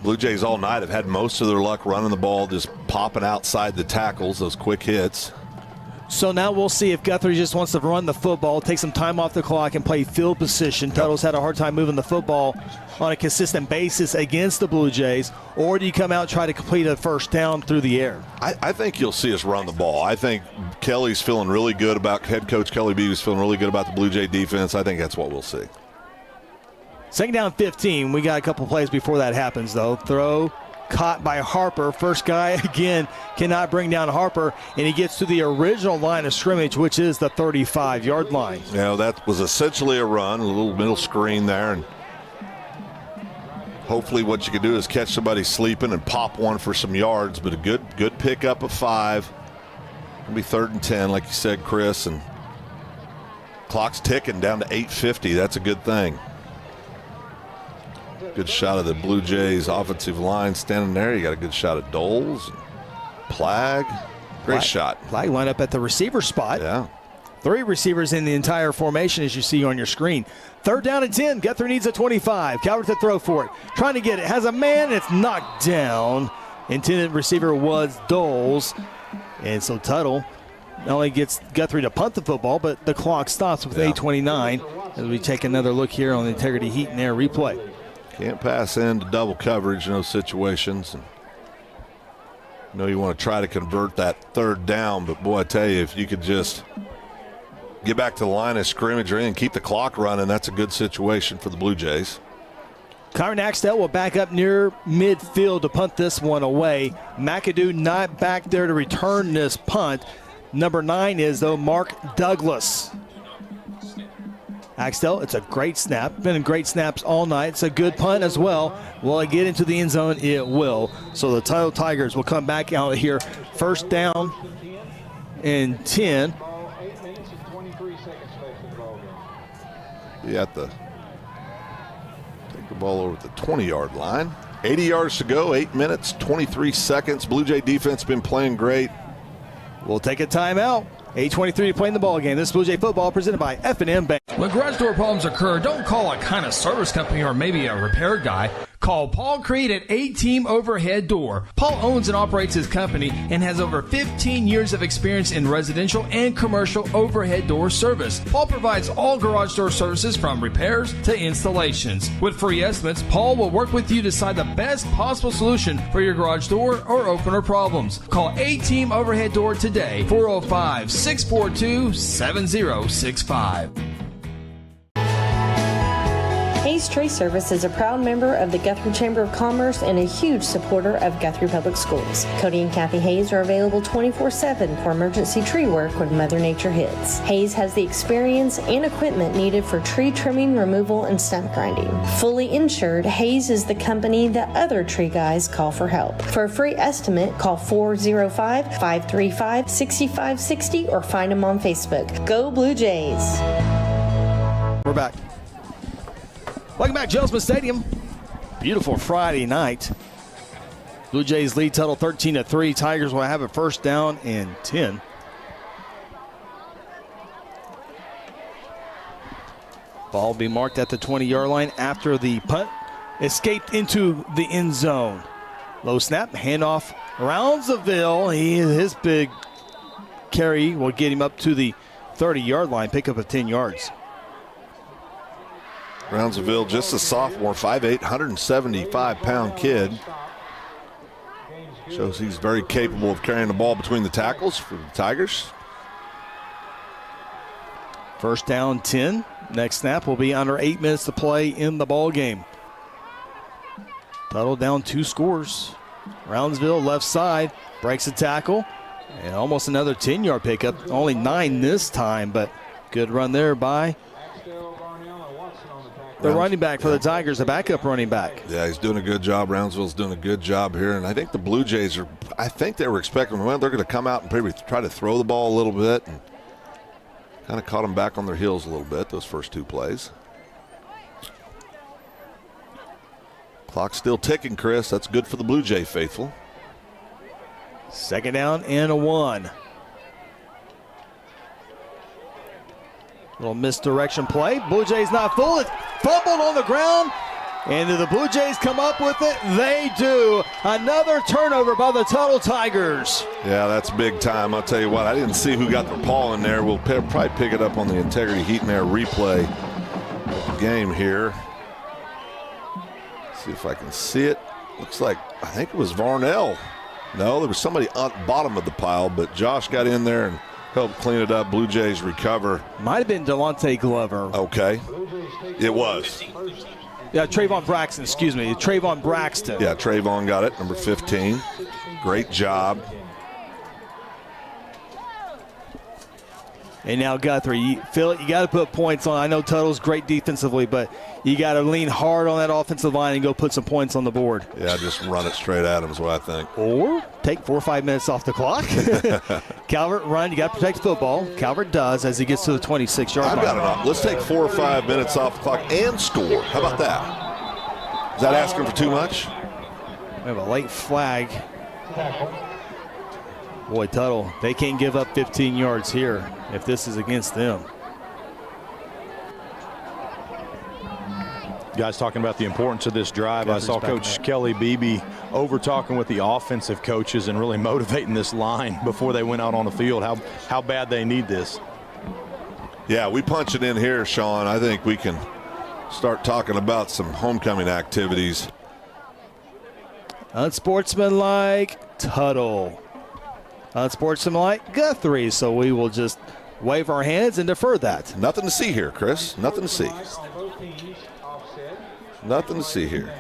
Blue Jays all night have had most of their luck running the ball, just popping outside the tackles, those quick hits. So now we'll see if Guthrie just wants to run the football, take some time off the clock, and play field position. Tuttle's had a hard time moving the football on a consistent basis against the Blue Jays. Or do you come out and try to complete a first down through the air? I think you'll see us run the ball. I think Kelly's feeling really good about, head coach Kelly Beavy's feeling really good about the Blue Jay defense. I think that's what we'll see. 2nd down 15. We got a couple plays before that happens, though. Throw caught by Harper. First guy, again, cannot bring down Harper, and he gets to the original line of scrimmage, which is the 35-yard line. That was essentially a run, a little middle screen there, and hopefully what you can do is catch somebody sleeping and pop one for some yards, but a good pickup of 5. It'll be 3rd and 10, like you said, Chris, and clock's ticking down to 8:50. That's a good thing. Good shot of the Blue Jays offensive line standing there. You got a good shot of Doles, Plag. Great shot. Plag lined up at the receiver spot. Yeah. 3 receivers in the entire formation, as you see on your screen. 3rd down and 10. Guthrie needs a 25. Calvert to throw for it. Trying to get it. Has a man. It's knocked down. Intended receiver was Doles. And so Tuttle not only gets Guthrie to punt the football, but the clock stops with 8:29 as we take another look here on the Integrity Heat and Air replay. Can't pass into double coverage in those situations. And you want to try to convert that 3rd down, but boy, I tell you, if you could just get back to the line of scrimmage and keep the clock running, that's a good situation for the Blue Jays. Kyron Axtell will back up near midfield to punt this one away. McAdoo not back there to return this punt. Number 9 is, though, Mark Douglas. Axtell, it's a great snap. Been in great snaps all night. It's a good punt as well. Will it get into the end zone? It will. So the Tuttle Tigers will come back out here. 1st down and 10. You have to take the ball over at the 20-yard line. 80 yards to go, 8 minutes, 23 seconds. Blue Jay defense been playing great. We'll take a timeout. 8:23 to play in the ball game. This is Blue Jay football presented by F&M Bank. When garage door problems occur, don't call a kind of service company or maybe a repair guy. Call Paul Creed at A-Team Overhead Door. Paul owns and operates his company and has over 15 years of experience in residential and commercial overhead door service. Paul provides all garage door services from repairs to installations. With free estimates, Paul will work with you to decide the best possible solution for your garage door or opener problems. Call A-Team Overhead Door today, 405-642-7065. Hayes Tree Service is a proud member of the Guthrie Chamber of Commerce and a huge supporter of Guthrie Public Schools. Cody and Kathy Hayes are available 24/7 for emergency tree work when Mother Nature hits. Hayes has the experience and equipment needed for tree trimming, removal, and stump grinding. Fully insured, Hayes is the company that other tree guys call for help. For a free estimate, call 405-535-6560 or find them on Facebook. Go Blue Jays! We're back. Welcome back, Jonesman Stadium. Beautiful Friday night. Blue Jays lead Tuttle 13-3. Tigers will have a first down and 10. Ball will be marked at the 20-yard line after the punt escaped into the end zone. Low snap, handoff around Seville. His big carry will get him up to the 30-yard line, pick up of 10 yards. Brownsville, just a sophomore, 5'8", 175-pound kid. Shows he's very capable of carrying the ball between the tackles for the Tigers. First down, 10. Next snap will be under 8 minutes to play in the ball game. Tuttle down 2 scores. Brownsville left side, breaks a tackle, and almost another 10-yard pickup. Only 9 this time, but good run there by the running back for the Tigers, the backup running back. Yeah, he's doing a good job. Brownsville's doing a good job here. And I think the Blue Jays I think they were expecting, well, they're going to come out and probably try to throw the ball a little bit. And kind of caught them back on their heels a little bit, those first 2 plays. Clock's still ticking, Chris. That's good for the Blue Jay faithful. Second down and a 1. Little misdirection play. Blue Jays not full. It's fumbled on the ground. And do the Blue Jays come up with it? They do. Another turnover by the Tuttle Tigers. Yeah, that's big time. I'll tell you what, I didn't see who got their paw in there. We'll probably pick it up on the Integrity Heat and Air replay of the game here. See if I can see it. Looks like, I think it was Varnell. No, there was somebody on the bottom of the pile, but Josh got in there and helped clean it up. Blue Jays recover. Might have been Delonte Glover. Okay. It was. Yeah, Trayvon Braxton, excuse me. Trayvon Braxton. Yeah, Trayvon got it, number 15. Great job. And now Guthrie, Phil, you got to put points on. I know Tuttle's great defensively, but you got to lean hard on that offensive line and go put some points on the board. Yeah, just run it straight at him is what I think. Or take 4 or 5 minutes off the clock. Calvert, run. You got to protect the football. Calvert does as he gets to the 26-yard line. I've got it up. Let's take 4 or 5 minutes off the clock and score. How about that? Is that asking for too much? We have a late flag. Boy, Tuttle, they can't give up 15 yards here if this is against them. Guys talking about the importance of this drive. I saw Coach Kelly Beebe over talking with the offensive coaches and really motivating this line before they went out on the field, how bad they need this. Yeah, we punch it in here, Sean. I think we can start talking about some homecoming activities. Unsportsmanlike Tuttle. Unsportsmanlike Guthrie. So we will just wave our hands and defer that. Nothing to see here, Chris. Nothing to see. Nothing to see here.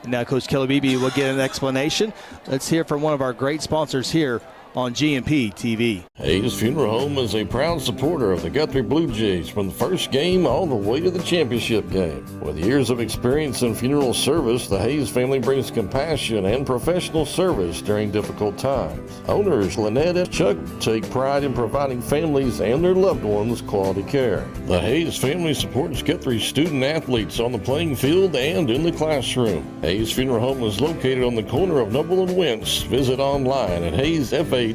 Now Coach Kelly Beebe will get an explanation. Let's hear from one of our great sponsors here on GMP TV. Hayes Funeral Home is a proud supporter of the Guthrie Bluejays from the first game all the way to the championship game. With years of experience in funeral service, the Hayes family brings compassion and professional service during difficult times. Owners Lynette and Chuck take pride in providing families and their loved ones quality care. The Hayes family supports Guthrie student athletes on the playing field and in the classroom. Hayes Funeral Home is located on the corner of Noble and Wentz. Visit online at hayesfh.com.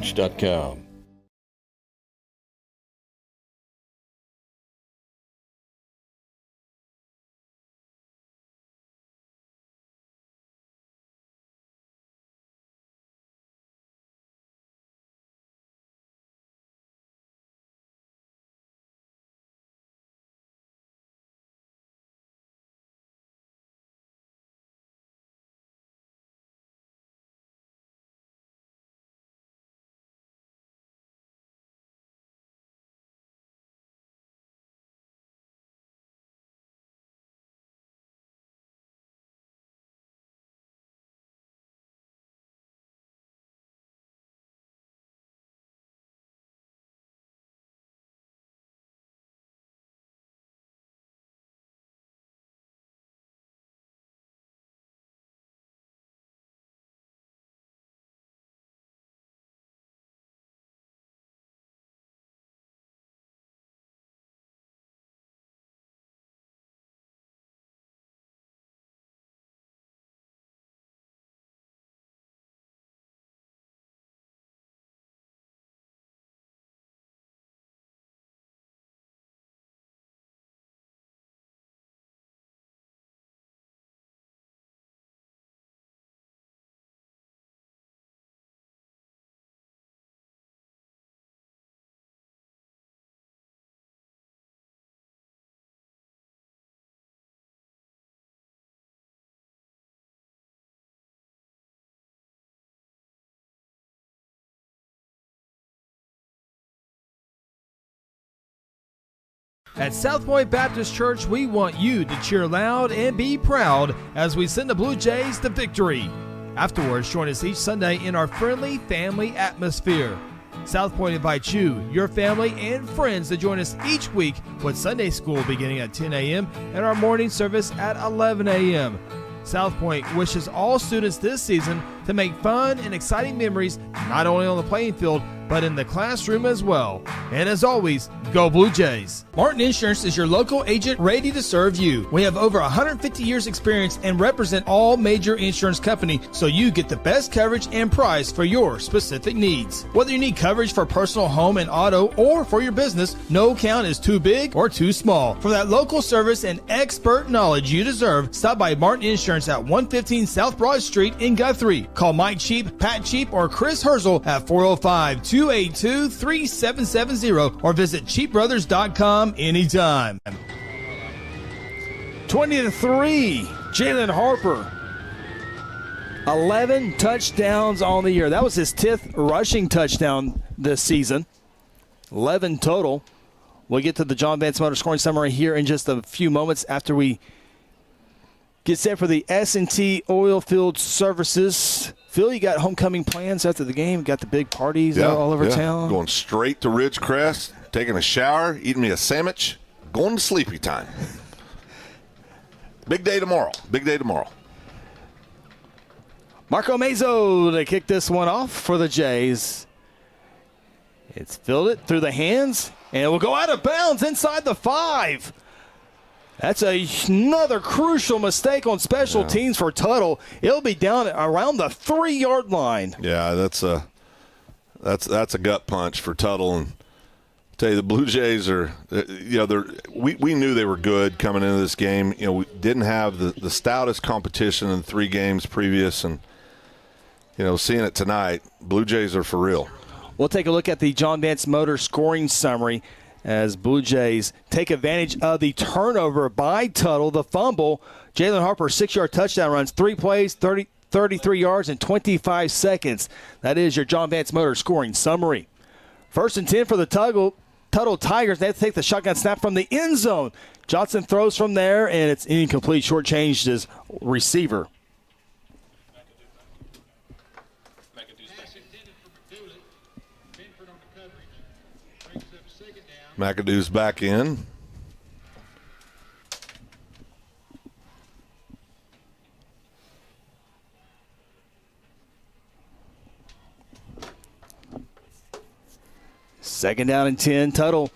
At South Point Baptist Church, we want you to cheer loud and be proud as we send the Blue Jays to victory. Afterwards, join us each Sunday in our friendly family atmosphere. South Point invites you, your family, and friends to join us each week with Sunday school beginning at 10 a.m. and our morning service at 11 a.m. South Point wishes all students this season to make fun and exciting memories not only on the playing field, but in the classroom as well. And as always, go Blue Jays. Martin Insurance is your local agent ready to serve you. We have over 150 years experience and represent all major insurance companies so you get the best coverage and price for your specific needs. Whether you need coverage for personal, home, and auto or for your business, no account is too big or too small. For that local service and expert knowledge you deserve, stop by Martin Insurance at 115 South Broad Street in Guthrie. Call Mike Cheap, Pat Cheap, or Chris Herzel at 405-282-3770 or visit cheapbrothers.com anytime. 20-3, Jalen Harper. 11 touchdowns on the year. That was his 10th rushing touchdown this season. 11 total. We'll get to the John Vance Motor scoring summary here in just a few moments after we get set for the S&T Oilfield Services. Phil, you got homecoming plans after the game? Got the big parties all over town? Going straight to Ridgecrest, taking a shower, eating me a sandwich, going to sleepy time. Big day tomorrow. Big day tomorrow. Marco Mazzo to kick this one off for the Jays. It's fielded through the hands, and it will go out of bounds inside the 5. That's another crucial mistake on special teams for Tuttle. It'll be down around the 3-yard line. Yeah, that's a gut punch for Tuttle. And I tell you, the Blue Jays are, we knew they were good coming into this game. We didn't have the stoutest competition in the 3 games previous, and seeing it tonight, Blue Jays are for real. We'll take a look at the John Vance Motor scoring summary as Blue Jays take advantage of the turnover by Tuttle, the fumble. Jalen Harper, 6-yard touchdown runs, 3 plays, 33 yards in 25 seconds. That is your John Vance Motor scoring summary. 1st and 10 for the Tuttle Tigers. They have to take the shotgun snap from the end zone. Johnson throws from there, and it's incomplete, shortchanged his receiver. McAdoo's back in. Second down and 10. Tuttle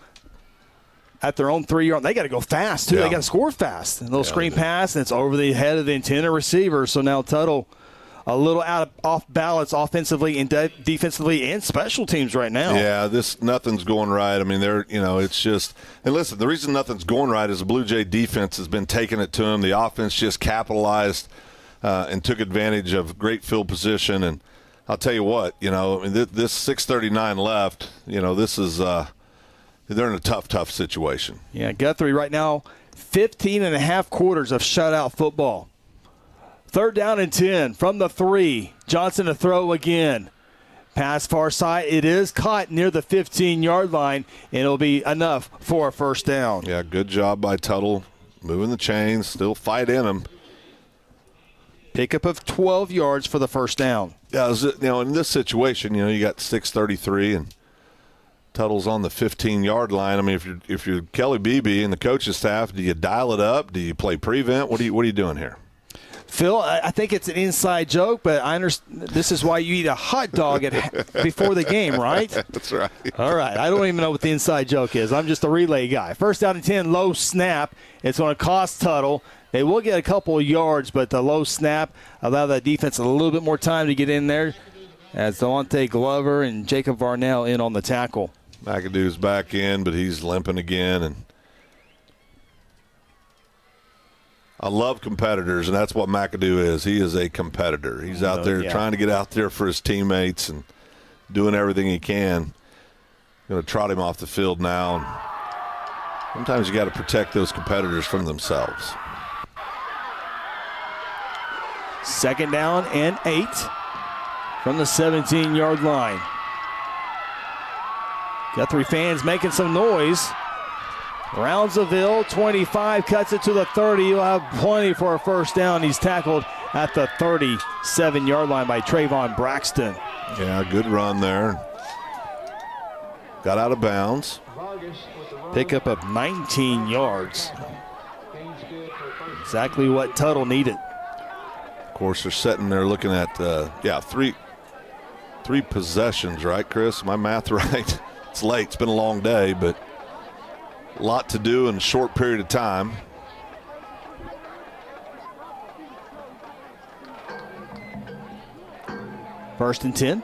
at their own 3-yard. They got to go fast, too. Yeah. They got to score fast. A little screen pass, and it's over the head of the intended receiver. So now Tuttle a little off balance offensively and defensively and special teams right now. Yeah, nothing's going right. I mean, it's just – and listen, the reason nothing's going right is the Blue Jay defense has been taking it to them. The offense just capitalized and took advantage of great field position. And I'll tell you what, this 6:39 left, this is they're in a tough situation. Yeah, Guthrie right now, 15 and a half quarters of shutout football. 3rd down and 10 from the 3. Johnson to throw again. Pass far side. It is caught near the 15-yard line, and it'll be enough for a 1st down. Yeah, good job by Tuttle. Moving the chains, still fight in them. Pickup of 12 yards for the 1st down. Yeah, in this situation, you got 6:33 and Tuttle's on the 15-yard line. I mean, if you're Kelly Beebe and the coaching staff, do you dial it up? Do you play prevent? What are you doing here? Phil, I think it's an inside joke, but I understand this is why you eat a hot dog before the game, right? That's right. All right. I don't even know what the inside joke is. I'm just a relay guy. 1st down and 10, low snap. It's going to cost Tuttle. They will get a couple of yards, but the low snap allow that defense a little bit more time to get in there as Delonte Glover and Jacob Varnell in on the tackle. McAdoo's back in, but he's limping again, and I love competitors, and that's what McAdoo is. He is a competitor. He's out there trying to get out there for his teammates and doing everything he can. Going to trot him off the field now. And sometimes you got to protect those competitors from themselves. 2nd down and 8 from the 17-yard line. Guthrie fans making some noise. Roundsville, 25, cuts it to the 30. He'll have plenty for a first down. He's tackled at the 37-yard line by Trayvon Braxton. Yeah, good run there. Got out of bounds. Pickup of 19 yards. Exactly what Tuttle needed. Of course, they're sitting there looking at, three possessions, right, Chris? My math right? It's late. It's been a long day, but a lot to do in a short period of time. First and 10.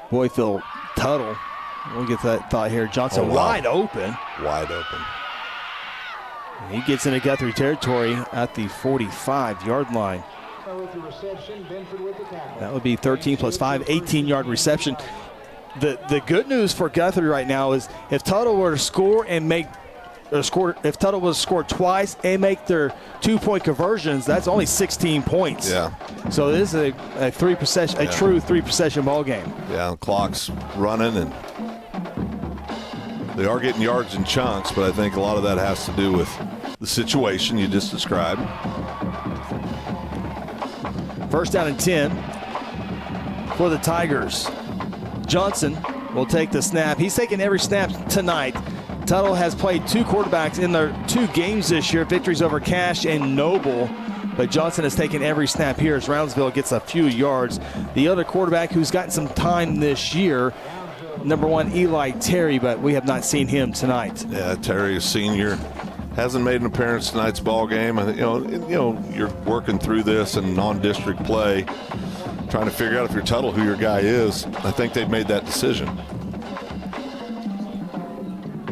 Boyfield Tuttle. We'll get that thought here. Johnson wide open. Wide open. He gets into Guthrie territory at the 45-yard line. That would be 13 plus 5, 18-yard reception. The good news for Guthrie right now is if Tuttle were to score and if Tuttle was to score twice and make their 2-point conversions, that's only 16 points. Yeah. So this is a true three-possession ball game. Yeah, the clock's running, and they are getting yards in chunks, but I think a lot of that has to do with the situation you just described. First down and 10 for the Tigers. Johnson will take the snap. He's taking every snap tonight. Tuttle has played two quarterbacks in their 2 games this year, victories over Cash and Noble. But Johnson has taken every snap here as Roundsville gets a few yards. The other quarterback who's gotten some time this year, number 1, Eli Terry, but we have not seen him tonight. Yeah, Terry, a senior, hasn't made an appearance tonight's ball game. You're working through this in non-district play, trying to figure out if you're Tuttle who your guy is. I think they've made that decision.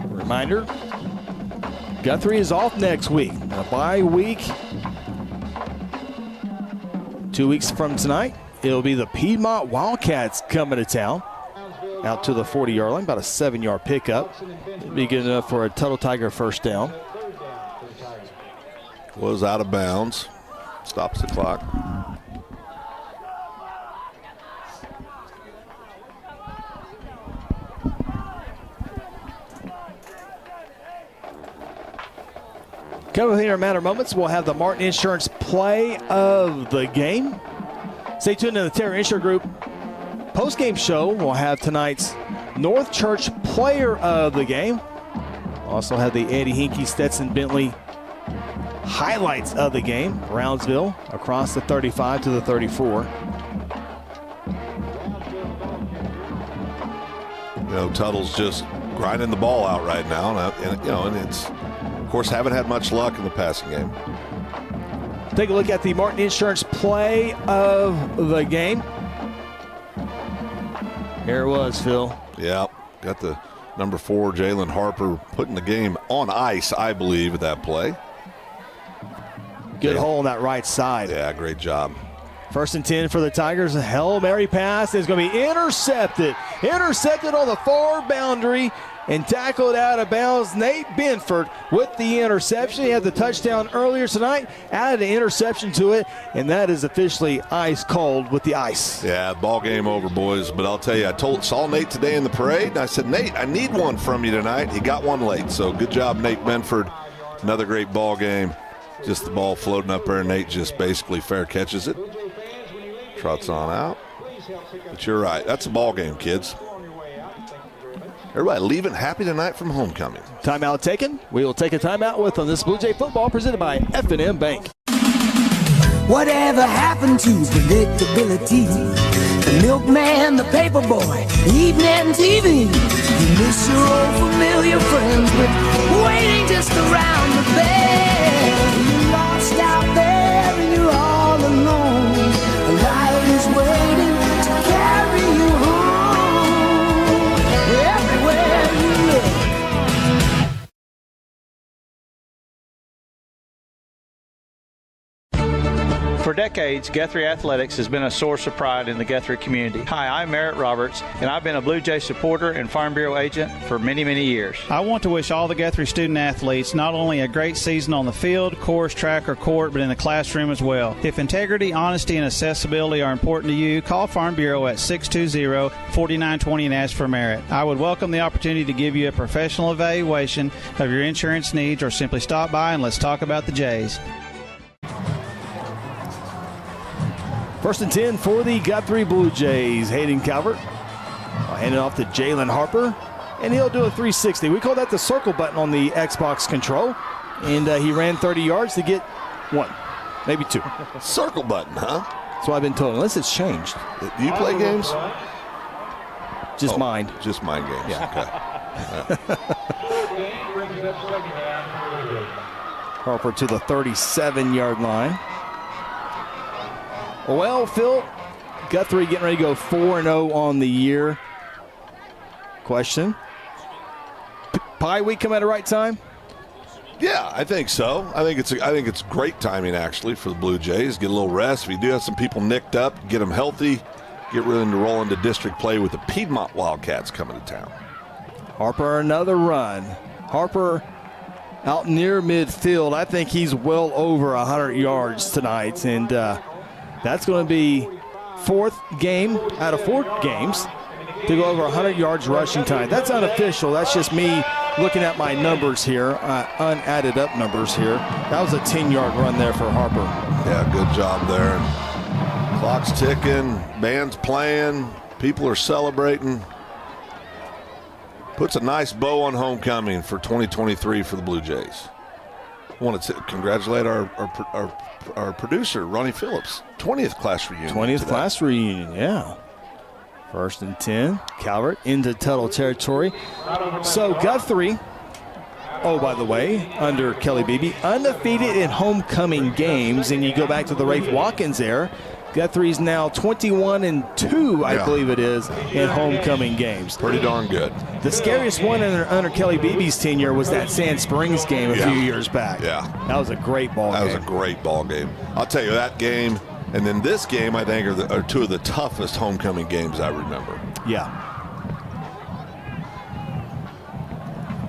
Reminder, Guthrie is off next week. A bye week. 2 weeks from tonight, it'll be the Piedmont Wildcats coming to town. Out to the 40-yard line, about a 7-yard pickup. It'll be good enough for a Tuttle Tiger first down. Was out of bounds. Stops the clock. Coming here in a matter of moments, we'll have the Martin Insurance play of the game. Stay tuned to the Terra Insure Group post-game show. We'll have tonight's North Church player of the game. Also have the Eddie Hinkey Stetson Bentley highlights of the game. Brownsville across the 35 to the 34. Tuttle's just grinding the ball out right now, and it's, of course, haven't had much luck in the passing game. Take a look at the Martin Insurance play of the game. Here it was, Phil. Yeah, got the number 4, Jalen Harper, putting the game on ice, I believe, at that play. Good hole on that right side. Yeah, great job. First and 10 for the Tigers. A Hail Mary pass is going to be intercepted. Intercepted on the far boundary and tackled out of bounds. Nate Benford with the interception. He had the touchdown earlier tonight, added an interception to it, and that is officially ice cold with the ice. Yeah, ball game over, boys. But I'll tell you, saw Nate today in the parade, and I said, Nate, I need one from you tonight. He got one late, so good job, Nate Benford. Another great ball game. Just the ball floating up there, and Nate just basically fair catches it. Trots on out. But you're right. That's a ball game, kids. Everybody leaving happy tonight from homecoming. Timeout taken. We will take a timeout with on this Blue Jay football presented by F&M Bank. Whatever happened to predictability? The milkman, the paper boy, evening TV. You miss your old familiar friends, but waiting just around the bend. You're lost out there and you're all alone. A light is waiting to carry you home. Everywhere you look. For decades, Guthrie Athletics has been a source of pride in the Guthrie community. Hi, I'm Merritt Roberts, and I've been a Blue Jay supporter and Farm Bureau agent for many, many years. I want to wish all the Guthrie student athletes not only a great season on the field, course, track, or court, but in the classroom as well. If integrity, honesty, and accessibility are important to you, call Farm Bureau at 620-4920 and ask for Merritt. I would welcome the opportunity to give you a professional evaluation of your insurance needs, or simply stop by and let's talk about the Jays. 1st and 10 for the Guthrie Blue Jays. Hayden Calvert will hand it off to Jalen Harper, and he'll do a 360. We call that the circle button on the Xbox control, and he ran 30 yards to get 1, maybe 2. Circle button, huh? That's what I've been told, unless it's changed. Do you play games? Just mind. Just mind games. Yeah. Okay. Harper to the 37-yard line. Well, Phil, Guthrie getting ready to go 4-0 on the year. Question: Pie week come at the right time? Yeah, I think so. I think it's great timing actually for the Blue Jays. Get a little rest. If you do have some people nicked up, get them healthy. Get ready to roll into district play with the Piedmont Wildcats coming to town. Harper another run. Harper out near midfield. I think he's well over 100 yards tonight, and that's going to be 4th game out of 4 games to go over 100 yards rushing time. That's unofficial. That's just me looking at my numbers here, unadded up numbers here. That was a 10-yard run there for Harper. Yeah, good job there. Clock's ticking, band's playing, people are celebrating. Puts a nice bow on homecoming for 2023 for the Blue Jays. I want to congratulate our producer, Ronnie Phillips. 20th class reunion. 20th class reunion, yeah. 1st and 10. Calvert into Tuttle territory. So Guthrie, oh, by the way, under Kelly Beebe, undefeated in homecoming games. And you go back to the Rafe Watkins era. Guthrie's now 21-2, I believe it is, in homecoming games. Pretty darn good. The scariest one under Kelly Beebe's tenure was that Sand Springs game a few years back. Yeah. That was a great ball game. That was a great ball game. I'll tell you, that game and then this game, I think, are 2 of the toughest homecoming games I remember. Yeah.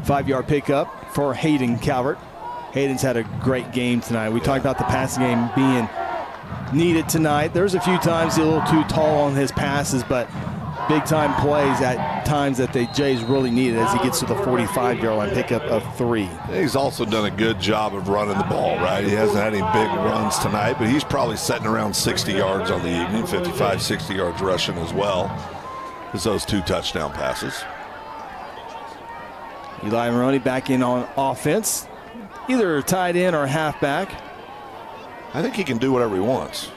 5-yard pickup for Hayden Calvert. Hayden's had a great game tonight. We talked about the passing game being needed tonight. There's a few times he's a little too tall on his passes, but big-time plays at times that the Jays really needed as he gets to the 45-yard line, pickup of 3. He's also done a good job of running the ball, right? He hasn't had any big runs tonight, but he's probably setting around 60 yards on the evening, 55, 60 yards rushing as well as those 2 touchdown passes. Eli Maroney back in on offense, either tight end or halfback. I think he can do whatever he wants.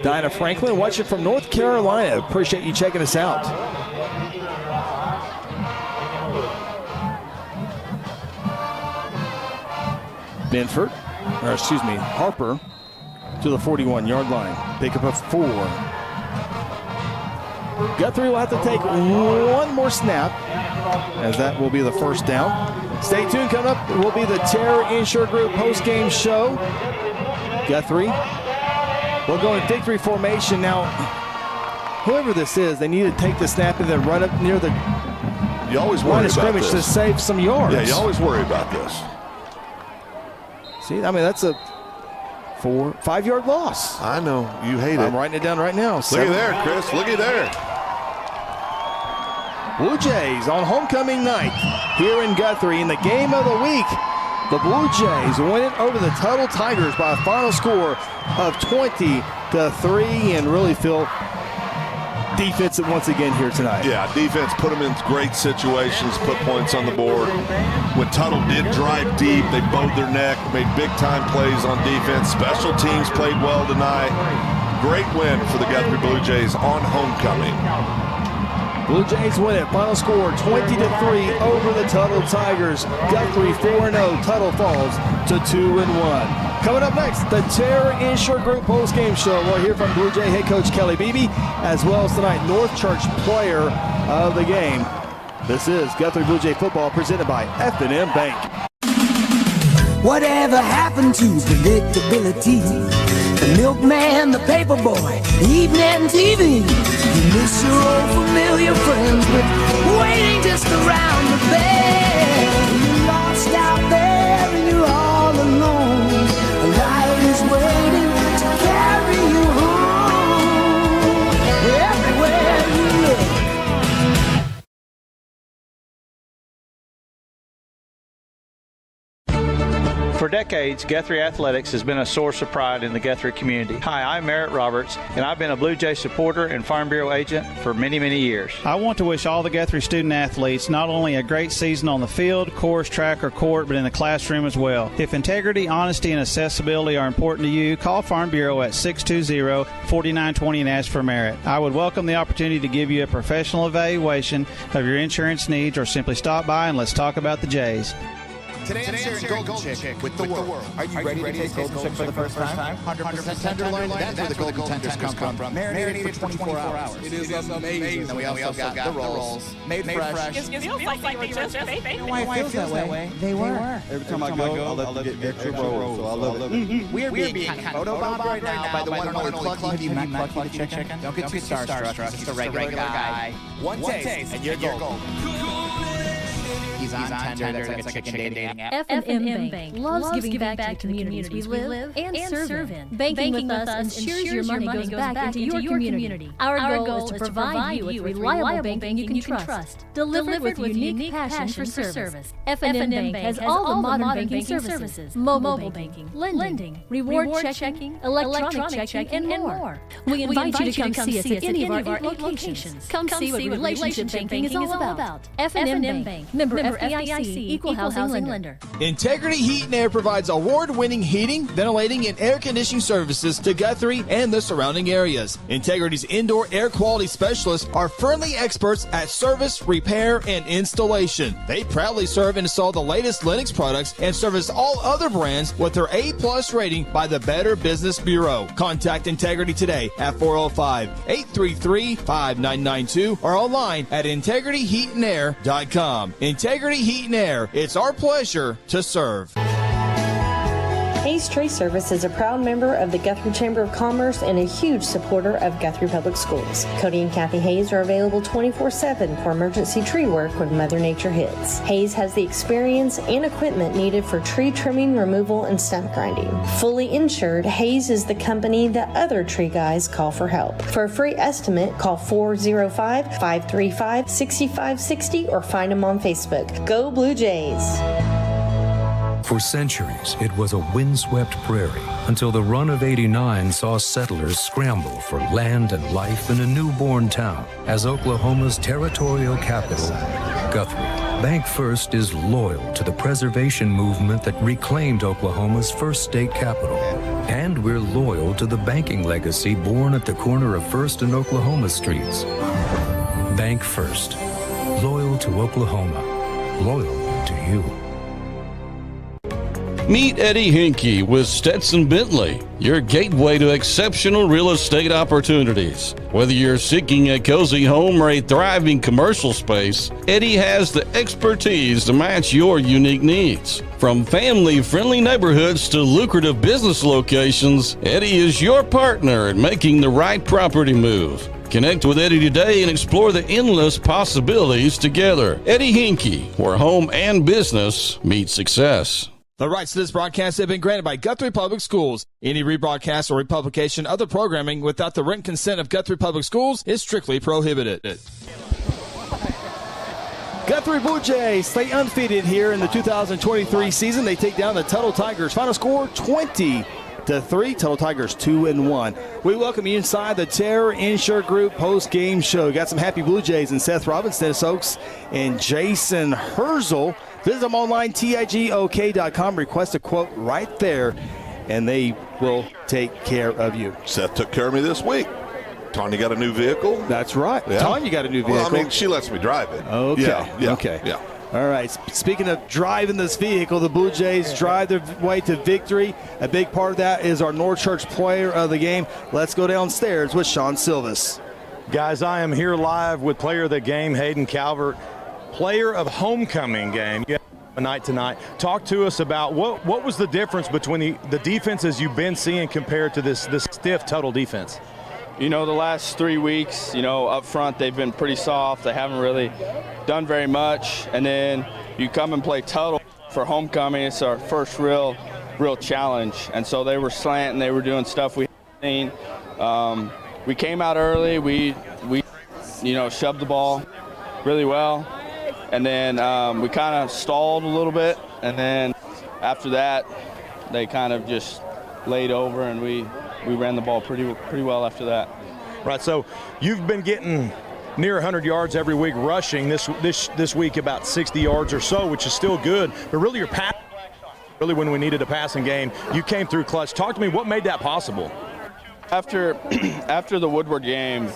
Dinah Franklin watching from North Carolina. Appreciate you checking us out. Harper to the 41-yard line. Pickup of 4. Guthrie will have to take 1 more snap, as that will be the 1st down. Stay tuned. Coming up will be the Terror Insure Group post-game show. Guthrie will go in victory formation. Now, whoever this is, they need to take the snap and then run up near the line of scrimmage to save some yards. Yeah, you always worry about this. See, I mean, that's a 5-yard loss. I know. You hate it. I'm writing it down right now. Look at there, Chris. Look at there. Blue Jays on homecoming night here in Guthrie in the game of the week. The Blue Jays win it over the Tuttle Tigers by a final score of 20-3, and really feel defense once again here tonight. Yeah, defense put them in great situations, put points on the board. When Tuttle did drive deep, they bowed their neck, made big-time plays on defense. Special teams played well tonight. Great win for the Guthrie Blue Jays on homecoming. Blue Jays win it. Final score 20-3 over the Tuttle Tigers. Guthrie 4-0. Tuttle falls to 2-1. Coming up next, the Terror Insure Group postgame show. We'll hear from Blue Jay head coach Kelly Beebe, as well as tonight North Church player of the game. This is Guthrie Blue Jay football presented by F&M Bank. Whatever happened to predictability? The milkman, the paperboy, evening TV. You miss your old familiar friends, but waiting just around the bend. You're lost out there and you're all alone. A light is waiting to carry you home. Everywhere you look. For decades, Guthrie Athletics has been a source of pride in the Guthrie community. Hi, I'm Merritt Roberts, and I've been a Blue Jay supporter and Farm Bureau agent for many, many years. I want to wish all the Guthrie student athletes not only a great season on the field, course, track, or court, but in the classroom as well. If integrity, honesty, and accessibility are important to you, call Farm Bureau at 620-4920 and ask for Merritt. I would welcome the opportunity to give you a professional evaluation of your insurance needs, or simply stop by and let's talk about the Jays. Today I'm sharing Golden Chick with the world. Are you ready to taste Golden Chick for the first time? 100% tenderloin. That's where the Golden Tenders come from. Marinated for 24 hours. It is amazing. And we also got the rolls. Made fresh. It feels like they were just baked. You know why it feels that way? They were. Every time I go, I let them get extra rolls, so I love it. We're being kind of photobombed right now by the one and only Clucky. Have you met Clucky the chicken? Don't get too starstruck. He's just a regular guy. One taste and you're golden. He's on Tender. That's like a chicken dating app. F&M Bank loves giving back to the communities we live and serve in. Banking with us ensures your money goes back into your community. Our goal is to provide you with reliable banking you can trust, delivered with unique passion for service. F&M Bank has all the modern banking services: mobile banking, lending, reward checking, electronic checking, and more. We invite you to come see us at any of our 8 locations. Come see what relationship banking is all about. F&M Bank, member FDIC, equal housing lender. Integrity Heat and Air provides award-winning heating, ventilating, and air conditioning services to Guthrie and the surrounding areas. Integrity's indoor air quality specialists are friendly experts at service, repair, and installation. They proudly serve and install the latest Linux products and service all other brands with their A+ rating by the Better Business Bureau. Contact Integrity today at 405-833-5992 or online at integrityheatandair.com. Integrity Heat and Air. It's our pleasure to serve. Hayes Tree Service is a proud member of the Guthrie Chamber of Commerce and a huge supporter of Guthrie Public Schools. Cody and Kathy Hayes are available 24/7 for emergency tree work when Mother Nature hits. Hayes has the experience and equipment needed for tree trimming, removal, and stump grinding. Fully insured, Hayes is the company that other tree guys call for help. For a free estimate, call 405-535-6560 or find them on Facebook. Go Blue Jays! For centuries, it was a windswept prairie until the run of '89 saw settlers scramble for land and life in a newborn town as Oklahoma's territorial capital, Guthrie. Bank First is loyal to the preservation movement that reclaimed Oklahoma's first state capital. And we're loyal to the banking legacy born at the corner of First and Oklahoma Streets. Bank First. Loyal to Oklahoma. Loyal to you. Meet Eddie Hinkey with Stetson Bentley, your gateway to exceptional real estate opportunities. Whether you're seeking a cozy home or a thriving commercial space, Eddie has the expertise to match your unique needs. From family-friendly neighborhoods to lucrative business locations, Eddie is your partner in making the right property move. Connect with Eddie today and explore the endless possibilities together. Eddie Hinkey, where home and business meet success. The rights to this broadcast have been granted by Guthrie Public Schools. Any rebroadcast or republication of the programming without the written consent of Guthrie Public Schools is strictly prohibited. Guthrie Bluejays stay undefeated here in the 2023 season. They take down the Tuttle Tigers. Final score 20-3. Tuttle Tigers 2-1. We welcome you inside the Terror Insure Group post-game show. Got some happy Blue Jays and Seth Robinson, Dennis Oaks, and Jason Herzl. Visit them online, TIGOK.com. Request a quote right there, and they will take care of you. Seth took care of me this week. Tanya got a new vehicle. That's right. Yeah. Tanya got a new vehicle. Well, I mean, she lets me drive it. Okay. Yeah. Okay. Yeah. All right. Speaking of driving this vehicle, the Blue Jays drive their way to victory. A big part of that is our North Church player of the game. Let's go downstairs with Sean Silvis. Guys, I am here live with player of the game, Hayden Calvert. Player of homecoming game. night tonight. Talk to us about what was the difference between the defenses you've been seeing compared to this stiff Tuttle defense? You know, the last 3 weeks, up front they've been pretty soft. They haven't really done very much. And then you come and play Tuttle for homecoming. It's our first real challenge. And so they were slanting. They were doing stuff we hadn't seen. We came out early. We shoved the ball really well. And then we kind of stalled a little bit. And then after that, they kind of just laid over, and we ran the ball pretty well after that. Right, so you've been getting near 100 yards every week rushing. This week about 60 yards or so, which is still good. But really your pass, really when we needed a passing game, you came through clutch. Talk to me, what made that possible? After the Woodward game,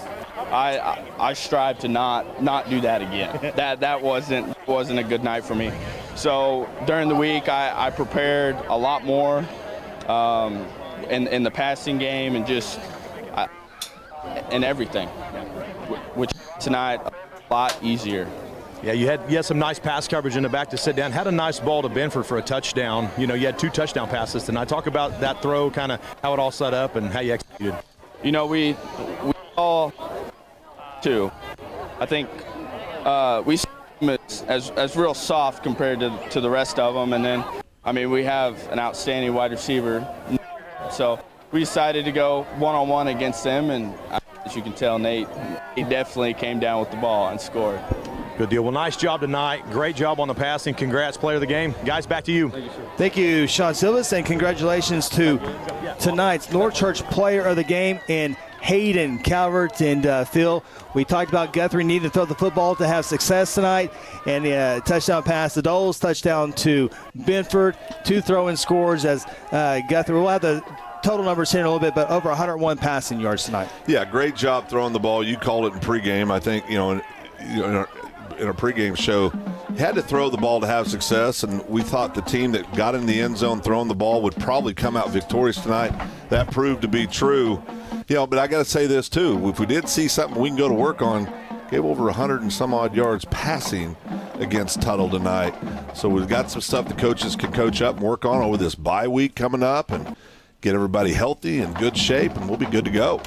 I strive to not do that again. That wasn't a good night for me. So during the week, I prepared a lot more in the passing game and just in everything, which tonight a lot easier. Yeah, you had some nice pass coverage in the back to sit down. Had a nice ball to Benford for a touchdown. You had 2 touchdown passes tonight. Talk about that throw, kind of how it all set up and how you executed. We all too. I think we see them as real soft compared to the rest of them, and then we have an outstanding wide receiver, so we decided to go one-on-one against them, and as you can tell, Nate, he definitely came down with the ball and scored. Good deal. Well, nice job tonight. Great job on the passing. Congrats, player of the game. Guys, back to you. Thank you, Sean Silvas, and congratulations to tonight's North Church player of the game in Hayden Calvert. And Phil, we talked about Guthrie needing to throw the football to have success tonight, and the touchdown pass to Doles, touchdown to Benford, 2 throw-in scores as Guthrie. We'll have the total numbers here in a little bit, but over 101 passing yards tonight. Yeah, great job throwing the ball. You called it in pregame. I think, in our pregame show, had to throw the ball to have success, and we thought the team that got in the end zone throwing the ball would probably come out victorious tonight. That proved to be true. But I got to say this too. If we did see something we can go to work on, gave over 100 and some odd yards passing against Tuttle tonight. So we've got some stuff the coaches can coach up and work on over this bye week coming up and get everybody healthy and good shape, and we'll be good to go.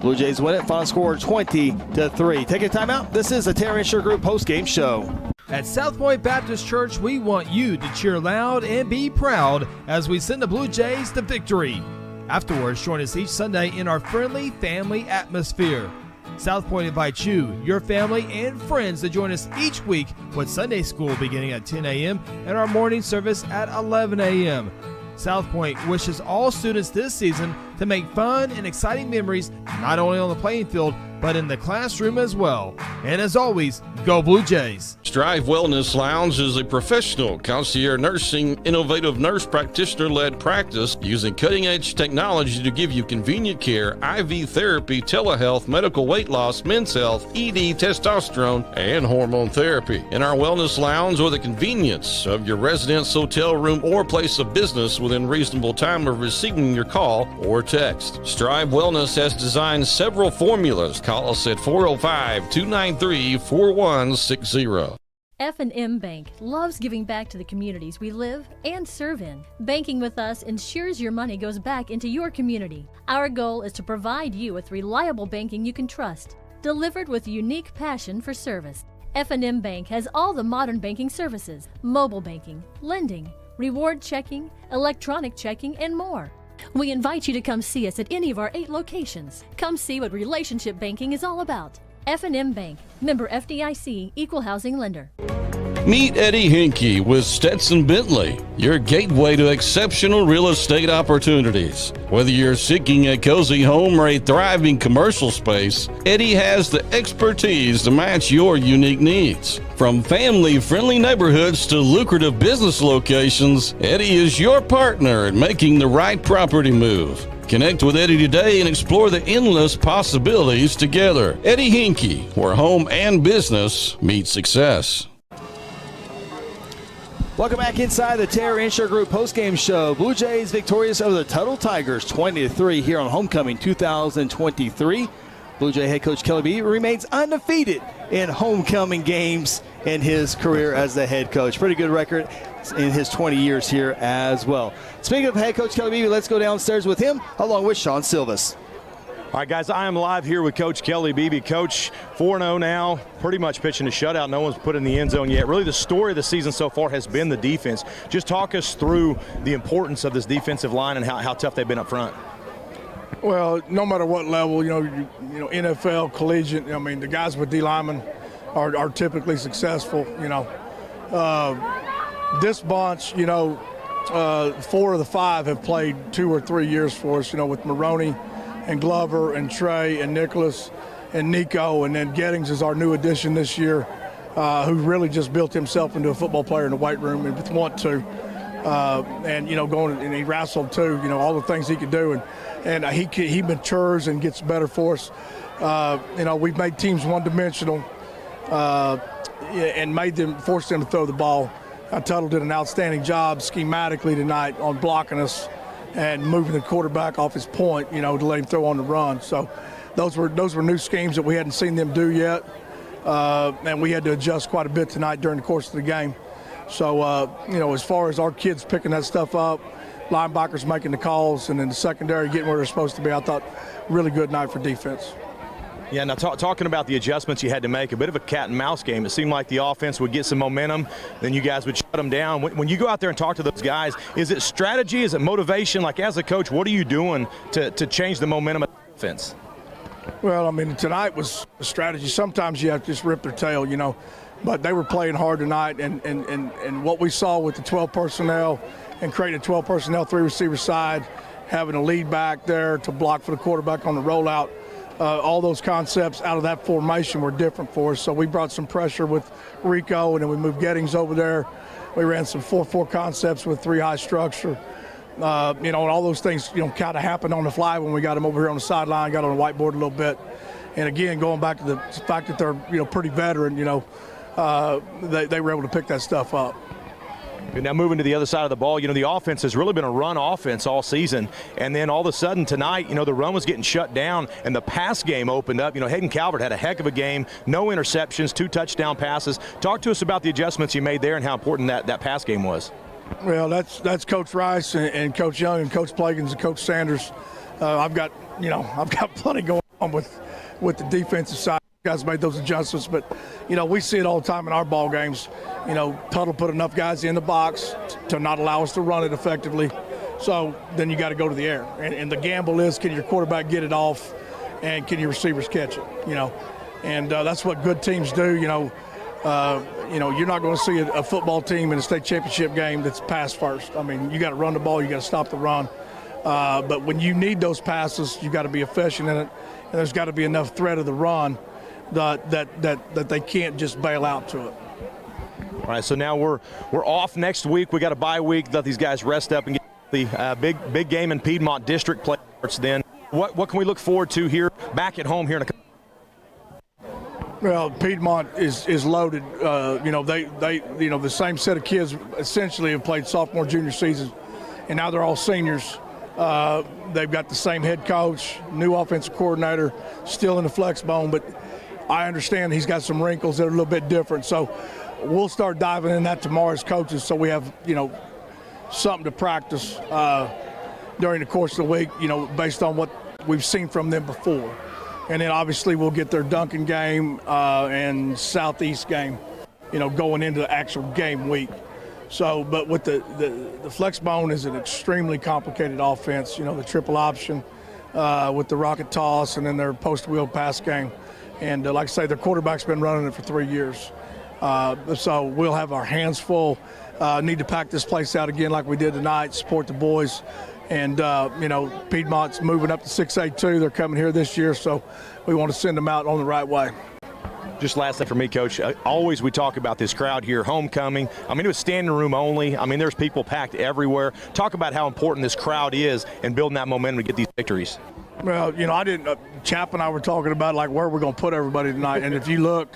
Blue Jays win it. Final score 20-3. Take a timeout. This is the Terra Insure Group postgame show. At South Point Baptist Church, we want you to cheer loud and be proud as we send the Blue Jays to victory. Afterwards, join us each Sunday in our friendly family atmosphere. South Point invites you, your family, and friends to join us each week with Sunday school beginning at 10 a.m. and our morning service at 11 a.m. South Point wishes all students this season to make fun and exciting memories not only on the playing field, but in the classroom as well. And as always, go Blue Jays. Strive Wellness Lounge is a professional concierge nursing, innovative nurse practitioner-led practice using cutting-edge technology to give you convenient care, IV therapy, telehealth, medical weight loss, men's health, ED, testosterone, and hormone therapy. In our Wellness Lounge, or the convenience of your residence, hotel room, or place of business within reasonable time of receiving your call or text. Strive Wellness has designed several formulas. Call us at 405-293-4160. F&M Bank loves giving back to the communities we live and serve in. Banking with us ensures your money goes back into your community. Our goal is to provide you with reliable banking you can trust, delivered with a unique passion for service. F&M Bank has all the modern banking services: mobile banking, lending, reward checking, electronic checking, and more. We invite you to come see us at any of our 8 locations. Come see what relationship banking is all about. F&M Bank, member FDIC, equal housing lender. Meet Eddie Hinkey with Stetson Bentley, your gateway to exceptional real estate opportunities. Whether you're seeking a cozy home or a thriving commercial space, Eddie has the expertise to match your unique needs. From family-friendly neighborhoods to lucrative business locations, Eddie is your partner in making the right property move. Connect with Eddie today and explore the endless possibilities together. Eddie Hinkey, where home and business meet success. Welcome back inside the Terra Insure Group postgame show. Blue Jays victorious over the Tuttle Tigers 20-3 here on Homecoming 2023. Blue Jay head coach Kelly Beebe remains undefeated in homecoming games in his career as the head coach. Pretty good record in his 20 years here as well. Speaking of head coach Kelly Beebe, let's go downstairs with him along with Sean Silvas. All right, guys, I am live here with Coach Kelly Beebe. Coach, 4-0 now, pretty much pitching a shutout. No one's put in the end zone yet. Really, the story of the season so far has been the defense. Just talk us through the importance of this defensive line and how tough they've been up front. Well, no matter what level, you know, NFL, collegiate, I mean, the guys with D linemen are typically successful, you know. This bunch, you know, 4 of the 5 have played 2 or 3 years for us, you know, with Maroney and Glover and Trey and Nicholas and Nico, and then Gettings is our new addition this year, who really just built himself into a football player in the weight room and want to. And, you know, going and he wrestled too, you know, all the things he could do. And he matures and gets better for us. You know, we've made teams one-dimensional and forced them to throw the ball. Tuttle did an outstanding job schematically tonight on blocking us and moving the quarterback off his point, you know, to let him throw on the run. So those were new schemes that we hadn't seen them do yet. And we had to adjust quite a bit tonight during the course of the game. So, you know, as far as our kids picking that stuff up, linebackers making the calls, and then the secondary getting where they're supposed to be, I thought really good night for defense. Yeah, now talking about the adjustments you had to make, a bit of a cat and mouse game. It seemed like the offense would get some momentum, then you guys would shut them down. When you go out there and talk to those guys, is it strategy? Is it motivation? Like, as a coach, what are you doing to change the momentum of the offense? Well, I mean, tonight was a strategy. Sometimes you have to just rip their tail, you know. But they were playing hard tonight, and what we saw with the 12 personnel and creating a 12 personnel 3 receiver side, having a lead back there to block for the quarterback on the rollout, all those concepts out of that formation were different for us. So we brought some pressure with Rico, and then we moved Gettings over there. We ran some 4-4 concepts with 3 high structure. You know, and all those things, you know, kind of happened on the fly when we got them over here on the sideline, got on the whiteboard a little bit. And again, going back to the fact that they're, you know, pretty veteran, you know, they were able to pick that stuff up. Now moving to the other side of the ball, you know, the offense has really been a run offense all season. And then all of a sudden tonight, you know, the run was getting shut down and the pass game opened up. You know, Hayden Calvert had a heck of a game, no interceptions, 2 touchdown passes. Talk to us about the adjustments you made there and how important that pass game was. Well, that's Coach Rice and Coach Young and Coach Plagans and Coach Sanders. I've got plenty going on with the defensive side. Guys made those adjustments, but you know, we see it all the time in our ball games. You know, Tuttle put enough guys in the box to not allow us to run it effectively. So then you got to go to the air, and the gamble is, can your quarterback get it off, and can your receivers catch it? You know, and that's what good teams do. You know, you're not going to see a football team in a state championship game that's pass first. I mean, you got to run the ball, you got to stop the run. But when you need those passes, you got to be efficient in it, and there's got to be enough threat of the run that they can't just bail out to it. All right, so now we're off next week. We got a bye week. Let these guys rest up and get the big game in Piedmont District play starts then. What can we look forward to here back at home here in a couple? Well, Piedmont is loaded. You know, they the same set of kids essentially have played sophomore, junior season, and now they're all seniors. They've got the same head coach, new offensive coordinator, still in the flex bone, but I understand he's got some wrinkles that are a little bit different. So we'll start diving in that tomorrow as coaches, so we have, you know, something to practice during the course of the week, you know, based on what we've seen from them before. And then obviously we'll get their Duncan game and Southeast game, you know, going into the actual game week. So, but with the flex bone is an extremely complicated offense, you know, the triple option with the rocket toss and then their post wheel pass game. And like I say, their quarterback's been running it for 3 years. So we'll have our hands full. Need to pack this place out again like we did tonight, support the boys. And, you know, Piedmont's moving up to 6A2. They're coming here this year, so we want to send them out on the right way. Just last thing for me, Coach, always we talk about this crowd here, homecoming. I mean, it was standing room only. I mean, there's people packed everywhere. Talk about how important this crowd is in building that momentum to get these victories. Well, you know, Chap and I were talking about, like, where we're going to put everybody tonight. And if you look,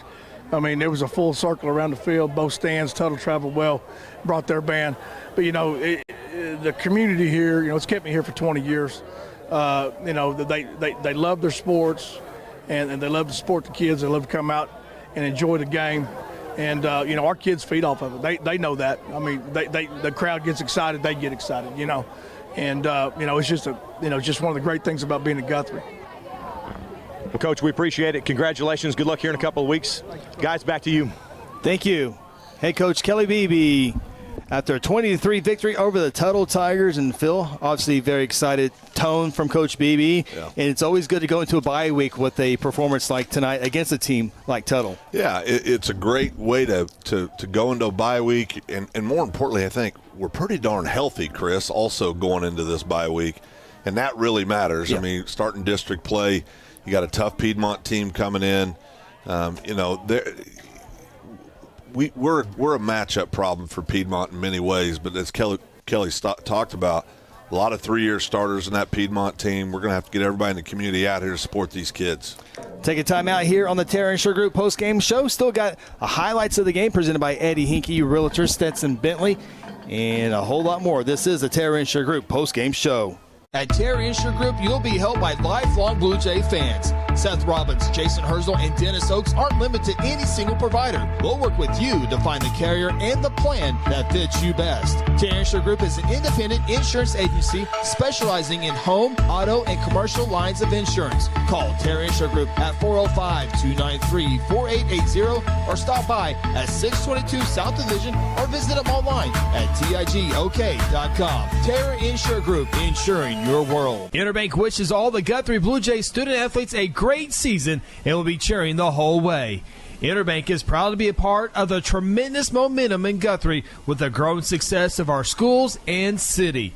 I mean, there was a full circle around the field, both stands. Tuttle traveled well, brought their band. But, you know, the community here, you know, it's kept me here for 20 years. You know, they love their sports. and they love to support the kids. They love to come out and enjoy the game. And, our kids feed off of it. They know that. I mean, the crowd gets excited. They get excited, And, it's just just one of the great things about being at Guthrie. Well, Coach, we appreciate it. Congratulations. Good luck here in a couple of weeks. Guys, back to you. Thank you. Hey, Coach Kelly Beebe. After a 20-3 victory over the Tuttle Tigers, and Phil, obviously very excited tone from Coach Beebe. Yeah. And it's always good to go into a bye week with a performance like tonight against a team like Tuttle. Yeah, it's a great way to go into a bye week. And more importantly, I think we're pretty darn healthy, Chris, also going into this bye week. And that really matters. Yeah. I mean, starting district play, you got a tough Piedmont team coming in. We're a matchup problem for Piedmont in many ways, but as Kelly talked about, a lot of 3-year starters in that Piedmont team. We're going to have to get everybody in the community out here to support these kids. Take a time out here on the Terra Insure Group post-game show. Still got highlights of the game presented by Eddie Hinkey, Realtor Stetson Bentley, and a whole lot more. This is the Terra Insure Group post-game show. At Terra Insure Group, you'll be helped by lifelong Blue Jay fans. Seth Robbins, Jason Herzl, and Dennis Oaks aren't limited to any single provider. We'll work with you to find the carrier and the plan that fits you best. Terra Insure Group is an independent insurance agency specializing in home, auto, and commercial lines of insurance. Call Terra Insure Group at 405-293-4880 or stop by at 622 South Division or visit them online at tigok.com. Terra Insure Group, insuring your world. Interbank wishes all the Guthrie Bluejays student athletes a great season and will be cheering the whole way. Interbank is proud to be a part of the tremendous momentum in Guthrie with the growing success of our schools and city.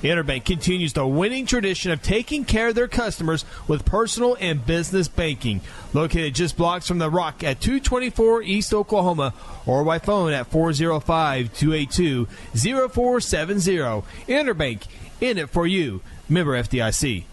Interbank continues the winning tradition of taking care of their customers with personal and business banking. Located just blocks from the Rock at 224 East Oklahoma or by phone at 405-282-0470. Interbank, in it for you. Member FDIC.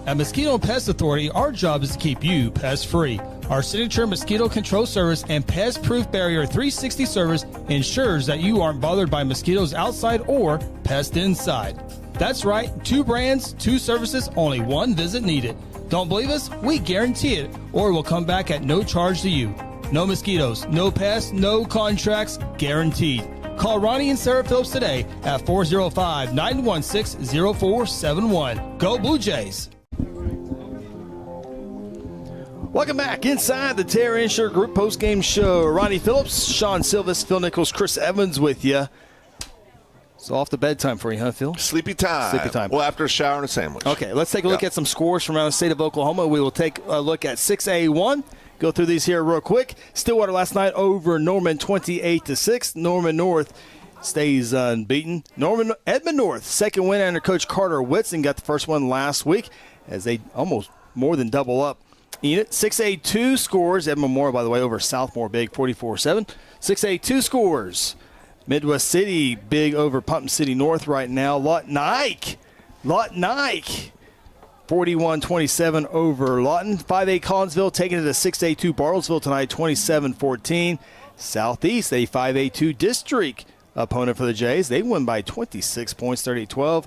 At Mosquito and Pest Authority, our job is to keep you pest-free. Our signature mosquito control service and pest-proof barrier 360 service ensures that you aren't bothered by mosquitoes outside or pests inside. That's right, 2 brands, 2 services, only 1 visit needed. Don't believe us? We guarantee it, or we'll come back at no charge to you. No mosquitoes, no pests, no contracts, guaranteed. Call Ronnie and Sarah Phillips today at 405-916-0471. Go Blue Jays! Welcome back inside the Terra Insure Group post-game show. Ronnie Phillips, Sean Silvis, Phil Nichols, Chris Evans with you. It's off the bedtime for you, huh, Phil? Sleepy time. Sleepy time. Well, after a shower and a sandwich. Okay, let's take a look at some scores from around the state of Oklahoma. We will take a look at 6A1. Go through these here real quick. Stillwater last night over Norman 28-6. Norman North stays unbeaten. Edmond North, second win under Coach Carter Whitson, got the first one last week as they almost more than double up. Enid, 6A2 scores. Edmond Moore, by the way, over Southmore big, 44-7. 6A2 scores. Midwest City big over Pumpkin City North right now. Lawton Ike, 41-27 over Lawton. 5A Collinsville taking it to 6A2 Bartlesville tonight, 27-14. Southeast, a 5A2 district opponent for the Jays. They win by 26 points, 30-12.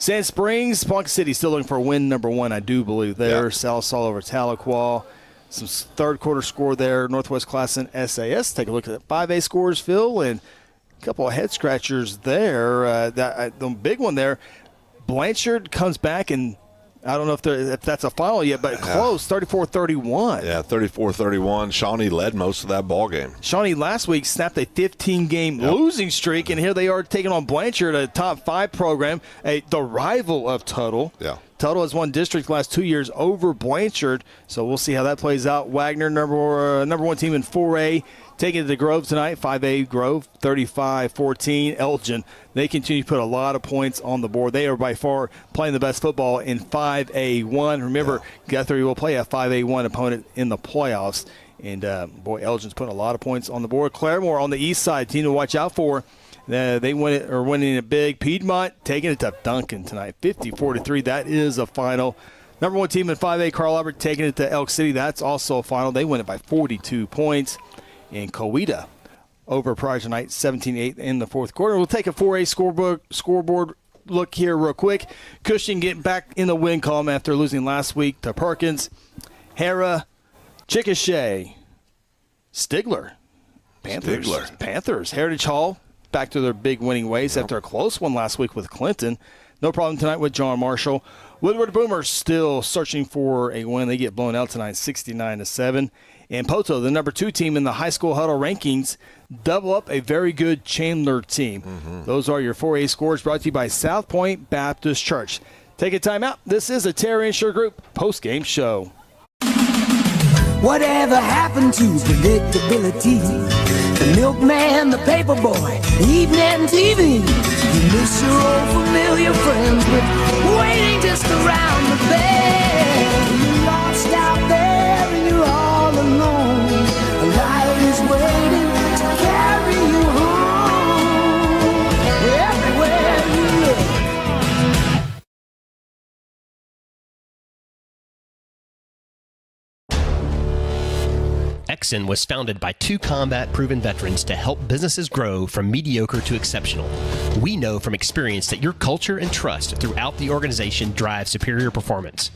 Sand Springs, Ponca City still looking for win number 1, I do believe there. Yep. Salisal over Tahlequah. Some third quarter score there. Northwest Class and SAS. Take a look at the 5A scores, Phil, and a couple of head scratchers there. The big one there, Blanchard comes back, and I don't know if that's a final yet, but close, 34-31. Yeah, 34-31. Shawnee led most of that ball game. Shawnee last week snapped a 15-game losing streak, and here they are taking on Blanchard, a top 5 program, the rival of Tuttle. Yeah. Tuttle has won district the last 2 years over Blanchard, so we'll see how that plays out. Wagner, number one team in 4A, taking it to Grove tonight. 5A Grove, 35-14. Elgin, they continue to put a lot of points on the board. They are by far playing the best football in 5A1. Remember, Guthrie will play a 5A1 opponent in the playoffs. And, Elgin's putting a lot of points on the board. Claremore on the east side, team to watch out for. They winning it big. Piedmont taking it to Duncan tonight, 54-3. That is a final. Number one team in 5A, Carl Albert, taking it to Elk City. That's also a final. They win it by 42 points. And Coweta over Pryor tonight, 17-8 in the fourth quarter. We'll take a 4A scoreboard look here real quick. Cushing getting back in the win column after losing last week to Perkins. Hera, Chickasha, Stigler, Panthers, Heritage Hall, back to their big winning ways after a close one last week with Clinton. No problem tonight with John Marshall. Woodward Boomers still searching for a win. They get blown out tonight, 69-7. And Poto, the number 2 team in the high school huddle rankings, double up a very good Chandler team. Those are your 4A scores brought to you by South Point Baptist Church. Take a time out. This is a Terra Insure Group post-game show. Whatever happened to predictability? The milkman, the paper boy, evening TV. You miss your old familiar friends, but waiting just around the bend. You're lost out there and you're all alone. A light is waiting to carry you home. Everywhere you look. Exxon was founded by 2 combat-proven veterans to help businesses grow from mediocre to exceptional. We know from experience that your culture and trust throughout the organization drive superior performance.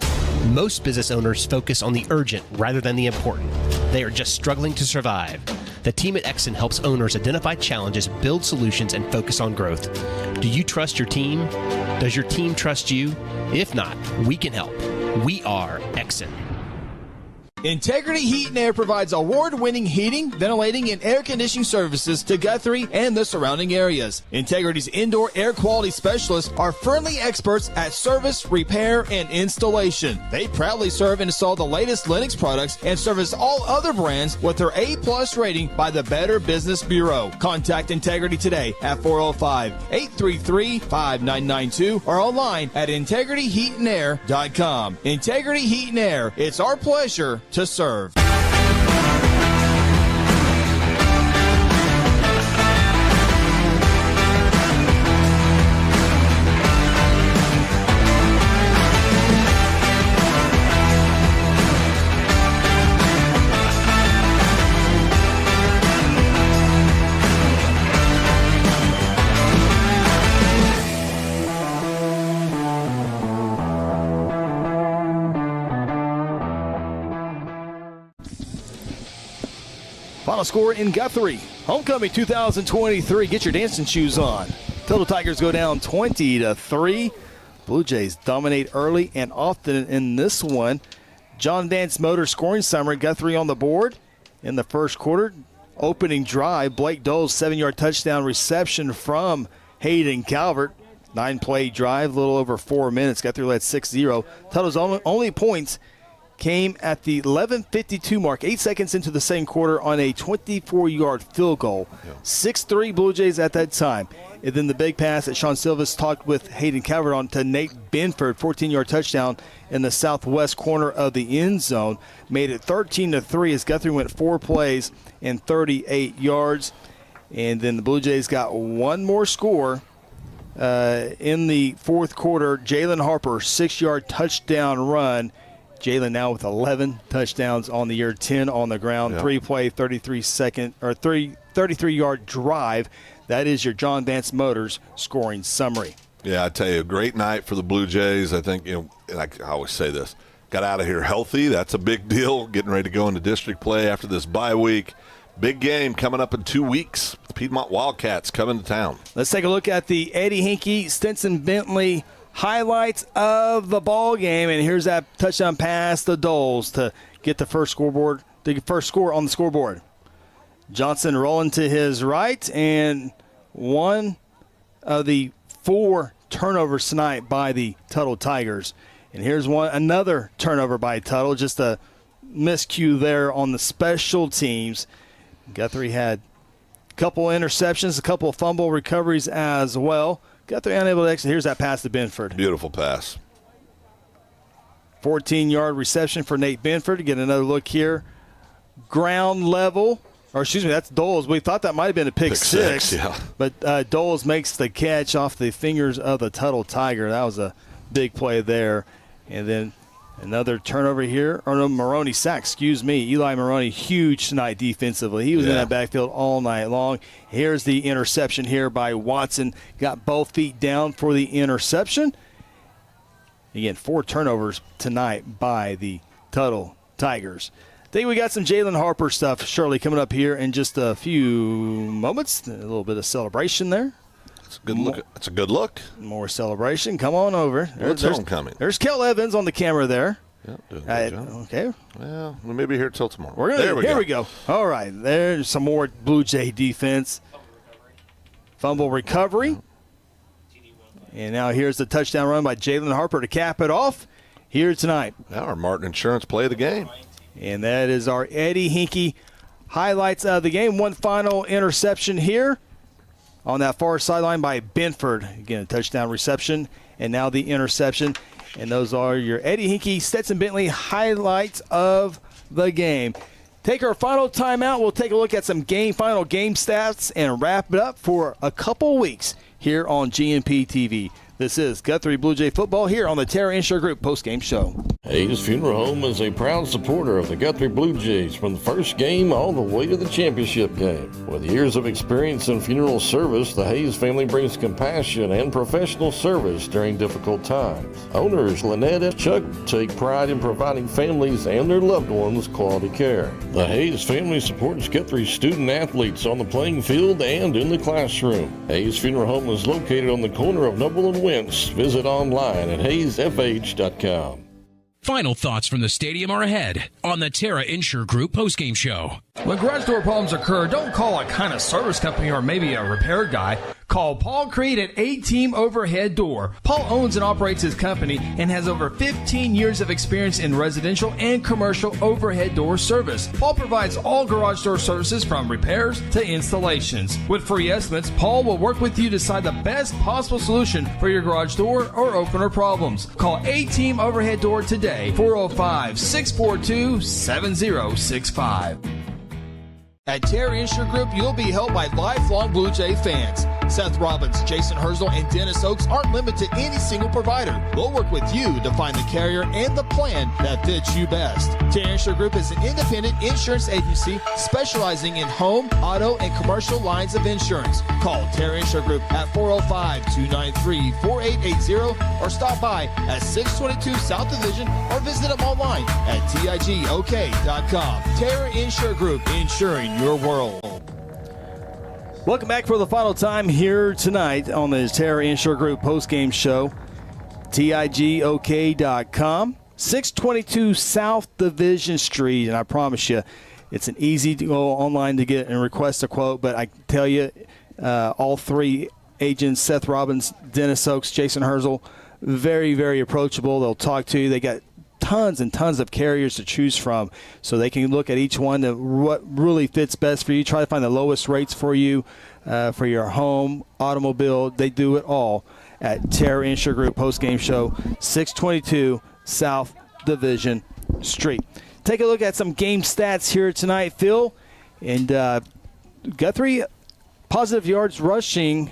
Most business owners focus on the urgent rather than the important. They are just struggling to survive. The team at Exxon helps owners identify challenges, build solutions, and focus on growth. Do you trust your team? Does your team trust you? If not, we can help. We are Exxon. Integrity Heat and Air provides award-winning heating, ventilating, and air conditioning services to Guthrie and the surrounding areas. Integrity's indoor air quality specialists are friendly experts at service, repair, and installation. They proudly serve and install the latest Linux products and service all other brands with their A+ rating by the Better Business Bureau. Contact Integrity today at 405-833-5992 or online at integrityheatandair.com. Integrity Heat and Air, it's our pleasure to serve. Final score in Guthrie. Homecoming 2023. Get your dancing shoes on. Tuttle Tigers go down 20-3. Blue Jays dominate early and often in this one. John Vance Motor scoring summary. Guthrie on the board in the first quarter. Opening drive. Blake Dole's 7-yard touchdown reception from Hayden Calvert. 9-play drive, a little over 4 minutes. Guthrie led 6-0. Tuttle's only points came at the 11:52 mark, 8 seconds into the second quarter on a 24-yard field goal. 6-3 Blue Jays at that time. And then the big pass that Sean Silvas talked with Hayden Calvert on to Nate Benford, 14-yard touchdown in the southwest corner of the end zone, made it 13-3 as Guthrie went 4 plays and 38 yards. And then the Blue Jays got one more score in the fourth quarter. Jalen Harper, 6-yard touchdown run. Jalen now with 11 touchdowns on the year, 10 on the ground, 3-play, 33-yard drive. That is your John Vance Motors scoring summary. Yeah, I tell you, a great night for the Blue Jays. I think, and I always say this, got out of here healthy. That's a big deal, getting ready to go into district play after this bye week. Big game coming up in 2 weeks. The Piedmont Wildcats coming to town. Let's take a look at the Eddie Hinkey, Stinson Bentley highlights of the ball game, and here's that touchdown pass to Doles to get the first score on the scoreboard. Johnson rolling to his right, and one of the 4 turnovers tonight by the Tuttle Tigers. And here's another turnover by Tuttle, just a miscue there on the special teams. Guthrie had a couple interceptions, a couple of fumble recoveries as well. Guthrie unable to exit. Here's that pass to Benford. Beautiful pass. 14-yard reception for Nate Benford. Get another look here. Ground level. Or excuse me, that's Doles. We thought that might have been a pick six. Yeah. But Doles makes the catch off the fingers of the Tuttle Tiger. That was a big play there. And then another turnover here. Or no, Maroney sack, excuse me. Eli Maroney, huge tonight defensively. He was in that backfield all night long. Here's the interception here by Watson. Got both feet down for the interception. Again, 4 turnovers tonight by the Tuttle Tigers. I think we got some Jalen Harper stuff, Shirley, coming up here in just a few moments. A little bit of celebration there. That's a good look. That's a good look. More celebration. Come on over. There's homecoming. There's Kel Evans on the camera there. Yeah, doing a good job. Okay. Well, we may be here till tomorrow. Here we go. All right. There's some more Blue Jay defense. Fumble recovery. And now here's the touchdown run by Jalen Harper to cap it off here tonight. Now our Martin Insurance play of the game. And that is our Eddie Hinkey highlights of the game. One final interception here on that far sideline by Benford. Again, a touchdown reception, and now the interception. And those are your Eddie Hinkey, Stetson Bentley highlights of the game. Take our final timeout. We'll take a look at some final game stats and wrap it up for a couple weeks here on GMP TV. This is Guthrie Bluejay football here on the Terra Insure Group postgame show. Hayes Funeral Home is a proud supporter of the Guthrie Bluejays from the first game all the way to the championship game. With years of experience in funeral service, the Hayes family brings compassion and professional service during difficult times. Owners Lynette and Chuck take pride in providing families and their loved ones quality care. The Hayes family supports Guthrie student athletes on the playing field and in the classroom. Hayes Funeral Home is located on the corner of Noble and Wentz. Visit online at hayesfh.com. Final thoughts from the stadium are ahead on the Terra Insure Group postgame show. When garage door problems occur, don't call a kind of service company or maybe a repair guy. Call Paul Creed at A-Team Overhead Door. Paul owns and operates his company and has over 15 years of experience in residential and commercial overhead door service. Paul provides all garage door services from repairs to installations. With free estimates, Paul will work with you to decide the best possible solution for your garage door or opener problems. Call A-Team Overhead Door today, 405-642-7065. At Terra Insure Group, you'll be helped by lifelong Blue Jay fans. Seth Robbins, Jason Herzl, and Dennis Oaks aren't limited to any single provider. We'll work with you to find the carrier and the plan that fits you best. Terra Insure Group is an independent insurance agency specializing in home, auto, and commercial lines of insurance. Call Terra Insure Group at 405-293-4880 or stop by at 622 South Division or visit them online at tigok.com. Terra Insure Group, insuring your world. Welcome back for the final time here tonight on the Terra Insure Group postgame show. tigok.com, 622 South Division Street. And I promise you, it's an easy to go online to get and request a quote. But I tell you, all three agents, Seth Robbins, Dennis Oaks, Jason Herzl, very, very approachable. They'll talk to you. They got tons and tons of carriers to choose from, so they can look at each one to what really fits best for you, try to find the lowest rates for you, for your home, automobile. They do it all at Terra Insure Group postgame show, 622 South Division Street. Take a look at some game stats here tonight, Phil. And Guthrie, positive yards rushing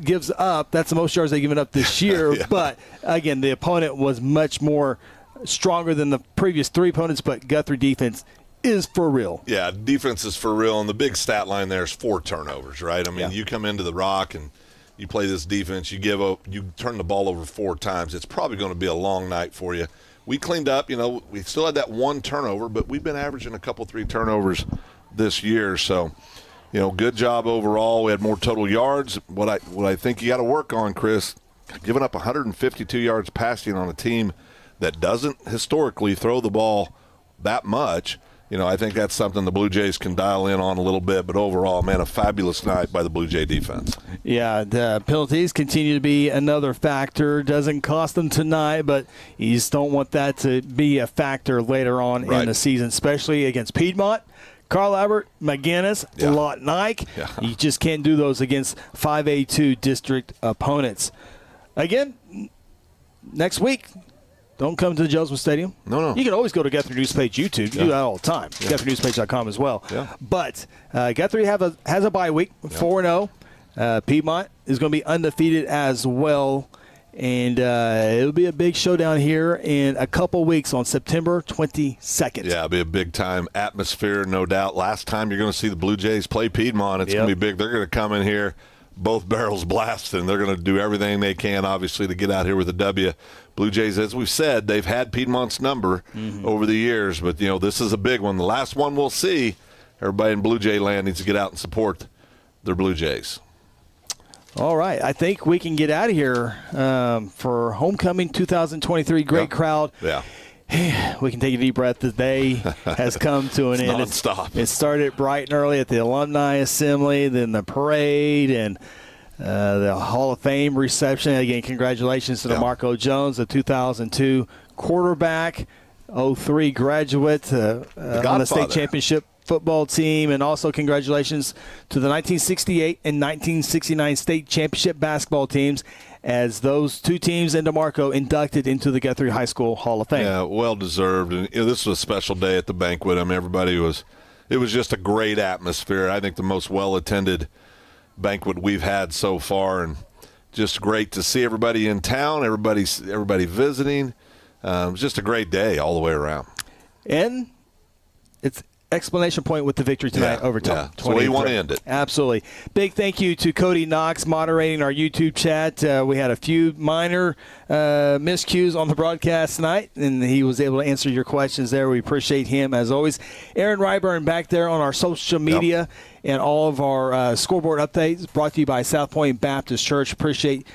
gives up. That's the most yards they've given up this year. Yeah. But, again, the opponent was much more stronger than the previous three opponents, but Guthrie defense is for real. Yeah, defense is for real, and the big stat line there is 4 turnovers, right? I mean, you come into the Rock and you play this defense, you turn the ball over 4 times. It's probably going to be a long night for you. We cleaned up, we still had that 1 turnover, but we've been averaging a couple 3 turnovers this year. So, good job overall. We had more total yards. What I think you got to work on, Chris, giving up 152 yards passing on a team that doesn't historically throw the ball that much. I think that's something the Blue Jays can dial in on a little bit. But overall, man, a fabulous night by the Blue Jay defense. Yeah, the penalties continue to be another factor. Doesn't cost them tonight, but you just don't want that to be a factor later on in the season, especially against Piedmont, Carl Albert, McGinnis, Lott Nike. Yeah. You just can't do those against 5A2 district opponents. Again, next week, don't come to the Joseph Stadium. No. You can always go to Guthrie News Page YouTube. You do that all the time. GuthrieNewsPage.com as well. Yeah. But Guthrie has a bye week, 4-0. Piedmont is going to be undefeated as well. And it'll be a big showdown here in a couple weeks on September 22nd. Yeah, it'll be a big-time atmosphere, no doubt. Last time you're going to see the Blue Jays play Piedmont, it's going to be big. They're going to come in here, both barrels blasting. They're going to do everything they can, obviously, to get out here with a W. Blue Jays, as we've said, they've had Piedmont's number over the years, but, this is a big one. The last one we'll see, everybody in Blue Jay land needs to get out and support their Blue Jays. All right. I think we can get out of here for Homecoming 2023. Great crowd. Yeah. We can take a deep breath. The day has come to an end. Nonstop. It started bright and early at the Alumni Assembly, then the parade, and the Hall of Fame reception. Again, congratulations to DeMarco Jones, the 2002 quarterback, 03 graduate on the state championship football team, and also congratulations to the 1968 and 1969 state championship basketball teams, as those two teams and DeMarco inducted into the Guthrie High School Hall of Fame. Yeah, well deserved. And this was a special day at the banquet. I mean, it was just a great atmosphere. I think the most well-attended banquet we've had so far, and just great to see everybody in town, everybody visiting. It was just a great day all the way around. And it's explanation point with the victory tonight over Tuttle. That's the way you want to end it. Absolutely. Big thank you to Cody Knox moderating our YouTube chat. We had a few minor miscues on the broadcast tonight, and he was able to answer your questions there. We appreciate him as always. Aaron Ryburn back there on our social media and all of our scoreboard updates brought to you by South Point Baptist Church. Appreciate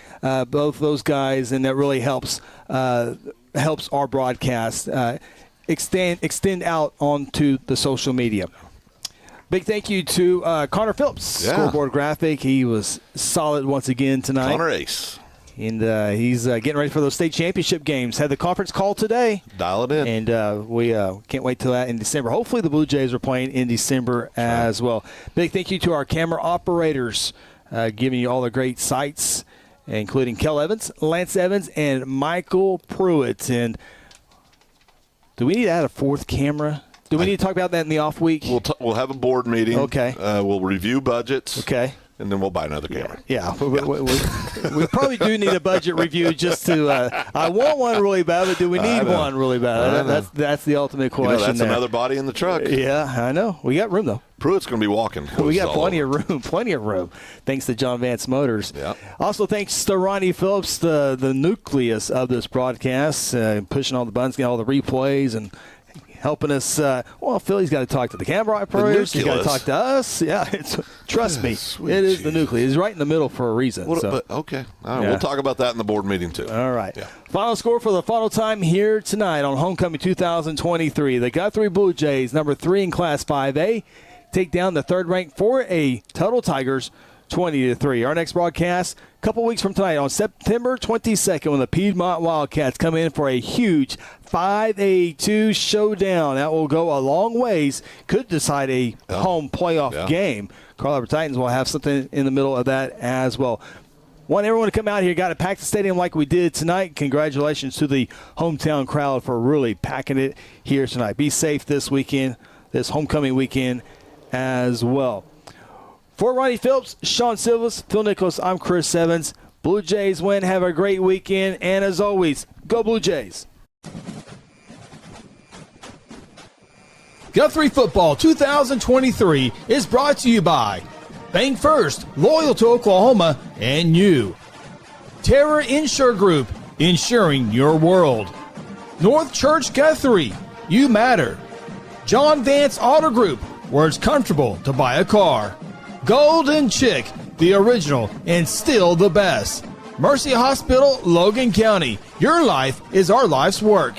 both those guys, and that really helps our broadcast extend out onto the social media. Big thank you to Connor Phillips, scoreboard graphic. He was solid once again tonight. Connor Ace. And he's getting ready for those state championship games. Had the conference call today. Dial it in. And we can't wait till that in December. Hopefully the Blue Jays are playing in December as well. Big thank you to our camera operators, giving you all the great sights, including Kel Evans, Lance Evans, and Michael Pruitt. And do we need to add a fourth camera? Do we need to talk about that in the off week? We'll have a board meeting. Okay. We'll review budgets. Okay. And then we'll buy another camera. Yeah. We probably do need a budget review just to I want one really bad, but do we need one really bad? That's the ultimate question. That's another body in the truck. Yeah, I know. We got room, though. Pruitt's going to be walking. We got plenty of room, thanks to John Vance Motors. Yeah. Also, thanks to Ronnie Phillips, the nucleus of this broadcast, pushing all the buttons, getting all the replays, and helping us. Philly's got to talk to the camera operators. He's got to talk to us. Yeah, trust me, it is the nucleus. He's right in the middle for a reason. Okay. All right, we'll talk about that in the board meeting, too. All right. Yeah. Final score for the final time here tonight on Homecoming 2023. The Guthrie Bluejays, number 3 in Class 5A, take down the third-ranked 4A Tuttle Tigers 20-3. Our next broadcast a couple weeks from tonight on September 22nd when the Piedmont Wildcats come in for a huge 5A2 showdown. That will go a long ways. Could decide a home playoff game. Carl Albert Titans will have something in the middle of that as well. Want everyone to come out here. Got to pack the stadium like we did tonight. Congratulations to the hometown crowd for really packing it here tonight. Be safe this weekend, this homecoming weekend as well. For Ronnie Phillips, Sean Silvas, Phil Nicholas, I'm Chris Evans. Blue Jays win. Have a great weekend. And as always, go Blue Jays. Guthrie Football 2023 is brought to you by Bank First, loyal to Oklahoma, and you. Terra Insure Group, insuring your world. North Church Guthrie, you matter. John Vance Auto Group, where it's comfortable to buy a car. Golden Chick, the original and still the best. Mercy Hospital, Logan County. Your life is our life's work.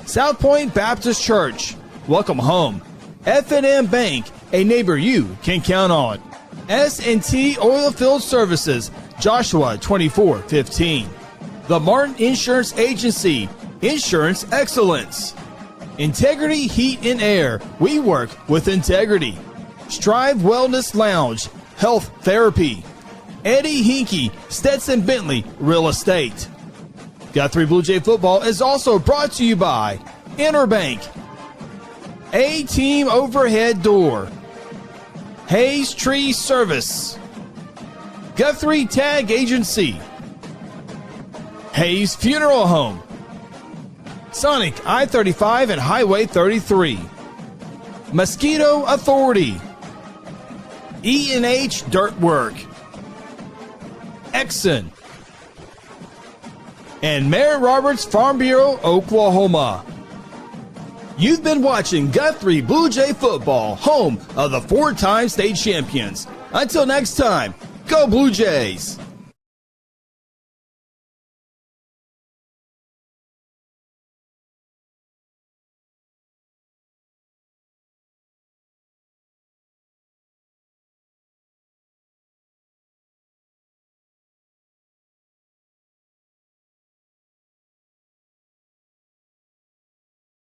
South Point Baptist Church. Welcome home. F&M Bank, a neighbor you can count on. S&T Oilfield Services, Joshua 2415. The Martin Insurance Agency, Insurance Excellence. Integrity Heat and Air, we work with integrity. Strive Wellness Lounge, Health Therapy. Eddie Hinkey, Stetson Bentley, Real Estate. Guthrie Bluejay football is also brought to you by Interbank, A-Team Overhead Door, Hayes Tree Service, Guthrie Tag Agency, Hayes Funeral Home, Sonic I-35 and Highway 33, Mosquito Authority, E&H Dirt Work, Exxon, and Merritt Roberts Farm Bureau, Oklahoma. You've been watching Guthrie Bluejay football, home of the 4-time state champions. Until next time, go Blue Jays!